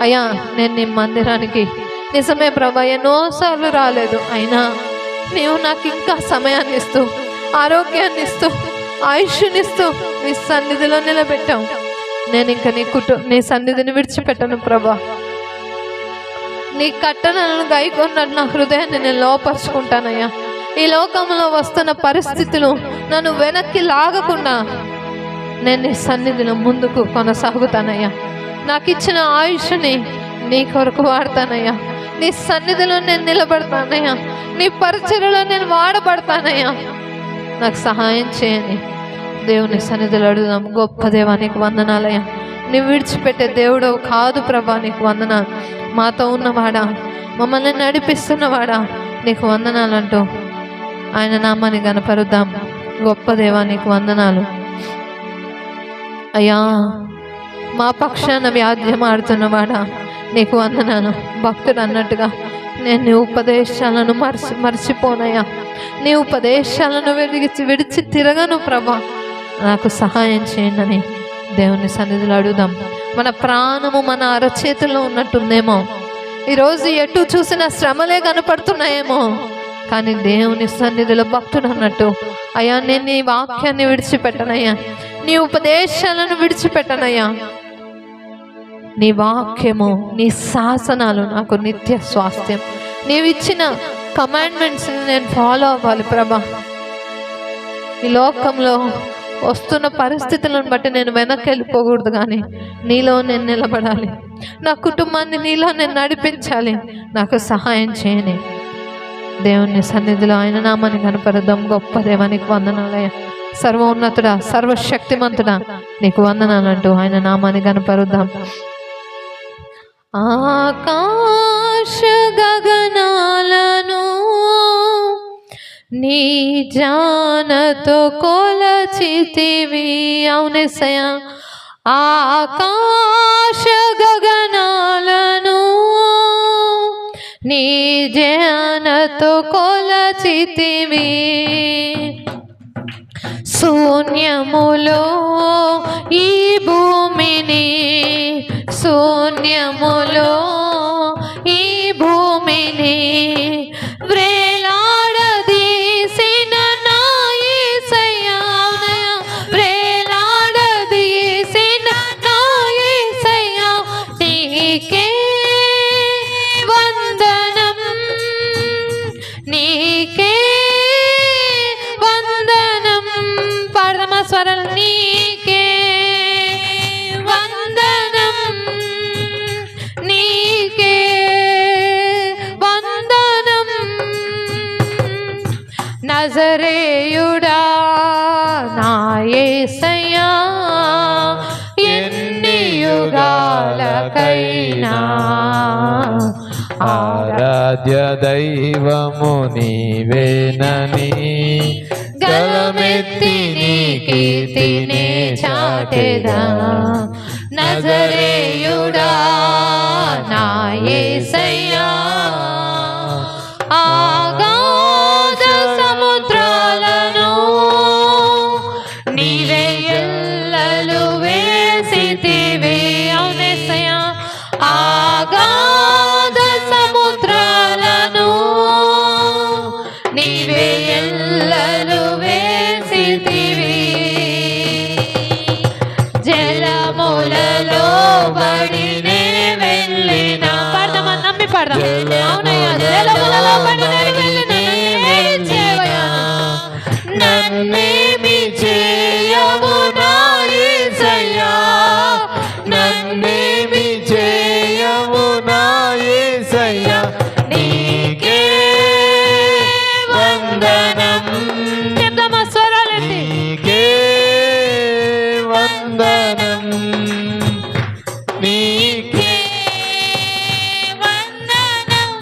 అయ్యా నేను నీ మందిరానికి నిజమే ప్రభా ఎన్నోసార్లు రాలేదు, అయినా నీవు నాకు ఇంకా సమయాన్ని ఇస్తూ, ఆరోగ్యాన్ని ఇస్తూ, ఆయుష్నిస్తూ నీ సన్నిధిలో నిలబెట్టావు. నేను ఇంకా నీ సన్నిధిని విడిచిపెట్టను ప్రభా. నీ కట్టడలను గైకొన్నట్టు నా హృదయాన్ని నేను లోపరుచుకుంటానయ్యా. ఈ లోకంలో వస్తున్న పరిస్థితులు నన్ను వెనక్కి లాగకుండా నేను నీ సన్నిధిలో ముందుకు కొనసాగుతానయ్యా. నాకు ఇచ్చిన ఆయుష్ని నీ కొరకు వాడతానయ్యా. నీ సన్నిధిలో నేను నిలబడతానయ్యా. నీ పరిచర్యలో నేను వాడబడతానయ్యా. నాకు సహాయం చేయని దేవుని సన్నిధిలో అడుగుదాం. గొప్ప దేవా, నీకు వందనాలయ్యా. నువ్వు విడిచిపెట్టే దేవుడు కాదు ప్రభా, నీకు వందనాలు. మాతో ఉన్నవాడా, మమ్మల్ని నడిపిస్తున్నవాడా, నీకు వందనాలంటూ ఆయన నామాన్ని గనపరుద్దాం. గొప్ప దేవా, నీకు వందనాలు అయ్యా. మా పక్షాన వ్యాధ్యం ఆడుతున్నవాడా, నీకు వందనాలు. భక్తుడు అన్నట్టుగా నేను నీ ఉపదేశాలను మర్చిపోనయ్యా. నీ ఉపదేశాలను విడిచి తిరగను ప్రభా, నాకు సహాయం చేయండి అని దేవుని సన్నిధిలో అడుగుదాం. మన ప్రాణము మన అరచేతుల్లో ఉన్నట్టుందేమో. ఈరోజు ఎటు చూసిన శ్రమలే కనపడుతున్నాయేమో, కానీ దేవుని సన్నిధిలో భక్తుడు అన్నట్టు, అయ్యా నేను నీ వాక్యాన్ని విడిచిపెట్టనయ్యా, నీ ఉపదేశాలను విడిచిపెట్టనయ్యా. నీ వాక్యము, నీ శాసనాలు నాకు నిత్య స్వాస్థ్యం. నీవిచ్చిన కమాండ్మెంట్స్ని నేను ఫాలో అవ్వాలి ప్రభా. ఈ లోకంలో వస్తున్న పరిస్థితులను బట్టి నేను వెనక్కి వెళ్ళిపోకూడదు, కానీ నీలో నేను నిలబడాలి. నా కుటుంబాన్ని నీలో నేను నడిపించాలి. నాకు సహాయం చేయని దేవుని సన్నిధిలో ఆయన నామాన్ని కనపరుద్దాం. గొప్ప దేవానికి వందనాలయ్యా. సర్వోన్నతుడా, సర్వశక్తిమంతుడా, నీకు వందనాలంటూ ఆయన నామాన్ని కనపరుద్దాం. ఆకాశ గగనాలను నీ జానతో కొలచితివి. అవునేసయ్యా. ఆకాశ గగనాలను నీ జానతో కొలచితివి. శూన్యములో ఈ భూమిని, శూన్యములో ఈ భూమిని వ్రేలాడదీసిన నా యేసయ్యా, వ్రేలాడదీసిన నా యేసయ్యా, నీకే వందనం, నీకే వందనం. పాడదమా స్వరం. నీకే వందనం, నీకే వందనం. నజరేయుడా నా యేసయ్యా, ఎన్ని యుగాలకైనా ఆరాధ్య దైవము నీవేనని గలమెత్తి నీ కీర్తినే చాటెదా. నజరేయుడా నా యేసయ్యా, ఆగాధ సముద్రాలను నీవే ఎల్లలు వేసితివి. అవునేసయ్యా. ఆగాధ సముద్రాలను నీవే ఎల్లలు వేసితివి. జలములలో బడినే వెళ్ళిన, పాడదామా, నమ్మి పాడదాం. అవునయ్యా. జలములలో బడినే వెళ్ళిన నన్నేమి చేయవు నా యేసయ్యా, నన్నేమి చేయవు నా యేసయ్యా, నీకే వందనం, చెప్దామా స్వరాలండి. నీకే వందనం, నీకే వందనం,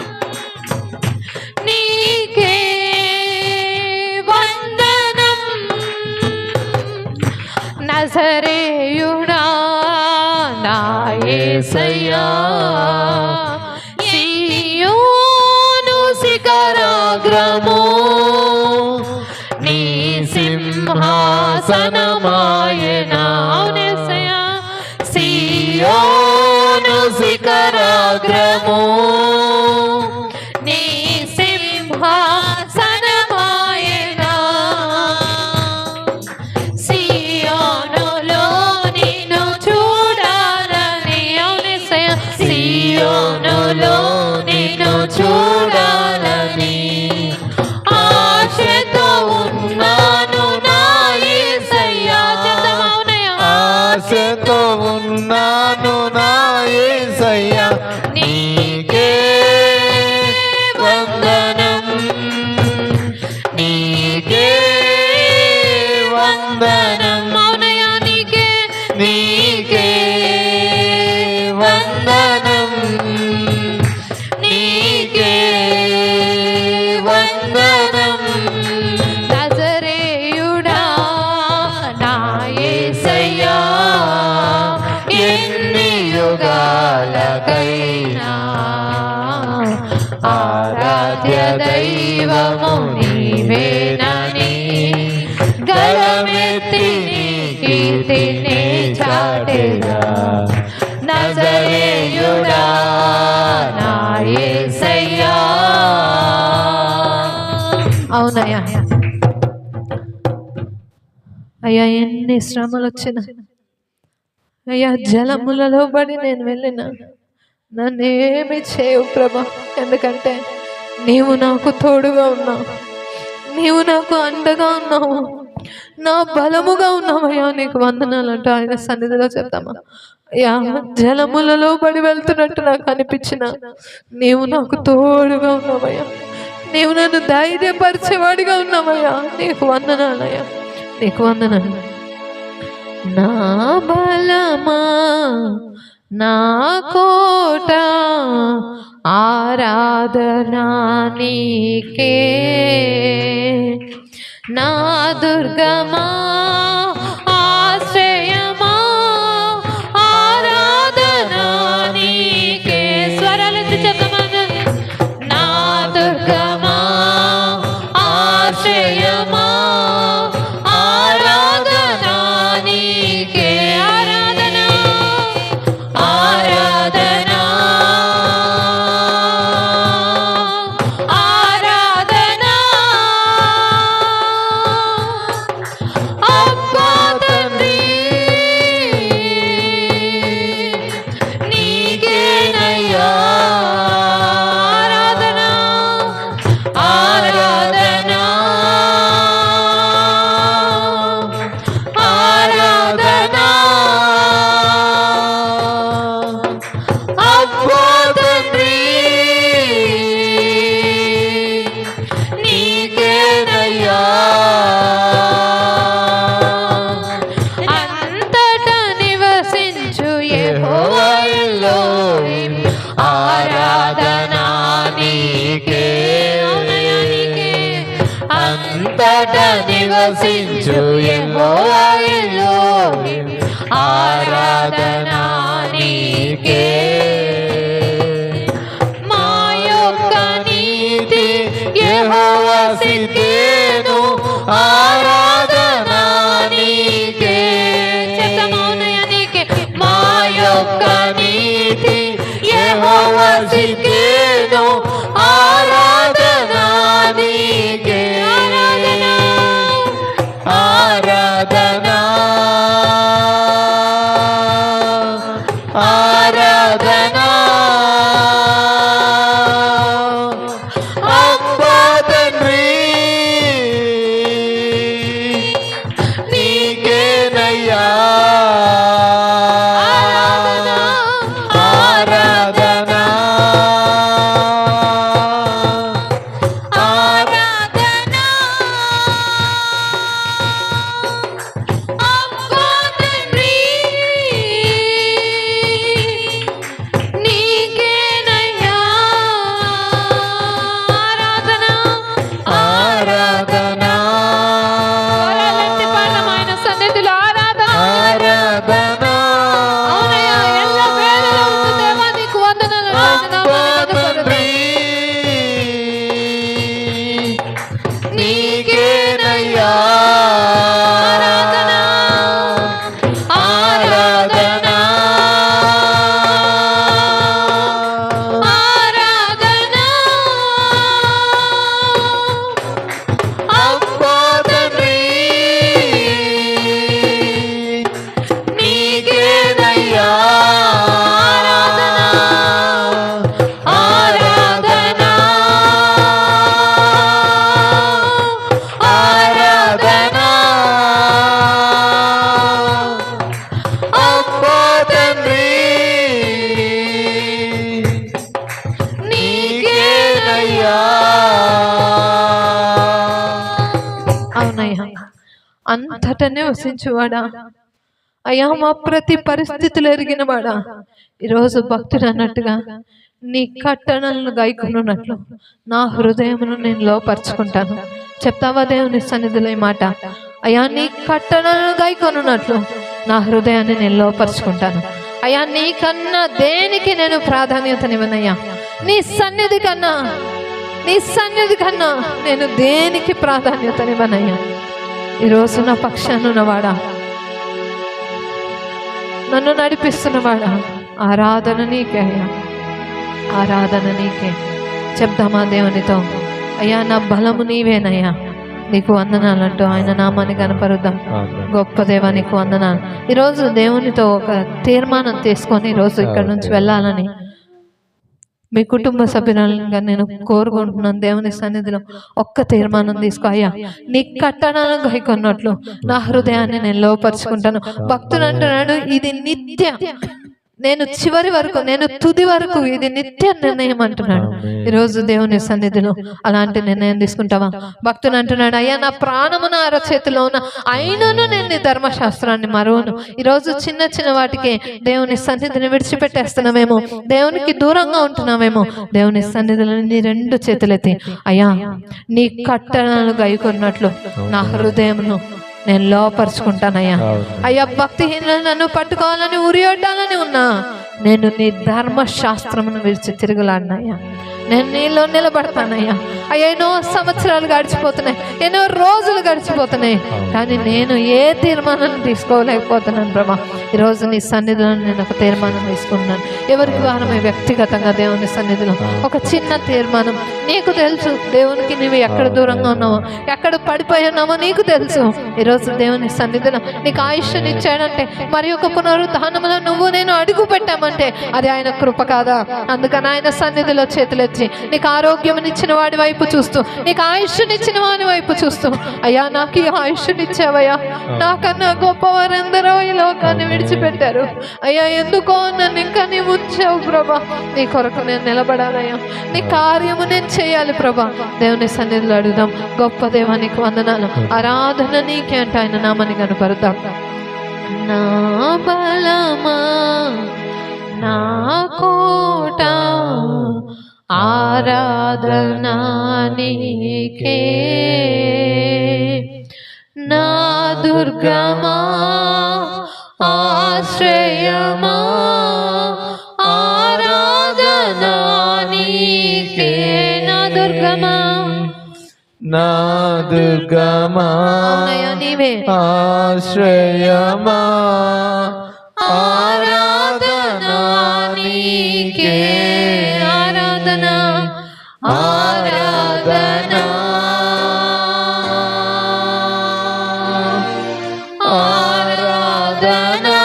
నీకే వందనం. నజరేయుడా నా యేసయ్యా, సీయోను శిఖరాగ్రము నీ సింహాసనమాయెనా. అవునేసయ్యా. సీయోను శిఖరాగ్రము నీ సింహాసనమాయెనా. సియోనులో నిన్ను చూడాలని. అవునేసయ్యా. సియోనులో నిన్ను చూడాలని ఆరాధ్య దైవము నీవేనని గలమెత్తి నీ కీర్తిని చాటెదా నజరేయుడా నా యేసయ్యా. అవునయ్యా, అయ్యా ఎన్ని శ్రమలు వచ్చినా, అయ్యా జలములలో పడి నేను వెళ్ళిన నన్నేమి చేయవు ప్రభా, ఎందుకంటే నీవు నాకు తోడుగా ఉన్నావు, నీవు నాకు అండగా ఉన్నావు, నా బలముగా ఉన్నావయ్యా. నీకు వందనాలంటూ ఆయన సన్నిధిలో చెప్తామా. అయ్యా జలములలో పడి వెళ్తున్నట్టు నాకు అనిపించిన నీవు నాకు తోడుగా ఉన్నావయ్యా, నీవు నన్ను ధైర్యపరిచేవాడిగా ఉన్నావయ్యా. నీకు వందనాలయ్యా, నీకు వందనాలు. నా బలమా నా కోట ఆరాధనా నీకే, నా దుర్గమా ఆశ్రయమా ఆరాధనా నీకే. స్వరాలెత్తి చెప్తామని. నా దుర్గమా ఆశ్రయమా ఆరాధనా నీకే. ఆరాధనా ఆరాధనా ఆరాధనా అబ్బా తండ్రి నీకేనయ్యా. ఆరాధనా ఆరాధనా ఆరాధనా అబ్బా తండ్రి నీకేనయ్యా. అంతటా నివసించు యెహోవా ఎలోహిం ఆరాధనా నీకే. అవునయ్యా నీకే. అంతటా నివసించు యెహోవా ఎలోహిం ఆరాధనా నీకే. మా యొక్క నీతి యెహోవా సిద్కేను ఆరాధనా నీకే. చెప్తామౌనయ్యా నీకే. మా యొక్క నీతి యెహోవా సిద్కేను ఆరాధనా నీకే. ఆరాధనా ఆరాధనా అబ్బా తండ్రి నీకేనయ్యా. ఆరాధనా ఆరాధనా అబ్బా తండ్రి నీకేనయ్యా. ఆరాధనా ఆరాధనా స్వరాలెత్తి పాడదాం ఆయన సన్నిధిలో. ఆరాధన ఆరాధనా. అవునయ్యా, ఎల్ల వేళలో ఉండు దేవా, నీకు వందనాలు. అబ్బా తండ్రి నీకేనయ్యా. ఆరాధనా ఆరాధనా ఆరాధనా అబ్బా తండ్రి నీకేనయ్యా. ఆరాధనా ఆరాధనా అబ్బా తండ్రి నీకేనయ్యా. అవునయ్యా, అంతటనే వసించువాడా, అయ్యా మా ప్రతి పరిస్థితులు ఎరిగినవాడా, ఈరోజు భక్తుడు అన్నట్టుగా నీ కట్టడలను గాయకున్నట్లు నా హృదయమును నేను లోపరుచుకుంటాను. చెప్తావా దేవుని సన్నిధిలో ఈ మాట? అయ్యా నీ కట్టడలను గాయకొనున్నట్లు నా హృదయాన్ని నేను లోపరుచుకుంటాను. అయ్యా నీకన్నా దేనికి నేను ప్రాధాన్యతనివ్వనయ్యా, నీ సన్నిధి కన్నా నీ సన్నిధి కన్నా నేను దేనికి ప్రాధాన్యతనివ్వనయ్యా. ఈరోజు నా పక్షాన ఉన్నవాడా, నన్ను నడిపిస్తున్నవాడా, ఆరాధన నీకే అయ్యా, ఆరాధన నీకే. చెప్దామా దేవునితో, అయ్యా నా బలము నీవేనయ్యా, నీకు వందనాలంటూ ఆయన నామాన్ని కనపరుద్దాం. గొప్ప దేవా నీకు వందనాలు. ఈరోజు దేవునితో ఒక తీర్మానం తీసుకొని ఈరోజు ఇక్కడ నుంచి వెళ్ళాలని మీ కుటుంబ సభ్యులుగా నేను కోరుకుంటున్నాను. దేవుని సన్నిధిలో ఒక్క తీర్మానం తీసుకో. అయ్యా నీ కట్టడాలను గైకొన్నట్లు నా హృదయాన్ని నేను లోపరుచుకుంటాను. భక్తుడు అంటున్నాడు, ఇది నిత్య, నేను చివరి వరకు, నేను తుది వరకు, ఇది నిత్య నిర్ణయం అంటున్నాడు. ఈరోజు దేవుని సన్నిధిలో అలాంటి నిర్ణయం తీసుకుంటావా? భక్తుడు అంటున్నాడు, అయ్యా నా ప్రాణము నా అరచేతిలో ఉన్న అయినను నేను నీ ధర్మశాస్త్రాన్ని మరువను. ఈరోజు చిన్న చిన్న వాటికి దేవుని సన్నిధిని విడిచిపెట్టేస్తున్నామేమో, దేవునికి దూరంగా ఉంటున్నామేమో. దేవుని సన్నిధిలో నీ రెండు చేతులెత్తి, అయ్యా నీ కట్టడలను గైకొన్నట్లు నా హృదయమును నేను లోపరుచుకుంటానయ్యా. అయ్యా భక్తిహీనులను నన్ను పట్టుకోవాలని ఉరియొడ్డాలని ఉన్నా, నేను నీ ధర్మశాస్త్రమును విడిచి తిరుగులాడినయ్యా. నేను నీలో నిలబడతానయ్యా. అయ్యా ఎన్నో సంవత్సరాలు గడిచిపోతున్నాయి, ఎన్నో రోజులు గడిచిపోతున్నాయి, కానీ నేను ఏ తీర్మానం తీసుకోలేకపోతున్నాను ప్రభా. ఈరోజు నీ సన్నిధిలో నేను ఒక తీర్మానం తీసుకున్నాను. ఎవరికి వారమే వ్యక్తిగతంగా దేవుని సన్నిధిలో ఒక చిన్న తీర్మానం. నీకు తెలుసు దేవునికి నువ్వు ఎక్కడ దూరంగా ఉన్నావో, ఎక్కడ పడిపోయి ఉన్నావో నీకు తెలుసు. ఈరోజు దేవుని సన్నిధిలో నీకు ఆయుష్ని ఇచ్చాడంటే, మరి ఒక పునరుద్ధానంలో నువ్వు నేను అడుగు పెట్టామంటే అది ఆయన కృప కాదా? అందుకని ఆయన సన్నిధిలో చేతులెత్తి నీకు ఆరోగ్యమునిచ్చిన వాడి వైపు చూస్తూ, నీకు ఆయుష్నిచ్చిన వాడి వైపు చూస్తూ, అయ్యా నాకు ఈ ఆయుష్నిచ్చావయ్యా, నాకన్నా గొప్పవారెందరో ఈ లోకాన్ని విడిచిపెట్టారు అయ్యా, ఎందుకో నన్ను ఇంకా నీవు ఉంచావు ప్రభా. నీ కొరకు నేను నిలబడాలయ్యా, నీ కార్యము నేను చేయాలి ప్రభా. దేవుని సన్నిధిలో అడుగుదాం. గొప్ప దేవా నీకు వందనాలు, ఆరాధన నీకే అంటే ఆయన నామాన్ని కనపరుద్దాం. నా బలమా నా కోట ఆరాధనా నీకే, నా దుర్గమా ఆశ్రయమా ఆరాధనా నీకే. నా దుర్గమా, నా దుర్గమా నీవే ఆశ్రయమా ఆరాధనా నీకే. ఆరాధనా ఆరాధనా ఆరాధనా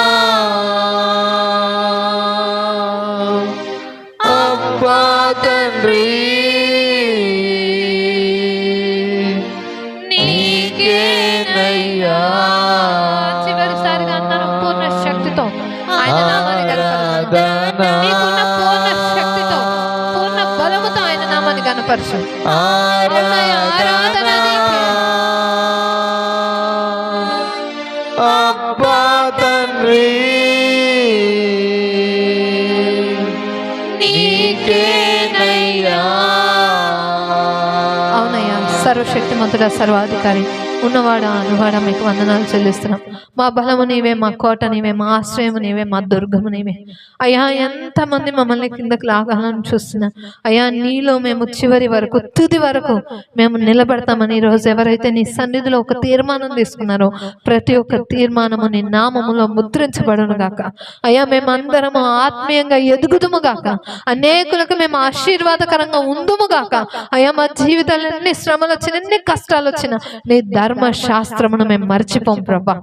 అబ్బా తండ్రి నీకేనయ్యా. చివరిసారిగా అన్నాను, పూర్ణ శక్తితో ఆయన నామాన్ని కనపరచు. నీకున్న పూర్ణ శక్తితో, పూర్ణ బలముతో ఆయన నామాన్ని కనపరచు. ఆరాధన నీకే. అబ్బా తండ్రి నీకేనయ్యా. అవునయ్యా, సర్వశక్తిమంతుడా, సర్వాధికారి, ఉన్నవాడా అనువాడా మీకు వందనాలు చెల్లిస్తున్నాం. మా బలము నీవే, మా కోట నీవే, మా ఆశ్రయము నీవే, మా దుర్గము నీవే. అయ్యా ఎంతమంది మమ్మల్ని కిందకి లాగాలని చూస్తున్నా అయ్యా, నీలో మేము చివరి వరకు, తుది వరకు మేము నిలబడతామని ఈరోజు ఎవరైతే నీ సన్నిధిలో ఒక తీర్మానం తీసుకున్నారో ప్రతి ఒక్క తీర్మానము నీ నామములో ముద్రించబడును గాక. అయ్యా మేమందరము ఆత్మీయంగా ఎదుగుదుము గాక, అనేకులకు మేము ఆశీర్వాదకరంగా ఉందుము గాక. అయ్యా మా జీవితాలు ఎన్ని శ్రమలు వచ్చిన, ఎన్ని కష్టాలు వచ్చినా నీ ధర్మశాస్త్రమును మేము మర్చిపోం ప్రభా.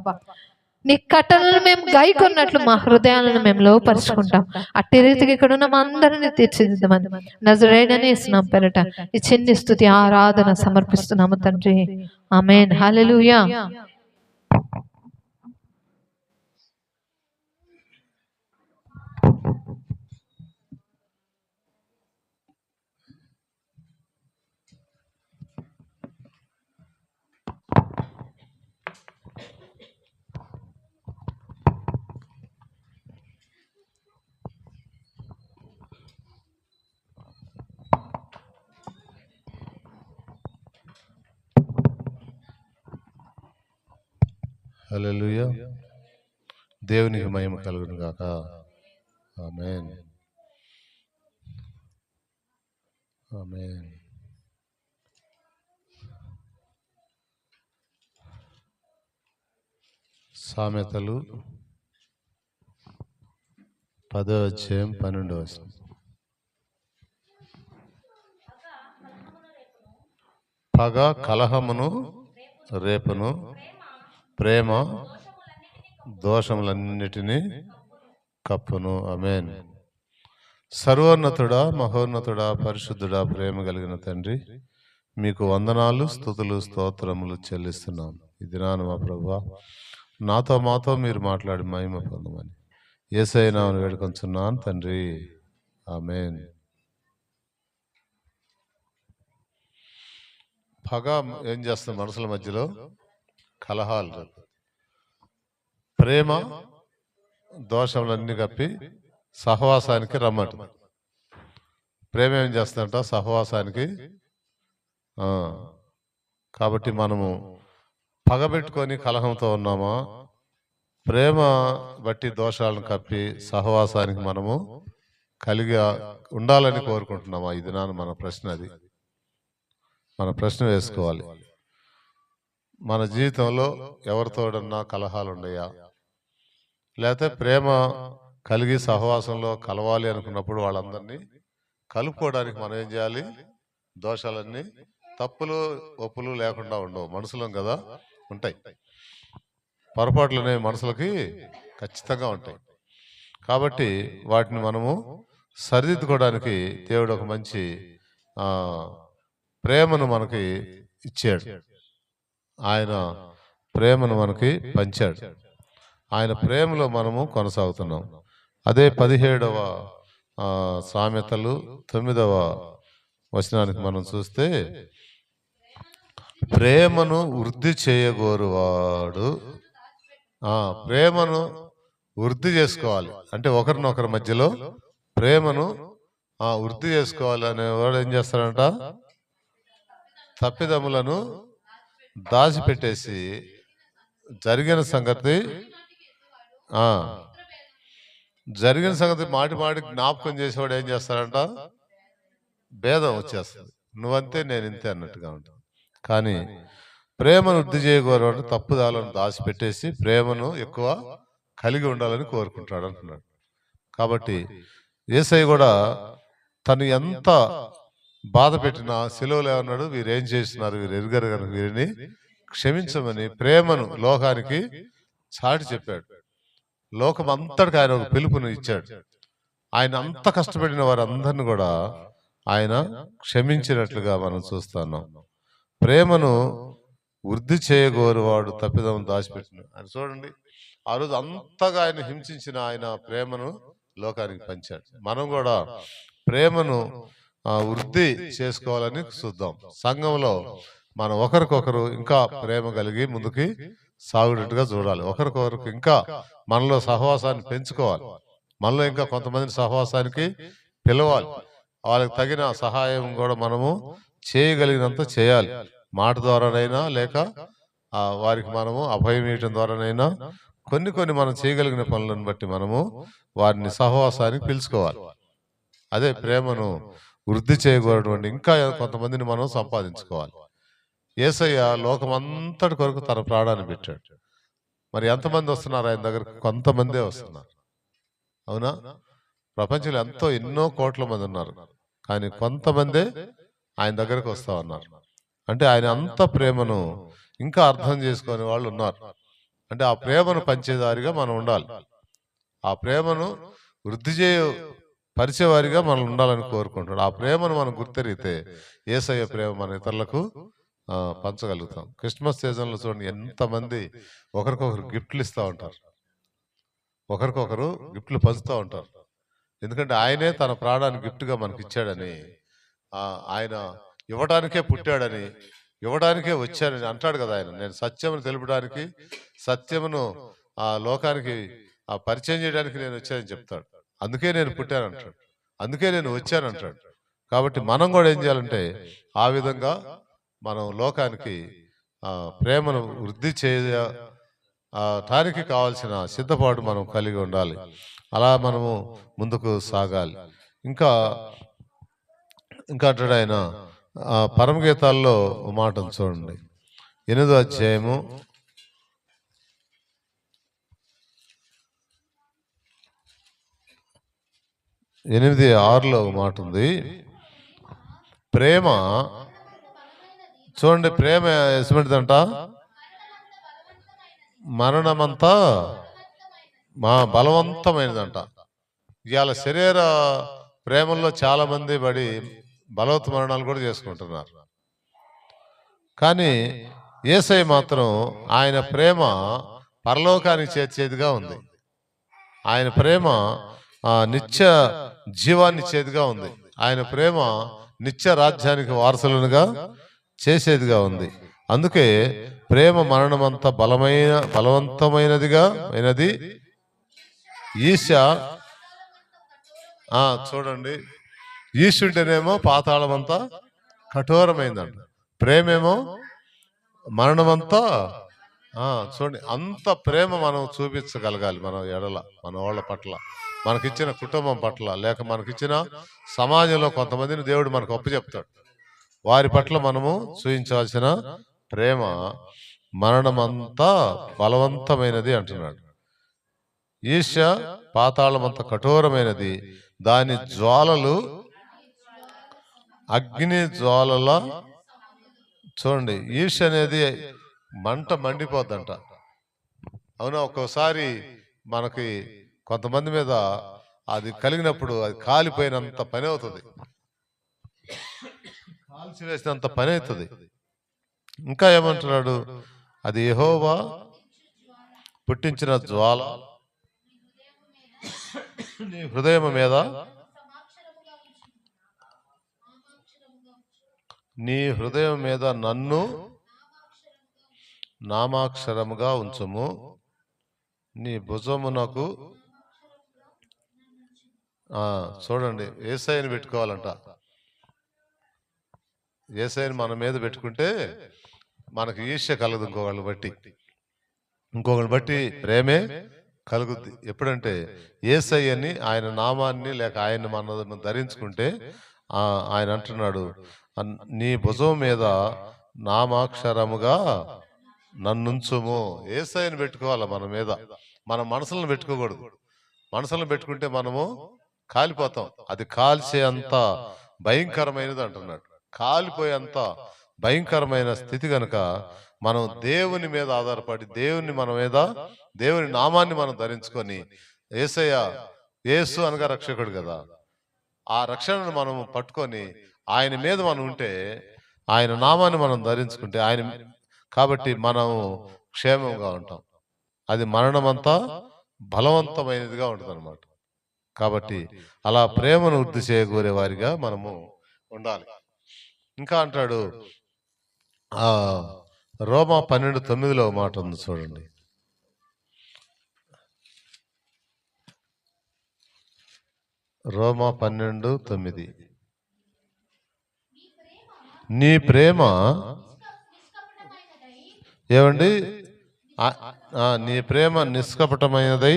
నీ కట్టలను మేము గైకొన్నట్లు మా హృదయాలను మేము లోపరుచుకుంటాం. అట్టి రీతికి ఇక్కడ ఉన్న మా అందరినీ తీర్చిదిద్దమని నజరేయుడైన యేసు నామమున పేరట ఈ చిన్ని స్తుతి ఆరాధన సమర్పిస్తున్నాము తండ్రి. ఆమేన్. హల్లెలూయా. హల్లెలూయా. దేవునికి మహిమ కలుగును గాక. ఆమేన్. ఆమేన్. సామెతలు 10:12. పగ కలహమును రేపును, ప్రేమ దోషములన్నిటినీ కప్పును. ఆమేన్. సర్వోన్నతుడా, మహోన్నతుడా, పరిశుద్ధుడా, ప్రేమ కలిగిన తండ్రి, మీకు వందనాలు, స్తుతులు, స్తోత్రములు చెల్లిస్తున్నాం. ఈ దినాన మా ప్రభువా, నాతో మాతో మీరు మాట్లాడి మహిమ పొందమని యేసయ్య నామమున వేడుకొంచున్నాను తండ్రి. ఆమేన్. పగ ఏం చేస్తుంది? మనసుల మధ్యలో కలహాలు. ప్రేమ దోషములన్నీ కప్పి సహవాసానికి రమ్మంటుంది. ప్రేమ ఏం చేస్తుందంట? సహవాసానికి. కాబట్టి మనము పగబెట్టుకొని కలహంతో ఉన్నామా? ప్రేమ బట్టి దోషాలను కప్పి సహవాసానికి మనము కలిగి ఉండాలని కోరుకుంటున్నామా? ఇది మన ప్రశ్న. అది మన ప్రశ్న వేసుకోవాలి. మన జీవితంలో ఎవరితోడన్నా కలహాలు ఉన్నాయా? లేకపోతే ప్రేమ కలిగి సహవాసంలో కలవాలి అనుకున్నప్పుడు వాళ్ళందరినీ కలుపుకోవడానికి మనం ఏం చేయాలి? దోషాలన్నీ, తప్పులు ఒప్పులు లేకుండా ఉండవు. మనుషులం కదా, ఉంటాయి. పొరపాట్లు అనేవి మనుషులకి ఖచ్చితంగా ఉంటాయి. కాబట్టి వాటిని మనము సరిదిద్దుకోవడానికి దేవుడు ఒక మంచి ప్రేమను మనకి ఇచ్చాడు. ఆయన ప్రేమను మనకి పంచాడు. ఆయన ప్రేమలో మనము కొనసాగుతున్నాం. అదే 17వ సామెతలు 9వ వచనానికి మనం చూస్తే, ప్రేమను వృద్ధి చేయగోరువాడు, ప్రేమను వృద్ధి చేసుకోవాలి అంటే ఒకరినొకరి మధ్యలో ప్రేమను వృద్ధి చేసుకోవాలి అనేవాడు ఏం చేస్తాడంట? తప్పిదములను దాచిపెట్టేసి జరిగిన సంగతి మాటి జ్ఞాపకం చేసేవాడు ఏం చేస్తాడంట? భేదం వచ్చేస్తుంది. నువ్వంతే నేను ఇంతే అన్నట్టుగా ఉంటుంది. కానీ ప్రేమను వృద్ధి చేయకూడదు, తప్పుదాలను దాచిపెట్టేసి ప్రేమను ఎక్కువ కలిగి ఉండాలని కోరుకుంటాడు అంటున్నాడు. కాబట్టి యేసయ్య కూడా తను ఎంత బాధ పెట్టినా సిలువలో ఏమన్నాడు? వీరేం చేస్తున్నారు, వీరు ఎరుగరు కనుక వీరిని క్షమించమని ప్రేమను లోకానికి చాటి చెప్పాడు. లోకం అంతటికి ఆయన ఒక పిలుపును ఇచ్చాడు. ఆయన అంత కష్టపడిన వారందరిని కూడా ఆయన క్షమించినట్లుగా మనం చూస్తున్నాం. ప్రేమను వృద్ధి చేయగోరువాడు తప్పిదం దాచిపెట్టిన ఆయన చూడండి. ఆ రోజు అంతగా ఆయన హింసించిన ఆయన ప్రేమను లోకానికి పంచాడు. మనం కూడా ప్రేమను వృద్ధి చేసుకోవాలని చూద్దాం. సంఘంలో మనం ఒకరికొకరు ఇంకా ప్రేమ కలిగి ముందుకి సాగునట్టుగా చూడాలి. ఒకరికొకరికి ఇంకా మనలో సహవాసాన్ని పెంచుకోవాలి. మనలో ఇంకా కొంతమందిని సహవాసానికి పిలవాలి. వాళ్ళకి తగిన సహాయం కూడా మనము చేయగలిగినంత చేయాలి. మాట ద్వారానైనా లేక వారికి మనము అభయం ఇవ్వటం ద్వారానైనా కొన్ని మనం చేయగలిగిన పనులను బట్టి మనము వారిని సహవాసానికి పిలుచుకోవాలి. అదే ప్రేమను వృద్ధి చేయకూడదు. ఇంకా కొంతమందిని మనం సంపాదించుకోవాలి. యేసయ్య లోకమంతటి కొరకు తన ప్రాణాన్ని పెట్టాడు. మరి ఎంతమంది వస్తున్నారు ఆయన దగ్గరకు? కొంతమందే వస్తున్నారు. అవునా? ప్రపంచంలో ఎన్నో కోట్ల మంది ఉన్నారు, కానీ కొంతమందే ఆయన దగ్గరకు వస్తా ఉన్నారు. అంటే ఆయన అంత ప్రేమను ఇంకా అర్థం చేసుకునే వాళ్ళు ఉన్నారు. అంటే ఆ ప్రేమను పంచేదారిగా మనం ఉండాలి. ఆ ప్రేమను వృద్ధి పరిచేవారిగా మనం ఉండాలని కోరుకుంటున్నాడు. ఆ ప్రేమను మనం గుర్తెరిగితే యేసయ్య ప్రేమ మన ఇతరులకు పంచగలుగుతాం. క్రిస్మస్ సీజన్లో చూడండి, ఎంతమంది ఒకరికొకరు గిఫ్ట్లు ఇస్తూ ఉంటారు, ఒకరికొకరు గిఫ్ట్లు పంచుతూ ఉంటారు. ఎందుకంటే ఆయనే తన ప్రాణాన్ని గిఫ్ట్గా మనకి ఇచ్చాడని, ఆయన ఇవ్వడానికే పుట్టాడని, ఇవ్వడానికే వచ్చాడని అంటాడు కదా. ఆయన నేను సత్యమును తెలుపడానికి, సత్యమును లోకానికి పరిచయం చేయడానికి నేను వచ్చానని చెప్తాడు. అందుకే నేను పుట్టానంటాడు, అందుకే నేను వచ్చానంటాడు. కాబట్టి మనం కూడా ఏం చేయాలంటే ఆ విధంగా మనం లోకానికి ప్రేమను వృద్ధి చేయటానికి కావాల్సిన సిద్ధపాటు మనం కలిగి ఉండాలి. అలా మనము ముందుకు సాగాలి. ఇంకా అంటాడు ఆయన పరమగీతాల్లో మాటను చూడండి. 8వ అధ్యాయము 8:6 ఒక మాట ఉంది. ప్రేమ చూడండి, ప్రేమ ఎసుమంటిదంట, మరణమంతా బలవంతమైనదంట. ఇవాళ శరీర ప్రేమల్లో చాలా మంది పడి బలవత్ మరణాలు కూడా చేసుకుంటున్నారు. కానీ యేసయ్య మాత్రం ఆయన ప్రేమ పరలోకానికి చేర్చేదిగా ఉంది. ఆయన ప్రేమ నిత్య జీవాన్ని ఇచ్చేదిగా ఉంది. ఆయన ప్రేమ నిత్య రాజ్యానికి వారసులుగా చేసేదిగా ఉంది. అందుకే ప్రేమ మరణమంతా బలవంతమైనదిగా అయినది. ఈశ చూడండి, ఈశుంటేనేమో పాతాళమంతా కఠోరమైందంట, ప్రేమేమో మరణమంతా. చూడండి, అంత ప్రేమ మనం చూపించగలగాలి మన ఎడల, మన వాళ్ళ పట్ల, మనకిచ్చిన కుటుంబం పట్ల, లేక మనకిచ్చిన సమాజంలో కొంతమందిని దేవుడు మనకు అప్పచెప్తాడు. వారి పట్ల మనము చూపించాల్సిన ప్రేమ మరణమంతా బలవంతమైనది అంటున్నాడు. ఈశ పాతాళమంత కఠోరమైనది, దాని జ్వాలలు అగ్ని జ్వాలల. చూడండి, ఈశ అనేది మంట మండిపోద్దంట. అవునా, ఒక్కోసారి మనకి కొంతమంది మీద అది కలిగినప్పుడు అది కాలిపోయినంత పని అవుతుంది, కాల్చివేసినంత పని అవుతుంది. ఇంకా ఏమంటున్నాడు, అది యెహోవా పుట్టించిన జ్వాల, నీ హృదయం మీద నన్ను నామాక్షరముగా ఉంచుము, నీ భుజమునకు. చూడండి, యేసయ్యని పెట్టుకోవాలంట. యేసయ్యని మన మీద పెట్టుకుంటే మనకు ఈర్ష్య కలదు, ఇంకొకళ్ళని బట్టి ప్రేమే కలుగుద్ది. ఎప్పుడంటే యేసయ్యని, ఆయన నామాన్ని, లేక ఆయన్ని మనం ధరించుకుంటే ఆయన అంటున్నాడు, నీ భుజం మీద నామాక్షరముగా నన్నుంచుము. యేసయ్యని పెట్టుకోవాలి మన మీద, మన మనసులను పెట్టుకోకూడదు. మనసులను పెట్టుకుంటే మనము కాలిపోతాం. అది కాల్చే అంత భయంకరమైనది అంటున్నాడు. కాలిపోయేంత భయంకరమైన స్థితి కనుక మనం దేవుని మీద ఆధారపడి, దేవుని నామాన్ని మనం ధరించుకొని, యేసు అనగా రక్షకుడు కదా, ఆ రక్షణను మనం పట్టుకొని ఆయన మీద మనం ఉంటే, ఆయన నామాన్ని మనం ధరించుకుంటే కాబట్టి మనం క్షేమంగా ఉంటాం. అది మరణమంతా బలవంతమైనదిగా ఉంటుంది అన్నమాట. కాబట్టి అలా ప్రేమను వృద్ధి చేయగోరే వారిగా మనము ఉండాలి. ఇంకా అంటాడు, రోమా 12:9 మాట ఉంది చూడండి. రోమా 12:9, నీ ప్రేమ ఏమండి, నీ ప్రేమ నిష్కపటమైనదై.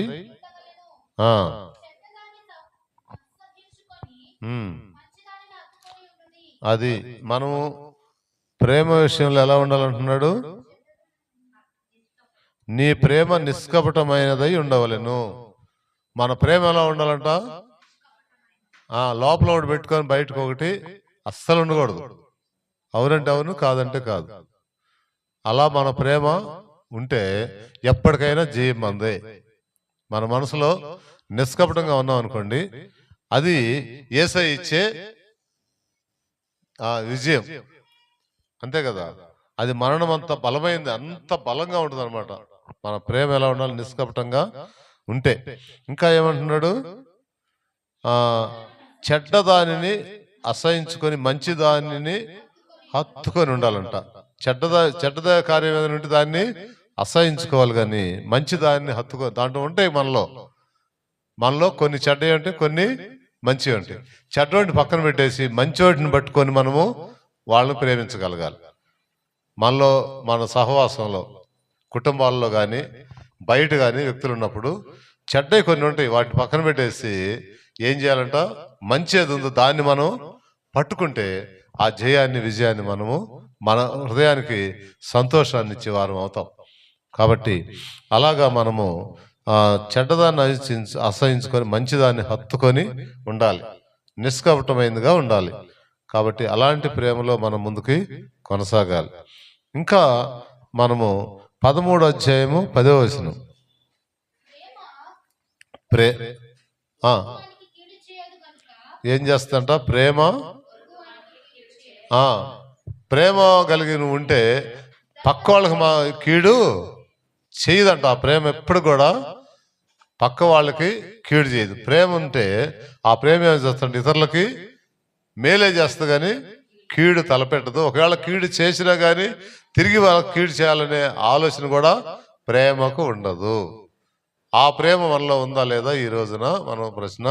అది మనము ప్రేమ విషయంలో ఎలా ఉండాలంటున్నాడు, నీ ప్రేమ నిష్కపటమైనదై ఉండవలెను. మన ప్రేమ ఎలా ఉండాలంట, లోపల ఒకటి పెట్టుకొని బయటకు ఒకటి అస్సలు ఉండకూడదు. అవునంటే అవును, కాదంటే కాదు. అలా మన ప్రేమ ఉంటే ఎప్పటికైనా జయం మందే. మన మనసులో నిష్కపటంగా ఉన్నాం అనుకోండి, అది యేసయ్య ఇచ్చే విజయం, అంతే కదా. అది మరణం అంత బలమైంది, అంత బలంగా ఉంటుంది అనమాట. మన ప్రేమ ఎలా ఉండాలి, నిష్కపటంగా ఉంటే. ఇంకా ఏమంటున్నాడు, చెడ్డదానిని అసహించుకొని మంచి దానిని హత్తుకొని ఉండాలంట. చెడ్డద కార్యం ఏదైనా ఉంటే దాన్ని అసహించుకోవాలి, కానీ మంచి దాన్ని హత్తుకొని. దాంట్లో ఉంటాయి మనలో కొన్ని చెడ్డవి ఉంటాయి, కొన్ని మంచివి ఉంటాయి. చెడ్డోటిని పక్కన పెట్టేసి మంచోటిని పట్టుకొని మనము వాళ్ళని ప్రేమించగలగాలి. మనలో, మన సహవాసంలో, కుటుంబాల్లో కానీ బయట కానీ వ్యక్తులు ఉన్నప్పుడు చెడ్డవి కొన్ని ఉంటాయి, వాటిని పక్కన పెట్టేసి ఏం చేయాలంట, మంచి ఏది ఉందో దాన్ని మనం పట్టుకుంటే ఆ జయాన్ని, విజయాన్ని మనము మన హృదయానికి సంతోషాన్ని ఇచ్చే వారం అవుతాం. కాబట్టి అలాగా మనము చెడ్డదాన్ని అసహించుకొని మంచిదాన్ని హత్తుకొని ఉండాలి, నిష్కపటమైనదిగా ఉండాలి. కాబట్టి అలాంటి ప్రేమలో మనం ముందుకి కొనసాగాలి. ఇంకా మనము 13వ అధ్యాయము 10వ వచనం. ఏం చేస్తుందంట? ప్రేమ కలిగి నువ్వు ఉంటే పక్క వాళ్ళకి కీడు చేయదంట. ఆ ప్రేమ ఎప్పుడు కూడా పక్క వాళ్ళకి కీడు చేయదు. ప్రేమ ఉంటే ఆ ప్రేమ ఏం చేస్తుంటే ఇతరులకి మేలే చేస్తుంది కానీ కీడు తలపెట్టదు. ఒకవేళ కీడు చేసినా కానీ తిరిగి వాళ్ళకి కీడు చేయాలనే ఆలోచన కూడా ప్రేమకు ఉండదు. ఆ ప్రేమ మనలో ఉందా లేదా ఈ రోజున మనం ప్రశ్న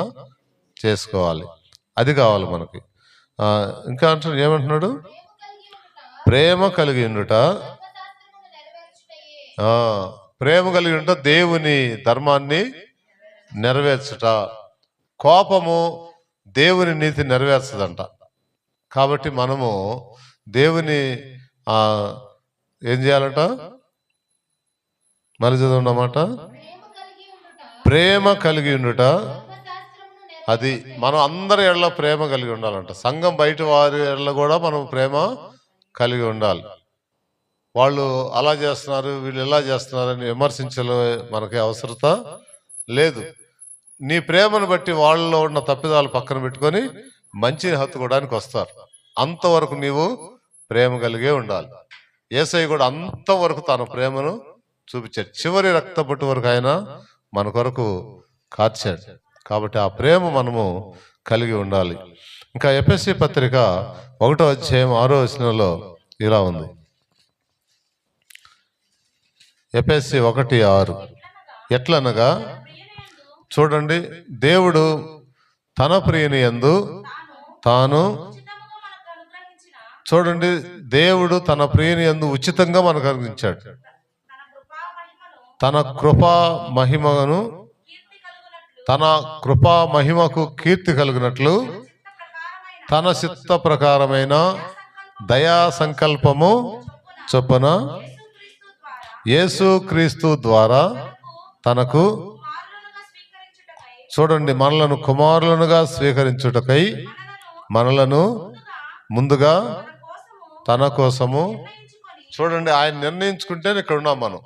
చేసుకోవాలి. అది కావాలి మనకి. ఇంకా ఏమంటున్నాడు? ప్రేమ కలిగి ఉండుట, ప్రేమ కలిగి ఉంట దేవుని ధర్మాన్ని నెరవేర్చుట. కోపము దేవుని నీతి నెరవేర్చదంట. కాబట్టి మనము దేవుని ఏం చేయాలంట? మరి చదవన్నమాట. ప్రేమ కలిగి ఉండుట, అది మనం అందరి ఎడల ప్రేమ కలిగి ఉండాలంట. సంఘం బయట వారి ఎడల కూడా మనం ప్రేమ కలిగి ఉండాలి. వాళ్ళు అలా చేస్తున్నారు, వీళ్ళు ఎలా చేస్తున్నారని విమర్శించలే మనకి అవసరత లేదు. నీ ప్రేమను బట్టి వాళ్ళలో ఉన్న తప్పిదాలు పక్కన పెట్టుకొని మంచిని హత్తుకోవడానికి వస్తారు. అంతవరకు నీవు ప్రేమ కలిగే ఉండాలి. యేసయ్య కూడా అంతవరకు తన ప్రేమను చూపించాడు. చివరి రక్తపొట్టు వరకు ఆయన మన కొరకు కార్చాడు. కాబట్టి ఆ ప్రేమ మనము కలిగి ఉండాలి. ఇంకా ఎఫెసీ పత్రిక 1వ అధ్యాయం 6వ వచనంలో ఇలా ఉంది. ఎఫెసీ 1:6. ఎట్లనగా చూడండి, దేవుడు తన ప్రియుని యందు తాను, చూడండి, దేవుడు తన ప్రియుని యందు ఉచితంగా మనకు అనుగ్రహించాడు. తన కృపా మహిమను, తన కృపా మహిమకు కీర్తి కలిగినట్లు తన చిత్త ప్రకారమైన దయా సంకల్పము చొప్పున యేసుక్రీస్తు ద్వారా తనకు, చూడండి, మనలను కుమారులనుగా స్వీకరించుటకై మనలను ముందుగా తన కోసము, చూడండి, ఆయన నిర్ణయించుకుంటే ఇక్కడ ఉన్నాం మనం.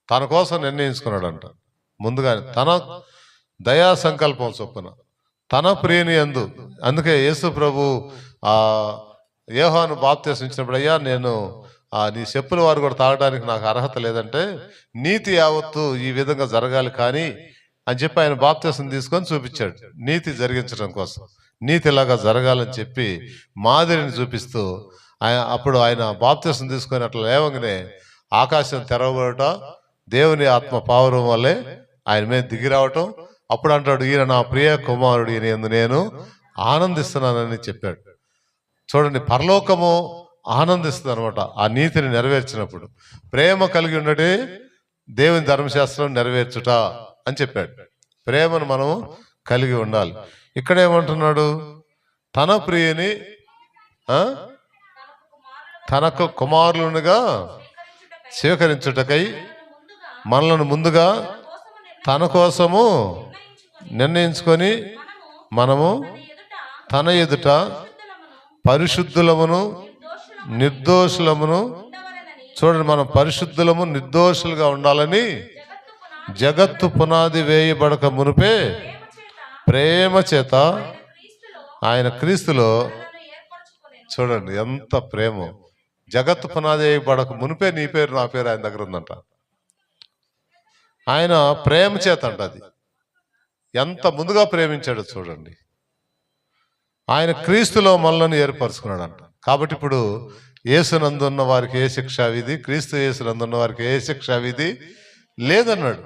తన కోసం నిర్ణయించుకున్నాడంట ముందుగా. తన దయా సంకల్పం చొప్పున తన ప్రియుని యందు. అందుకే యేసు ప్రభు యోహాను బాప్తిసం ఇచ్చినప్పుడు, అయ్యా నేను నీ చెప్పుల వారు కూడా తాగడానికి నాకు అర్హత లేదంటే నీతి యావత్తు ఈ విధంగా జరగాలి కానీ అని చెప్పి ఆయన బాప్తిసం తీసుకొని చూపించాడు. నీతి జరిగించడం కోసం, నీతి ఇలాగా జరగాలని చెప్పి మాదిరిని చూపిస్తూ అప్పుడు ఆయన బాప్తిసం తీసుకొని అట్లా లేవగానే ఆకాశం తెరవబడట, దేవుని ఆత్మ పావురం వల్లే ఆయన మీద దిగి రావటం. అప్పుడు అంటాడు, ఈయన నా ప్రియ కుమారుడు, ఈయన యందు నేను ఆనందిస్తున్నానని చెప్పాడు. చూడండి, పరలోకము ఆనందిస్తుంది అనమాట ఆ నీతిని నెరవేర్చినప్పుడు. ప్రేమ కలిగి ఉండటే దేవుని ధర్మశాస్త్రం నెరవేర్చుట అని చెప్పాడు. ప్రేమను మనం కలిగి ఉండాలి. ఇక్కడ ఏమంటున్నాడు? తన ప్రియుని తనకు కుమారులుగా స్వీకరించుటకై మనలను ముందుగా తన కోసము నిర్ణయించుకొని మనము తన ఎదుట పరిశుద్ధులమును నిర్దోషులమును, చూడండి, మనం పరిశుద్ధులము నిర్దోషులుగా ఉండాలని జగత్తు పునాది వేయబడక మునిపే ప్రేమ చేత ఆయన క్రీస్తులో, చూడండి ఎంత ప్రేమ. జగత్తు పునాది వేయబడక మునిపే నీ పేరు నా పేరు ఆయన దగ్గర ఉందంట. ఆయన ప్రేమ చేత అంట. అది ఎంత ముందుగా ప్రేమించాడో చూడండి. ఆయన క్రీస్తులో మనల్ని ఏర్పరచుకున్నాడంట. కాబట్టి ఇప్పుడు యేసునందున్న వారికి ఏ శిక్షా విధి, క్రీస్తు యేసునందున్న వారికి ఏ శిక్షా విధి లేదన్నాడు.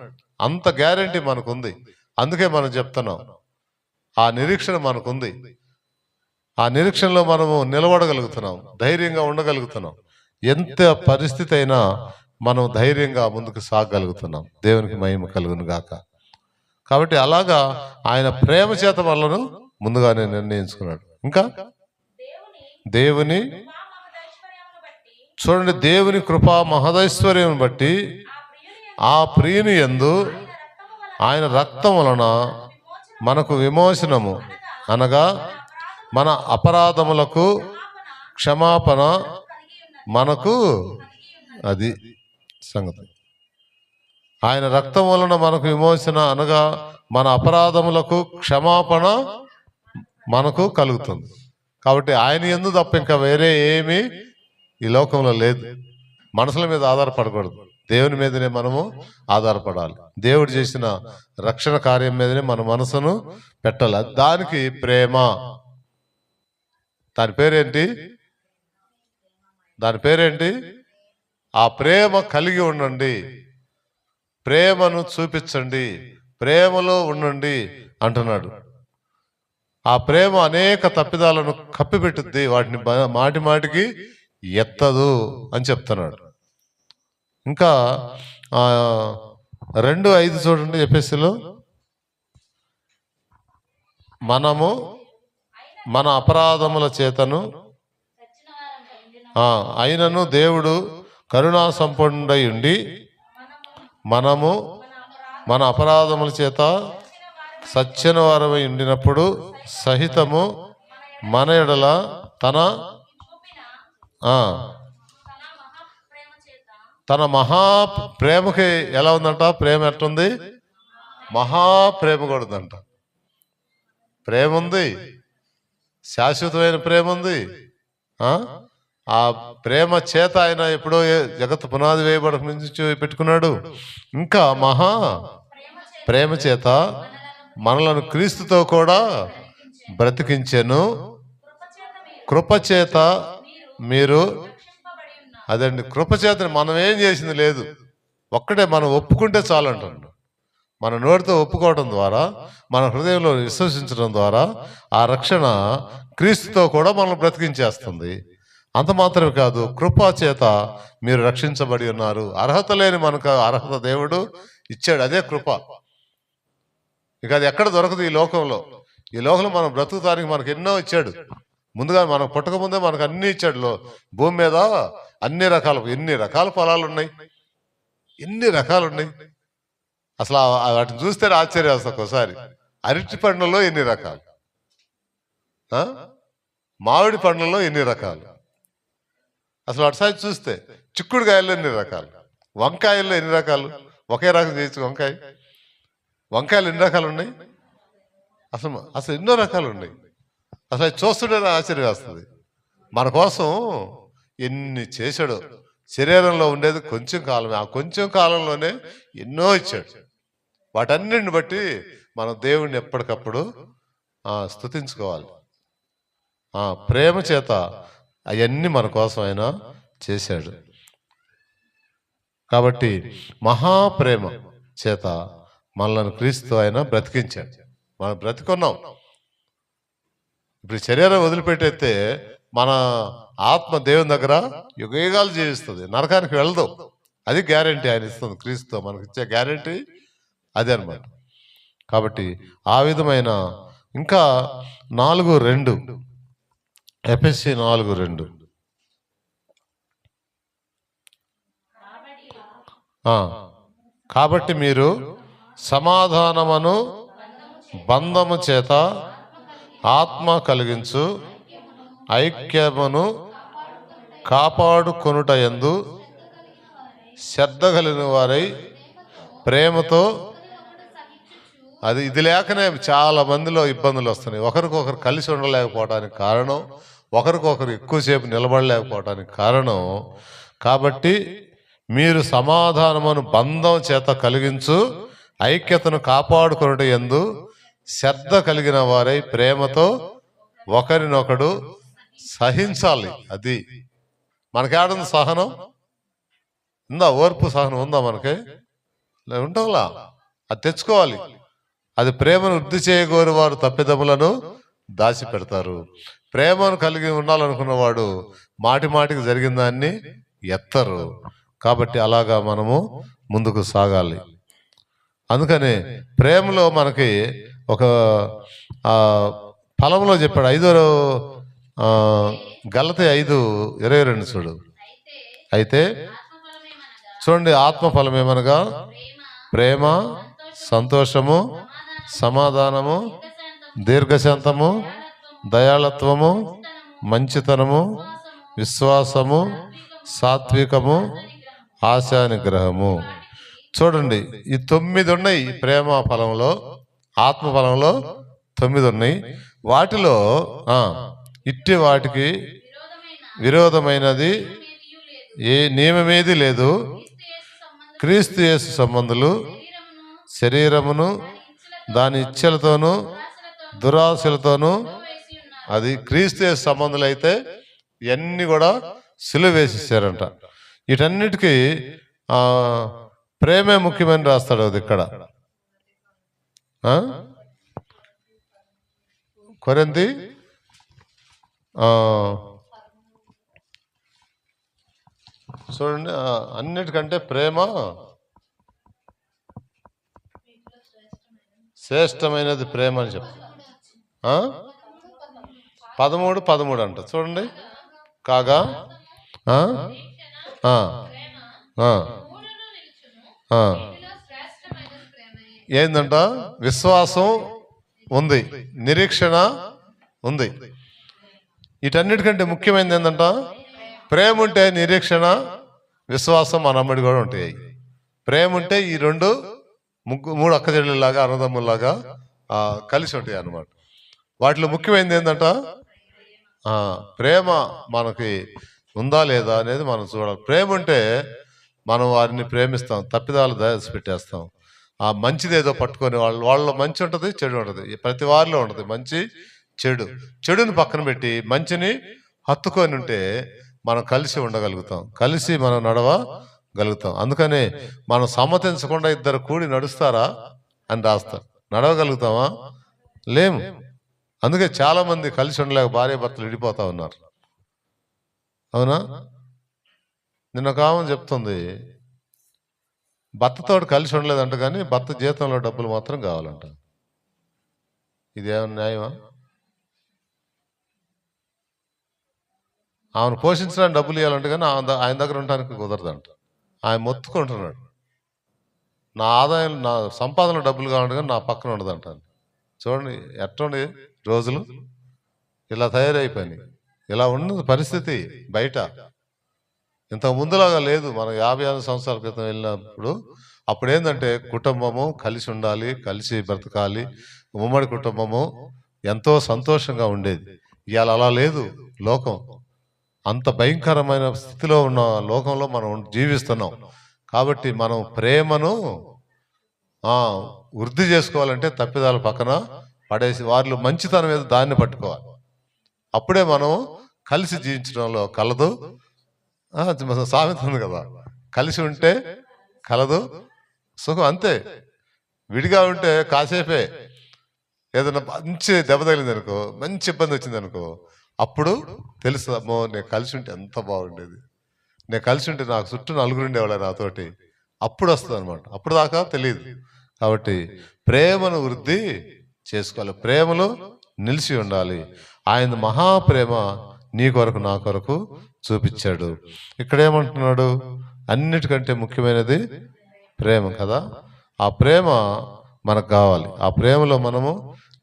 అంత గ్యారంటీ మనకుంది. అందుకే మనం చెప్తున్నాం, ఆ నిరీక్షణ మనకుంది. ఆ నిరీక్షణలో మనము నిలబడగలుగుతున్నాం, ధైర్యంగా ఉండగలుగుతున్నాం. ఎంత పరిస్థితి అయినా మనం ధైర్యంగా ముందుకు సాగగలుగుతున్నాం. దేవునికి మహిమ కలుగును గాక. కాబట్టి అలాగా ఆయన ప్రేమ చేత మనలను ముందుగానే నిర్ణయించుకున్నాడు. ఇంకా దేవుని, చూడండి, దేవుని కృపా మహదైశ్వర్యం బట్టి ఆ ప్రియుని యందు ఆయన రక్తం వలన మనకు విమోచనము అనగా మన అపరాధములకు క్షమాపణ మనకు, అది సంగతి. ఆయన రక్తం వలన మనకు విమోచన అనగా మన అపరాధములకు క్షమాపణ మనకు కలుగుతుంది. కాబట్టి ఆయన యందు తప్ప ఇంకా వేరే ఏమీ ఈ లోకంలో లేదు. మనుషుల మీద ఆధారపడకూడదు, దేవుని మీదనే మనము ఆధారపడాలి. దేవుడు చేసిన రక్షణ కార్యం మీదనే మన మనసును పెట్టాలి. దానికి ప్రేమ, దాని పేరేంటి? ఆ ప్రేమ కలిగి ఉండండి, ప్రేమను చూపించండి, ప్రేమలో ఉండండి అంటున్నాడు. ఆ ప్రేమ అనేక తప్పిదాలను కప్పిపెట్టుద్ది, వాటిని మాటి మాటికి ఎత్తదు అని చెప్తున్నాడు. ఇంకా 2:5 చూడండి ఎఫెసీలో. మనము మన అపరాధముల చేతను అయినను దేవుడు కరుణా సంపన్నుడై ఉండి మనము మన అపరాధముల చేత సచ్చిన వారమై ఉండినప్పుడు సహితము మన ఎడల తన మహా ప్రేమకి ఎలా ఉందంట? ప్రేమ ఎట్టుంది? మహాప్రేమ కూడా ఉందంట. ప్రేమ ఉంది, శాశ్వతమైన ప్రేమ ఉంది. ఆ ప్రేమ చేత ఆయన ఎప్పుడో జగత్తు పునాది వేయబడక నుంచి పెట్టుకున్నాడు. ఇంకా మహా ప్రేమ చేత మనలను క్రీస్తుతో కూడా బ్రతికించెను, కృపచేత మీరు, అదండి కృపచేత. మనం ఏం చేసింది లేదు, ఒక్కటే మనం ఒప్పుకుంటే చాలు అంటాడు. మన నోటితో ఒప్పుకోవడం ద్వారా, మన హృదయంలో విశ్వసించడం ద్వారా ఆ రక్షణ క్రీస్తుతో కూడా మనల్ని బ్రతికించేస్తుంది. అంత మాత్రమే కాదు, కృపా చేత మీరు రక్షించబడి ఉన్నారు. అర్హత లేని మనకు అర్హత దేవుడు ఇచ్చాడు, అదే కృప. ఇక అది ఎక్కడ దొరకదు ఈ లోకంలో. ఈ లోకంలో మనం బ్రతుకుతానికి మనకు ఎన్నో ఇచ్చాడు. ముందుగా మనం పుట్టక ముందే మనకు అన్ని ఇచ్చాడు. భూమి మీద ఎన్ని రకాల ఫలాలు ఉన్నాయి, ఎన్ని రకాలు ఉన్నాయి. అసలు వాటిని చూస్తే ఆశ్చర్యం వస్తుంది ఒకసారి. అరటి పండ్లలో ఎన్ని రకాలు, మామిడి పండ్లలో ఎన్ని రకాలు, అసలు అటుసారి చూస్తే చిక్కుడుకాయల్లో ఎన్ని రకాలు, వంకాయల్లో ఎన్ని రకాలు. ఒకే రకం చేయొచ్చు వంకాయలు ఎన్ని రకాలు ఉన్నాయి, అసలు ఎన్నో రకాలు ఉన్నాయి. అసలు చూస్తుంటే ఆశ్చర్యం వస్తుంది. మన కోసం ఎన్ని చేశాడు. శరీరంలో ఉండేది కొంచెం కాలమే, ఆ కొంచెం కాలంలోనే ఎన్నో ఇచ్చాడు. వాటన్నిటిని బట్టి మనం దేవుణ్ణి ఎప్పటికప్పుడు స్తుతించుకోవాలి. ప్రేమ చేత అవన్నీ మన కోసం ఆయన చేశాడు. కాబట్టి మహాప్రేమ చేత మనల్ని క్రీస్తు ఆయన బ్రతికించాడు. మనం బ్రతికున్నాం. ఇప్పుడు శరీరం వదిలిపెట్టేస్తే మన ఆత్మ దేవుని దగ్గర యుగయుగాలు జీవిస్తుంది, నరకానికి వెళ్ళదు. అది గ్యారంటీ ఆయన ఇస్తుంది. క్రీస్తు మనకి ఇచ్చే గ్యారంటీ అదే అనమాట. కాబట్టి ఆ విధమైన ఇంకా 4:2 ఎఫెసీ 4:2 కాబట్టి మీరు సమాధానమును బంధము చేత ఆత్మ కలిగించు ఐక్యమును కాపాడుకొనుట యందు శ్రద్ధ కలిగిన వారై ప్రేమతో. ఇది లేకనే చాలా మందిలో ఇబ్బందులు వస్తున్నాయి. ఒకరికొకరు కలిసి ఉండలేకపోవడానికి కారణం, ఒకరికొకరు ఎక్కువసేపు నిలబడలేకపోవడానికి కారణం. కాబట్టి మీరు సమాధానమును బంధం చేత కలిగించు ఐక్యతను కాపాడుకొనుట యందు శ్రద్ధ కలిగిన వారై ప్రేమతో ఒకరినొకడు సహించాలి. అది మనకేడుంది సహనం? ఉందా? ఓర్పు సహనం ఉందా మనకి? ఉంటుందా? అది తెచ్చుకోవాలి. అది ప్రేమను వృద్ధి చేయగోరు వారు తప్పిదములను దాచిపెడతారు. ప్రేమను కలిగి ఉండాలనుకున్నవాడు మాటి మాటికి జరిగిన దాన్ని ఎత్తరు. కాబట్టి అలాగా మనము ముందుకు సాగాలి. అందుకని ప్రేమలో మనకి ఒక ఫలంలో చెప్పాడు. 5 గలతీ 5:22 చూడు. అయితే చూడండి, ఆత్మ ఫలం ఏమనగా ప్రేమ, సంతోషము, సమాధానము, దీర్ఘశాంతము, దయాళత్వము, మంచితనము, విశ్వాసము, సాత్వికము, ఆశానిగ్రహము. చూడండి, ఈ 9 ఉన్నాయి ప్రేమ ఫలంలో. ఆత్మ ఫలంలో 9 ఉన్నాయి. వాటిలో ఇట్టి వాటికి విరోధమైనది ఏ నియమమేది లేదు. క్రీస్తు యేసు సంబంధులు శరీరమును దాని ఇచ్చలతోనూ దురాశలతోనూ, అది క్రీస్తు యేసు సంబంధులు అయితే ఇవన్నీ కూడా సిలువ వేసేసారంట. వీటన్నిటికీ ప్రేమే ముఖ్యమని రాస్తాడు. అది ఇక్కడ కొరింథీ చూడండి, అన్నిటికంటే ప్రేమ శ్రేష్టమైనది ప్రేమ అని చెప్తాను. 13 అంట. చూడండి, కాగా ఏందంట, విశ్వాసం ఉంది, నిరీక్షణ ఉంది. వీటన్నిటికంటే ముఖ్యమైనది ఏంటంట, ప్రేమ ఉంటే నిరీక్షణ, విశ్వాసం, మన అమ్మడి కూడా ఉంటాయి. ప్రేమ ఉంటే ఈ 3 అక్కచెల్లెల్లాగా, అన్నదమ్ముల్లాగా కలిసి ఉంటాయి అన్నమాట. వాటిలో ముఖ్యమైనది ఏంటంట, ప్రేమ మనకి ఉందా లేదా అనేది మనం చూడాలి. ప్రేమ ఉంటే మనం వారిని ప్రేమిస్తాం, తప్పిదాలు పెట్టేస్తాం. మంచిది ఏదో పట్టుకొని వాళ్ళలో మంచి ఉంటుంది, చెడు ఉంటుంది. ప్రతి వారిలో ఉంటుంది మంచి చెడు. చెడుని పక్కన పెట్టి మంచిని హత్తుకొని ఉంటే మనం కలిసి ఉండగలుగుతాం, కలిసి మనం నడవగలుగుతాం. అందుకనే మనం సమ్మతించకుండా 2 కూడి నడుస్తారా అని రాస్తారు. నడవగలుగుతామా? లేము. అందుకే చాలా మంది కలిసి ఉండలేక భార్య భర్తలు విడిపోతా ఉన్నారు. అవునా? నిన్న కామని చెప్తుంది, భర్తతో కలిసి ఉండలేదంట, కానీ భర్త జీతంలో డబ్బులు మాత్రం కావాలంట. ఇదేమన్నా న్యాయమా? ఆమెను పోషించడానికి డబ్బులు ఇవ్వాలంటే కానీ ఆయన దగ్గర ఉండడానికి కుదరదంట. ఆయన మొత్తుకుంటున్నాడు, నా ఆదాయం, నా సంపాదన డబ్బులు కావాలంటే కానీ నా పక్కన ఉండదంటాను. చూడండి ఎట్లుండి రోజులు ఇలా తయారైపోయినాయి. ఇలా ఉన్నది పరిస్థితి బయట. ఇంతకు ముందులాగా లేదు. మనం 50 సంవత్సరాల క్రితం వెళ్ళినప్పుడు అప్పుడు ఏంటంటే కుటుంబము కలిసి ఉండాలి, కలిసి బ్రతకాలి, ఉమ్మడి కుటుంబము ఎంతో సంతోషంగా ఉండేది. ఇవాళ అలా లేదు. లోకం అంత భయంకరమైన స్థితిలో ఉన్న లోకంలో మనం జీవిస్తున్నాం. కాబట్టి మనం ప్రేమను వృద్ధి చేసుకోవాలంటే తప్పిదాల పక్కన పడేసి వారిలో మంచితనం ఏదో దాన్ని పట్టుకోవాలి. అప్పుడే మనం కలిసి జీవించడంలో కలదు. సామెత ఉంది కదా, కలిసి ఉంటే కలదు సుఖం. అంతే. విడిగా ఉంటే కాసేపే ఏదైనా మంచి దెబ్బ తగిలింది అనుకో, మంచి ఇబ్బంది వచ్చింది అనుకో, అప్పుడు తెలుసు, అమ్మో నేను కలిసి ఉంటే ఎంత బాగుండేది, నేను కలిసి ఉంటే నాకు చుట్టూ 4 ఉండేవాళ్ళ నాతోటి. అప్పుడు వస్తుంది అనమాట. అప్పుడు దాకా తెలియదు. కాబట్టి ప్రేమను వృద్ధి చేసుకోవాలి, ప్రేమలో నిలిచి ఉండాలి. ఆయన మహాప్రేమ నీ కొరకు నా కొరకు చూపించాడు. ఇక్కడ ఏమంటున్నాడు, అన్నిటికంటే ముఖ్యమైనది ప్రేమ కదా. ఆ ప్రేమ మనకు కావాలి, ఆ ప్రేమలో మనము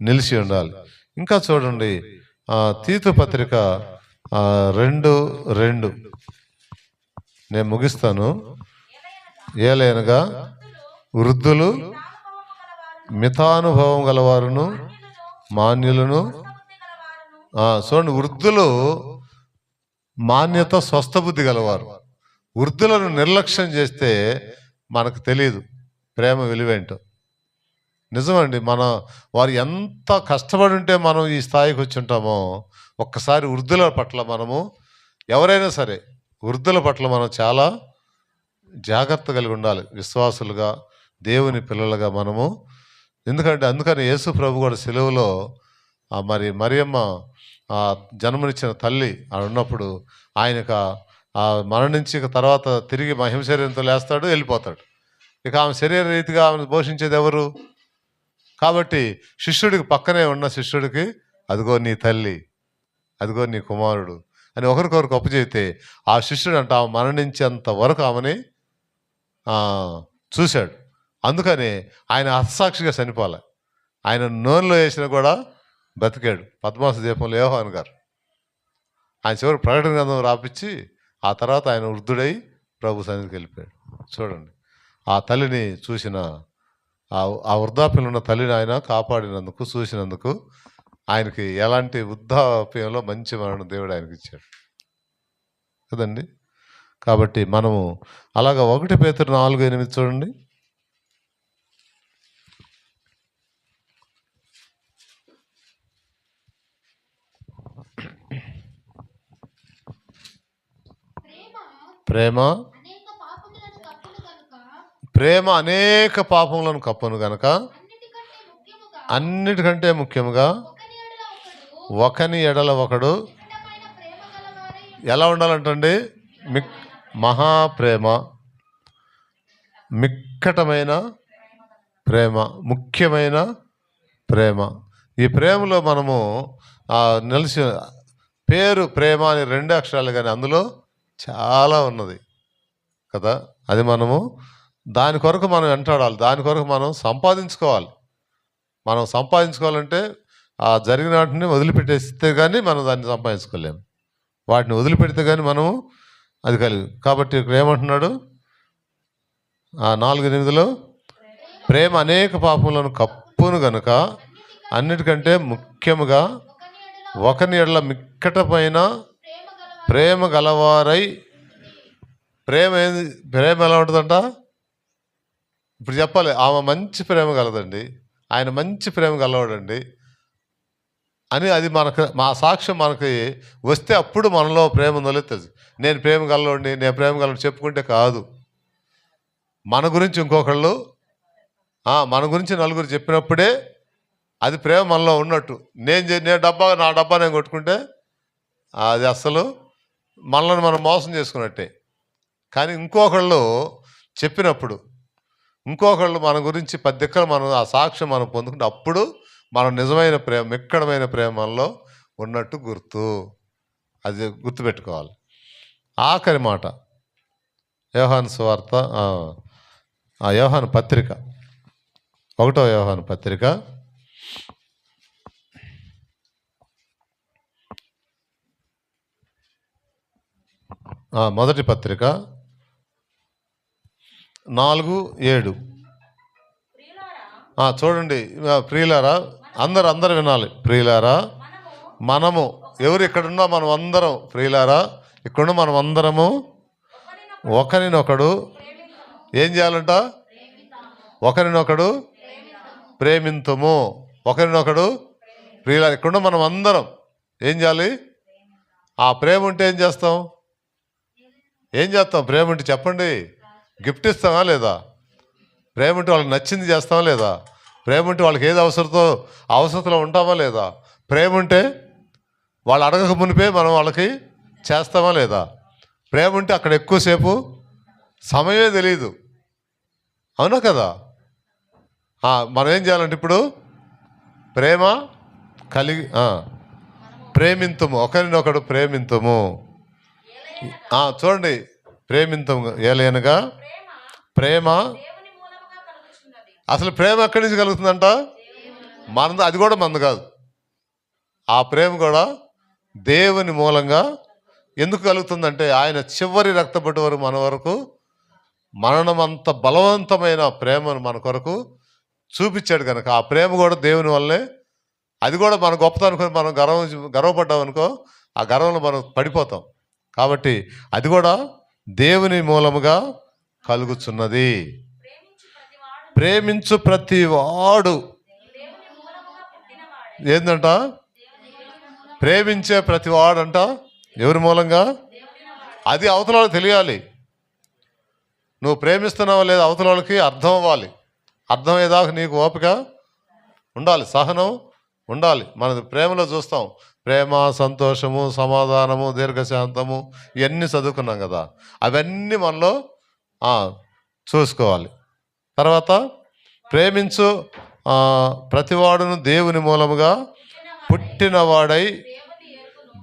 నిలిచి ఉండాలి. ఇంకా చూడండి, తీతు పత్రిక 2:2 నేను ముగిస్తాను. ఏలైనగా వృద్ధులు, మితానుభవం గలవారును, మాన్యులను. చూడండి, వృద్ధులు మాన్యత, స్వస్థబుద్ధి గలవారు. వృద్ధులను నిర్లక్ష్యం చేస్తే మనకు తెలియదు ప్రేమ విలువేంటో. నిజమండి, వారు ఎంత కష్టపడి ఉంటే మనం ఈ స్థాయికి వచ్చి ఉంటామో. ఒక్కసారి వృద్ధుల పట్ల మనము, ఎవరైనా సరే వృద్ధుల పట్ల మనం చాలా జాగ్రత్త కలిగి ఉండాలి, విశ్వాసులుగా, దేవుని పిల్లలుగా మనము. అందుకని యేసు ప్రభు కూడా సిలువలో మరియమ్మ జన్మనిచ్చిన తల్లి ఉన్నప్పుడు ఆయనకు మరణించి తర్వాత తిరిగి మహిమ శరీరంతో లేస్తాడు, వెళ్ళిపోతాడు. ఇక ఆమె శరీర రీతిగా ఆమెను పోషించేది ఎవరు? కాబట్టి శిష్యుడికి పక్కనే ఉన్న శిష్యుడికి, అదిగో నీ తల్లి, అదిగో నీ కుమారుడు అని ఒకరికొకరికి అప్పచెబితే ఆ శిష్యుడు అంట ఆమె మరణించేంత వరకు ఆమెని చూశాడు. అందుకని ఆయన హతసాక్షిగా చనిపోలే. ఆయన నూనెలో వేసినా కూడా బతికాడు. పద్మాస దీపంలో యోహాను గారు ఆయన చివరి ప్రకటన గ్రంథం రాపిచ్చి ఆ తర్వాత ఆయన వృద్ధుడై ప్రభు సన్నిధికి వెళ్ళిపోయాడు. చూడండి, ఆ తల్లిని చూసిన ఆ వృద్ధాప్యంలో ఉన్న తల్లిని ఆయన కాపాడినందుకు, చూసినందుకు ఆయనకి ఎలాంటి వృద్ధాప్యంలో మంచి మరణం దేవుడు ఆయనకి ఇచ్చాడు కదండి. కాబట్టి మనము అలాగా 1 పేతురు 4:8 చూడండి. ప్రేమ అనేక పాపములను కప్పును గనక అన్నిటికంటే ముఖ్యముగా ఒకని ఎడల ఒకడు ఎలా ఉండాలంటండి? మహాప్రేమ, మిక్కటమైన ప్రేమ, ముఖ్యమైన ప్రేమ. ఈ ప్రేమలో మనము నిలిచి పేరు ప్రేమ అని 2 అక్షరాలు, కానీ అందులో చాలా ఉన్నది కదా. అది మనము దాని కొరకు మనం వెంటాడాలి, దాని కొరకు మనం సంపాదించుకోవాలి. మనం సంపాదించుకోవాలంటే ఆ జరిగిన వాటిని వదిలిపెట్టేస్తే కానీ మనం దాన్ని సంపాదించుకోలేము. వాటిని వదిలిపెడితే కానీ మనము అది కలిగి. కాబట్టి ఇక్కడ ఏమంటున్నాడు? 4:8 ప్రేమ అనేక పాపములను కప్పును గనుక అన్నిటికంటే ముఖ్యముగా ఒకని ఎడల మిక్కటమైన ప్రేమ గలవారై. ప్రేమ ఎలా ఉంటుందంట? ఇప్పుడు చెప్పాలి, ఆమె మంచి ప్రేమ కలదండి, ఆయన మంచి ప్రేమ గలవాడండి అని. అది మా సాక్ష్యం మనకి వస్తే అప్పుడు మనలో ప్రేమ ఉందో తెలుసు. నేను ప్రేమ గలవాడిని, నేను ప్రేమ గలవాడిని చెప్పుకుంటే కాదు. మన గురించి ఇంకొకళ్ళు, మన గురించి నలుగురు చెప్పినప్పుడే అది ప్రేమ మనలో ఉన్నట్టు. నా డబ్బా నేను కొట్టుకుంటే అది అస్సలు మనల్ని మనం మోసం చేసుకున్నట్టే. కానీ ఇంకొకళ్ళు చెప్పినప్పుడు, ఇంకొకళ్ళు మన గురించి 10 దిక్కలు మనం ఆ సాక్ష్యం మనం పొందుకుంటే అప్పుడు మనం నిజమైన ప్రేమ, మిక్కడమైన ప్రేమ మనలో ఉన్నట్టు గుర్తు. అది గుర్తుపెట్టుకోవాలి. ఆఖరి మాట యోహాను సువార్త, యోహాను పత్రిక, 1వ యోహాను పత్రిక 1వ పత్రిక 4:7 చూడండి. ప్రియులారా, అందరూ వినాలి. ప్రియులారా, మనము ఎవరు ఇక్కడున్నా మనం అందరం, ప్రియులారా ఇక్కడున్న మనం అందరము ఒకరినొకడు ఏం చేయాలంట? ఒకరినొకడు ప్రేమింతుము. ఒకరినొకడు ప్రియులారా, ఇక్కడున్న మనం అందరం ఏం చేయాలి? ఆ ప్రేమ ఉంటే ఏం చేస్తాం? ప్రేమ ఉంటే చెప్పండి, గిఫ్ట్ ఇస్తామా లేదా? ప్రేమ ఉంటే వాళ్ళకి నచ్చింది చేస్తామా లేదా? ప్రేమ ఉంటే వాళ్ళకి ఏది అవసరతలో ఉంటామా లేదా? ప్రేమ ఉంటే వాళ్ళు అడగక మునిపే మనం వాళ్ళకి చేస్తామా లేదా? ప్రేమ ఉంటే అక్కడ ఎక్కువసేపు సమయమే తెలియదు, అవునా కదా? మనం ఏం చేయాలంటే ఇప్పుడు ప్రేమ కలిగి ప్రేమింతుము, ఒకరినొకడు ప్రేమింతుము. చూడండి, ప్రేమింతుము ఏలైనగా ప్రేమ. అసలు ప్రేమ ఎక్కడి నుంచి కలుగుతుందంట? మనది, అది కూడా మనది కాదు. ఆ ప్రేమ కూడా దేవుని మూలంగా ఎందుకు కలుగుతుందంటే ఆయన చివరి రక్తపొట్టు వరకు మన వరకు మరణమంత బలవంతమైన ప్రేమను మన కొరకు చూపించాడు కనుక ఆ ప్రేమ కూడా దేవుని వల్లే. అది కూడా మన గొప్పతో అనుకుని మనం గర్వపడ్డాం అనుకో, ఆ గర్వంలో మనం పడిపోతాం. కాబట్టి అది కూడా దేవుని మూలముగా కలుగుచున్నది. ప్రేమించు ప్రతి వాడు ఏందంట? ప్రేమించే ప్రతి వాడంట ఎవరి మూలంగా? అది అవతల వాళ్ళకి తెలియాలి. నువ్వు ప్రేమిస్తున్నావా లేదా అవతల వాళ్ళకి అర్థం అవ్వాలి. అర్థమయ్యేదాకా నీకు ఓపిక ఉండాలి, సహనం ఉండాలి. మన ప్రేమలో చూస్తాం, ప్రేమ, సంతోషము, సమాధానము, దీర్ఘశాంతము, ఇవన్నీ చదువుకున్నాం కదా. అవన్నీ మనలో చూసుకోవాలి. తర్వాత ప్రేమించు ప్రతివాడును దేవుని మూలముగా పుట్టినవాడై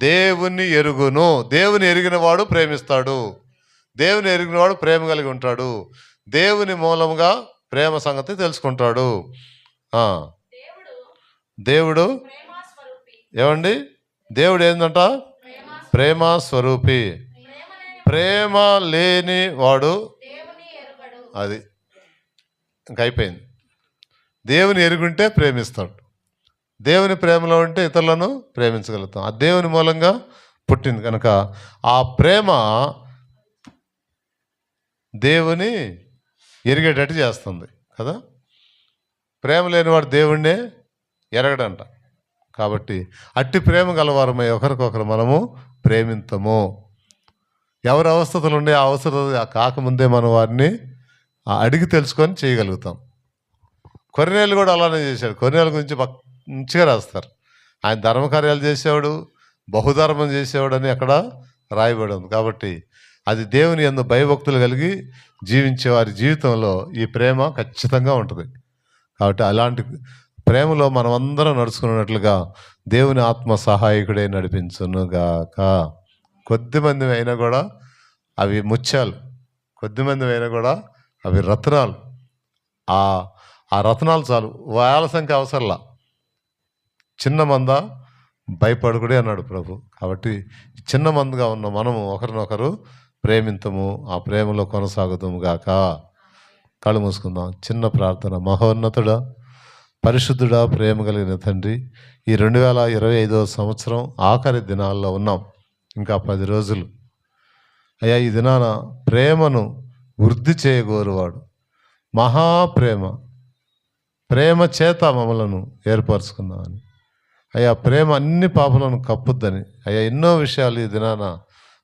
దేవుని ఎరుగును. దేవుని ఎరిగిన వాడు ప్రేమిస్తాడు. దేవుని ఎరిగిన వాడు ప్రేమ కలిగి ఉంటాడు. దేవుని మూలముగా ప్రేమ సంగతి తెలుసుకుంటాడు. దేవుడు ఏమండి? దేవుడు ఏందంట? ప్రేమ స్వరూపి. ప్రేమ లేని వాడు అది ఇంక అయిపోయింది. దేవుని ఎరుగుంటే ప్రేమిస్తాడు. దేవుని ప్రేమలో ఉంటే ఇతరులను ప్రేమించగలుగుతాం. ఆ దేవుని మూలంగా పుట్టింది కనుక ఆ ప్రేమ దేవుని ఎరిగేటట్టు చేస్తుంది కదా. ప్రేమ లేనివాడు దేవుణ్ణే ఎరగడంట. కాబట్టి అట్టి ప్రేమ గలవారమై ఒకరికొకరు మనము ప్రేమింతము. ఎవరి అవస్థలు ఉండే ఆ అవసరం కాకముందే మనం వారిని అడిగి తెలుసుకొని చేయగలుగుతాం. కొర్నేలు కూడా అలానే చేశాడు. కొర్నేలు గురించి మంచిగా రాస్తారు. ఆయన ధర్మకార్యాలు చేసేవాడు, బహుధర్మం చేసేవాడు అని అక్కడ రాయబడి ఉంది. కాబట్టి అది దేవుని యందు భయభక్తులు కలిగి జీవించే వారి జీవితంలో ఈ ప్రేమ ఖచ్చితంగా ఉంటుంది. కాబట్టి అలాంటి ప్రేమలో మనం అందరం నడుచుకున్నట్లుగా దేవుని ఆత్మ సహాయకుడే నడిపించునుగాక. కొద్దిమంది అయినా కూడా అవి ముత్యాలు, కొద్దిమంది అయినా కూడా అవి రత్నాలు. ఆ రత్నాలు చాలు, వేల సంఖ్య అవసరంలా. చిన్న మంద భయపడుకుడే అన్నాడు ప్రభు. కాబట్టి చిన్న మందుగా ఉన్న మనము ఒకరినొకరు ప్రేమింతము, ఆ ప్రేమలో కొనసాగుతాము గాక. కళ్ళు మూసుకుందాం. చిన్న ప్రార్థన. మహోన్నతుడా, పరిశుద్ధుడా, ప్రేమ కలిగిన తండ్రి, ఈ 2025వ సంవత్సరం ఆఖరి దినాల్లో ఉన్నాం. ఇంకా 10 రోజులు. అయ్యా, ఈ దినాన ప్రేమను వృద్ధి చేయగోరువాడు, మహాప్రేమ, ప్రేమ చేత మమ్మలను ఏర్పరచుకున్నామని అయ్యా, ప్రేమ అన్ని పాపలను కప్పుద్దని అయ్యా, ఎన్నో విషయాలు ఈ దినాన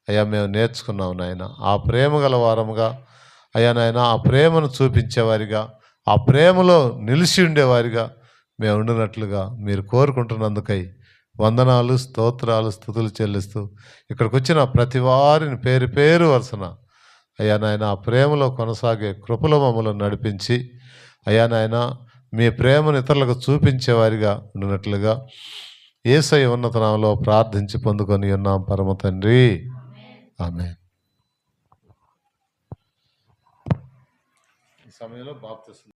అయ్యా మేము నేర్చుకున్నాం నాయన. ఆ ప్రేమ గల వారముగా అయ్యా నాయన, ఆ ప్రేమను చూపించేవారిగా, ఆ ప్రేమలో నిలిచి ఉండేవారిగా మేము ఉండినట్లుగా మీరు కోరుకుంటున్నందుకై వందనాలు, స్తోత్రాలు, స్తుతులు చెల్లిస్తూ ఇక్కడికి వచ్చిన ప్రతి వారిని పేరు పేరు వరుసన అయ్యా నాయన ఆ ప్రేమలో కొనసాగే కృపలో మమ్మల్ని నడిపించి అయ్యా నాయన మీ ప్రేమను ఇతరులకు చూపించేవారిగా ఉండినట్లుగా యేసయ్య ఉన్నత నామములో ప్రార్థించి పొందుకొని ఉన్నాం పరమ తండ్రి. ఆమేన్. ఈ సమయంలో బాప్తిస్మం